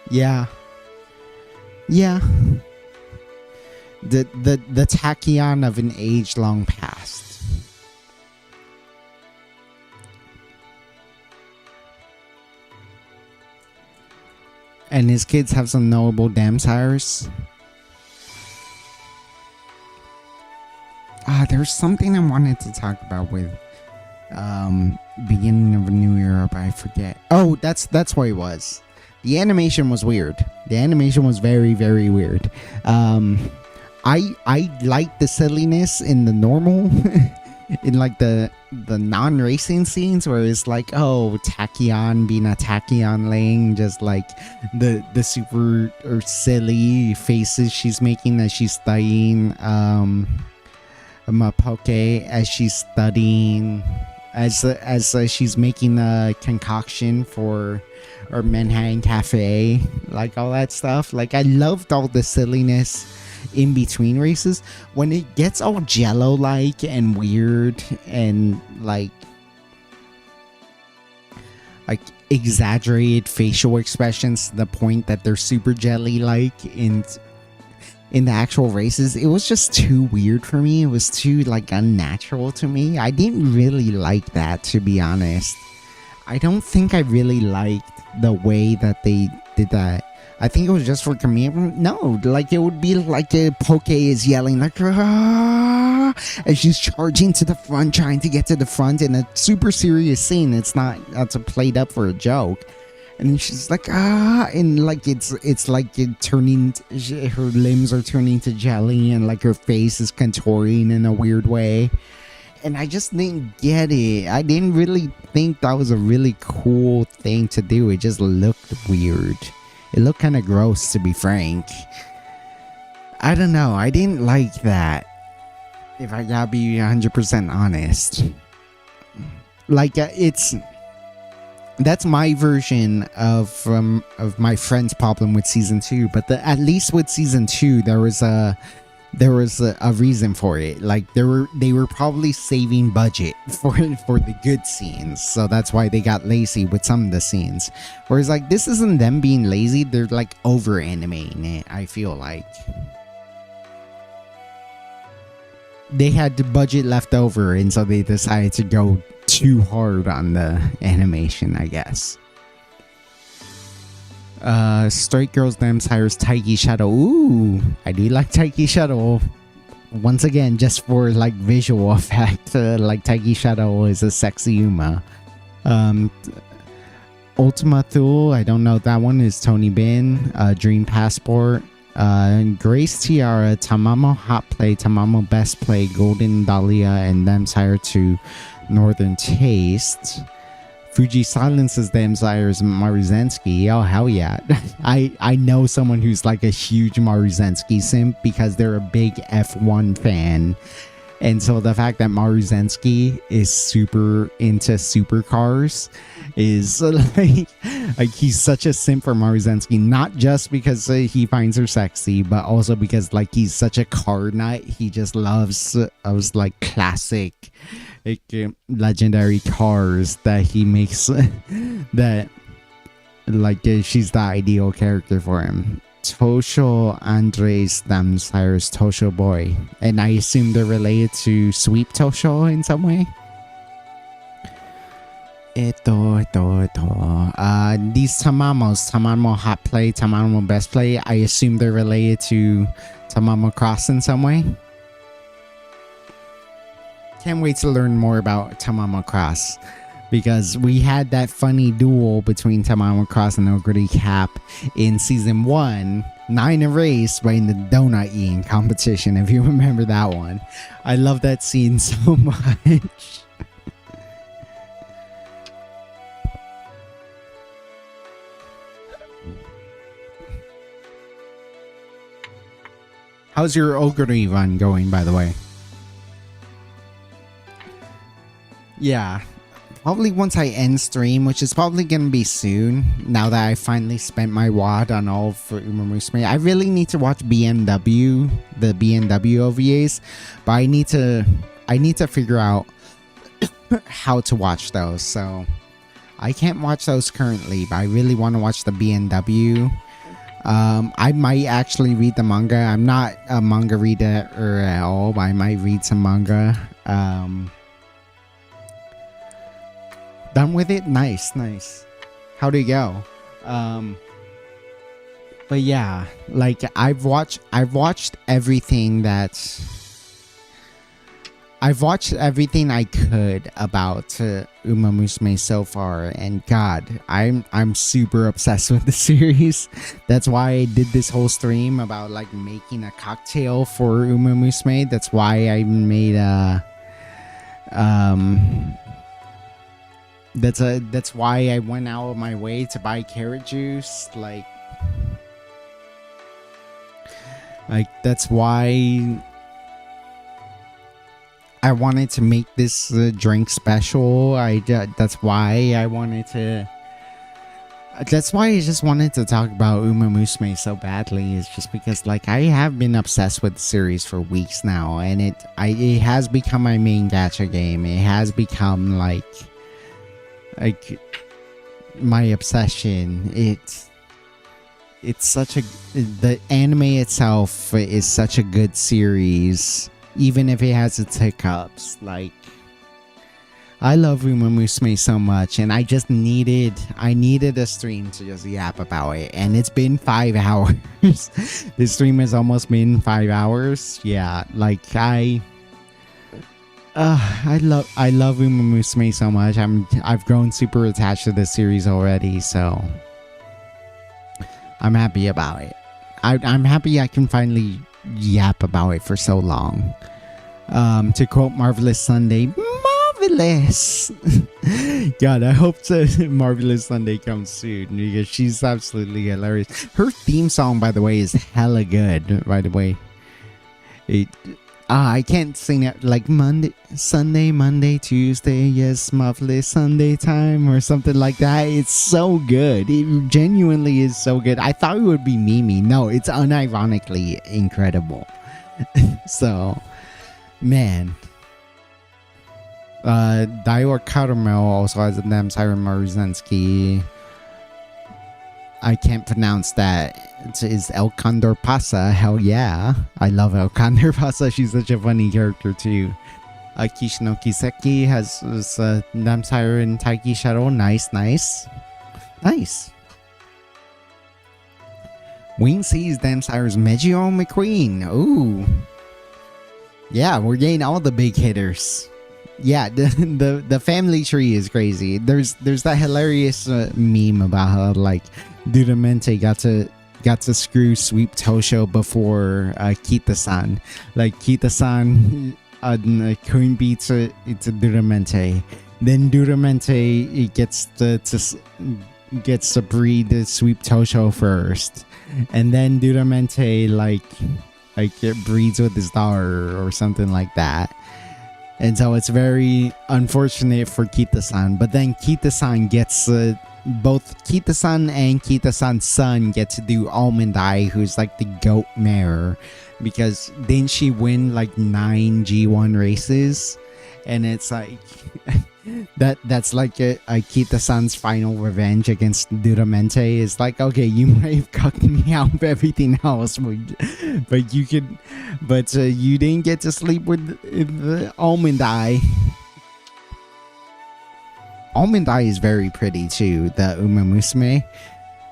Yeah. The Tachyon of an age long past. And his kids have some knowable damsires. There's something I wanted to talk about with beginning of a new era, but I forget. Oh, that's what it was. The animation was weird. The animation was very, very weird. I like the silliness in the normal in like the non-racing scenes where it's like, oh, Tachyon being a Tachyon Ling, just like the super or silly faces she's making as she's studying Mapoke, as she's studying, as she's making a concoction for our Manhattan Cafe, like all that stuff. Like, I loved all the silliness in between races. When it gets all jello like and weird and like exaggerated facial expressions to the point that they're super jelly like in the actual races, it was just too weird for me. It was too like unnatural to me. I didn't really like that, to be honest. I don't think I really liked the way that they did that. I think it was just for comedic. No, like it would be like a Poke is yelling like as she's charging to the front, trying to get to the front in a super serious scene. It's not that's played up for a joke. And she's like, and like it's like it turning, her limbs are turning to jelly, and like her face is contorting in a weird way. And I just didn't get it. I didn't really think that was a really cool thing to do. It just looked weird. It looked kind of gross, to be frank. I don't know. I didn't like that, if I gotta be 100% honest. Like, that's my version of my friend's problem with season 2, but at least with season 2 there was a reason for it. Like, they were probably saving budget for the good scenes, so that's why they got lazy with some of the scenes. Whereas like, this isn't them being lazy, they're like over animating it. I feel like they had the budget left over, and so they decided to go too hard on the animation, I guess. Straight Girls Damn Cyrus Taiki Shadow. Ooh, I do like Taiki Shadow. Once again, just for like visual effect, like Taiki Shadow is a sexy Uma. Ultima Thule, I don't know, that one is Tony Bin. Dream Passport. Grace Tiara, Tamamo Hot Play, Tamamo Best Play, Golden Dahlia, and Damn Sire to Northern Taste. Fuji silences them sires Maruzensky. Oh hell yeah. I know someone who's like a huge Maruzensky simp because they're a big F1 fan. And so the fact that Maruzensky is super into supercars is like he's such a simp for Maruzensky, not just because he finds her sexy, but also because like he's such a car nut. He just loves like classic, like legendary cars that he makes that like she's the ideal character for him. Tosho Andres Damsire's Tosho Boy. And I assume they're related to Sweep Tosho in some way. These Tamamo Hot Play, Tamamo Best Play, I assume they're related to Tamamo Cross in some way. Can't wait to learn more about Tamamo Cross, because we had that funny duel between Tamamo Cross and Ogre Cap in season 1, 9 a race, by in the donut eating competition, if you remember that one. I love that scene so much. How's your Ogre run going, by the way? Yeah. Probably once I end stream, which is probably gonna be soon, now that I finally spent my wad on all for Umamusume. I really need to watch BMW, the BMW OVAs, but I need to figure out how to watch those. So I can't watch those currently, but I really want to watch the BMW. I might actually read the manga. I'm not a manga reader at all, but I might read some manga. Done with it? Nice. How'd it go? But yeah, like I've watched everything I could about Umamusume so far, and God, I'm super obsessed with the series. That's why I did this whole stream about like making a cocktail for Umamusume. That's why I made that's why I went out of my way to buy carrot juice. Like that's why I wanted to make this drink special. That's why I just wanted to talk about Umamusume so badly. Is just because like I have been obsessed with the series for weeks now, and it has become my main gacha game. It has become like my obsession. It's such a, the anime itself is such a good series, even if it has its hiccups. Like I love Umamusume so much, and I needed a stream to just yap about it, and it's been 5 hours. This stream has almost been 5 hours. Yeah, like I love Umamusume so much. I've grown super attached to this series already, so I'm happy about it. I'm happy I can finally yap about it for so long. To quote Marvelous Sunday, marvelous. God, I hope Marvelous Sunday comes soon, because she's absolutely hilarious. Her theme song, by the way, is hella good. By the way, I can't sing it like Sunday, Monday, Tuesday, yes, Marvelous Sunday time, or something like that. It's so good. It genuinely is so good. I thought it would be Mimi. No, it's unironically incredible. So, man. Dior Caramel also has a damn Siren Maruzensky. I can't pronounce that. Is El Condor Pasa. Hell yeah. I love El Condor Pasa. She's such a funny character too. Kishino Kiseki has Damn Siren Taiki Shadow. Nice. Wing sees Damn Siren's Megio McQueen. Ooh. Yeah, we're getting all the big hitters. Yeah, the family tree is crazy. There's that hilarious meme about how like Duramente got to screw Sweep Tosho before Kita-san. Like Kita-san couldn't beat Duramente, Then Duramente gets to breed the sweep Tosho first, and then Duramente it breeds with his daughter or something like that. And so it's very unfortunate for Kita-san. But then Kita-san gets both Kita-san and Kita-san's son get to do Almond Eye, who's like the goat mare, because didn't she win like 9 G1 races? And it's like that's like a Kita-san's final revenge against Duramente. It's like, okay, you might have cucked me out of everything else, but you didn't get to sleep with the Almond Eye. Almond Eye is very pretty too, the Umamusume.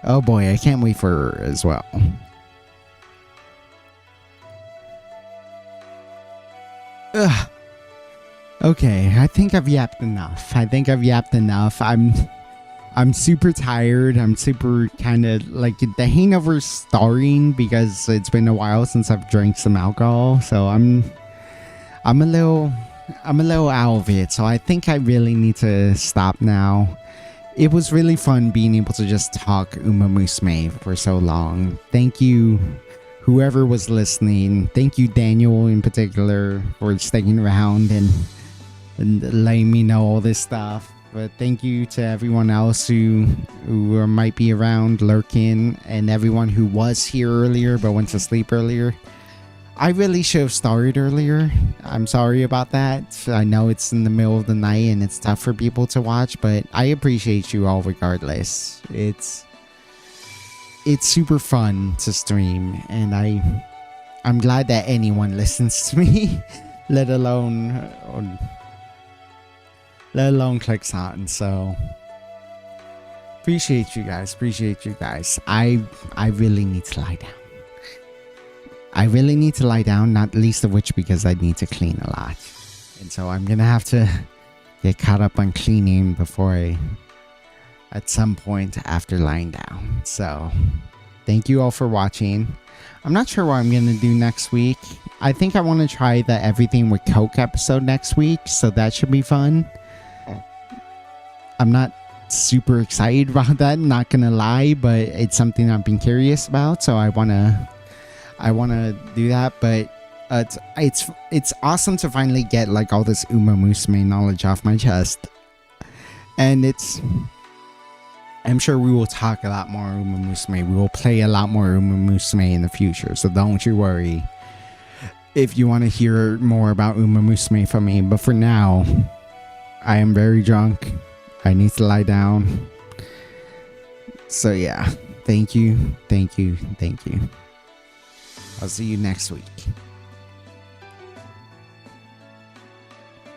Oh boy, I can't wait for her as well. Ugh. Okay, I think I've yapped enough. I'm super tired. I'm super kind of like the hangover's starting because it's been a while since I've drank some alcohol. So I'm a little out of it. So I think I really need to stop now. It was really fun being able to just talk Umamusume for so long. Thank you, whoever was listening. Thank you, Daniel, in particular, for sticking around and letting me know all this stuff. But thank you to everyone else who might be around lurking, and everyone who was here earlier but went to sleep earlier. I really should have started earlier. I'm sorry about that. I know it's in the middle of the night and it's tough for people to watch, but I appreciate you all regardless. It's super fun to stream, and I'm glad that anyone listens to me, let alone clicks on. So appreciate you guys. I really need to lie down. Not least of which because I need to clean a lot, and so I'm gonna have to get caught up on cleaning at some point after lying down. So thank you all for watching. I'm not sure what I'm gonna do next week. I think I want to try the Everything with Coke episode next week, so that should be fun. I'm not super excited about that, not gonna lie, but it's something I've been curious about, so I wanna do that. But it's awesome to finally get like all this Umamusume knowledge off my chest, and I'm sure we will talk a lot more Umamusume. We will play a lot more Umamusume in the future, so don't you worry if you want to hear more about Umamusume from me. But for now, I am very drunk. I need to lie down. So yeah, thank you. I'll see you next week.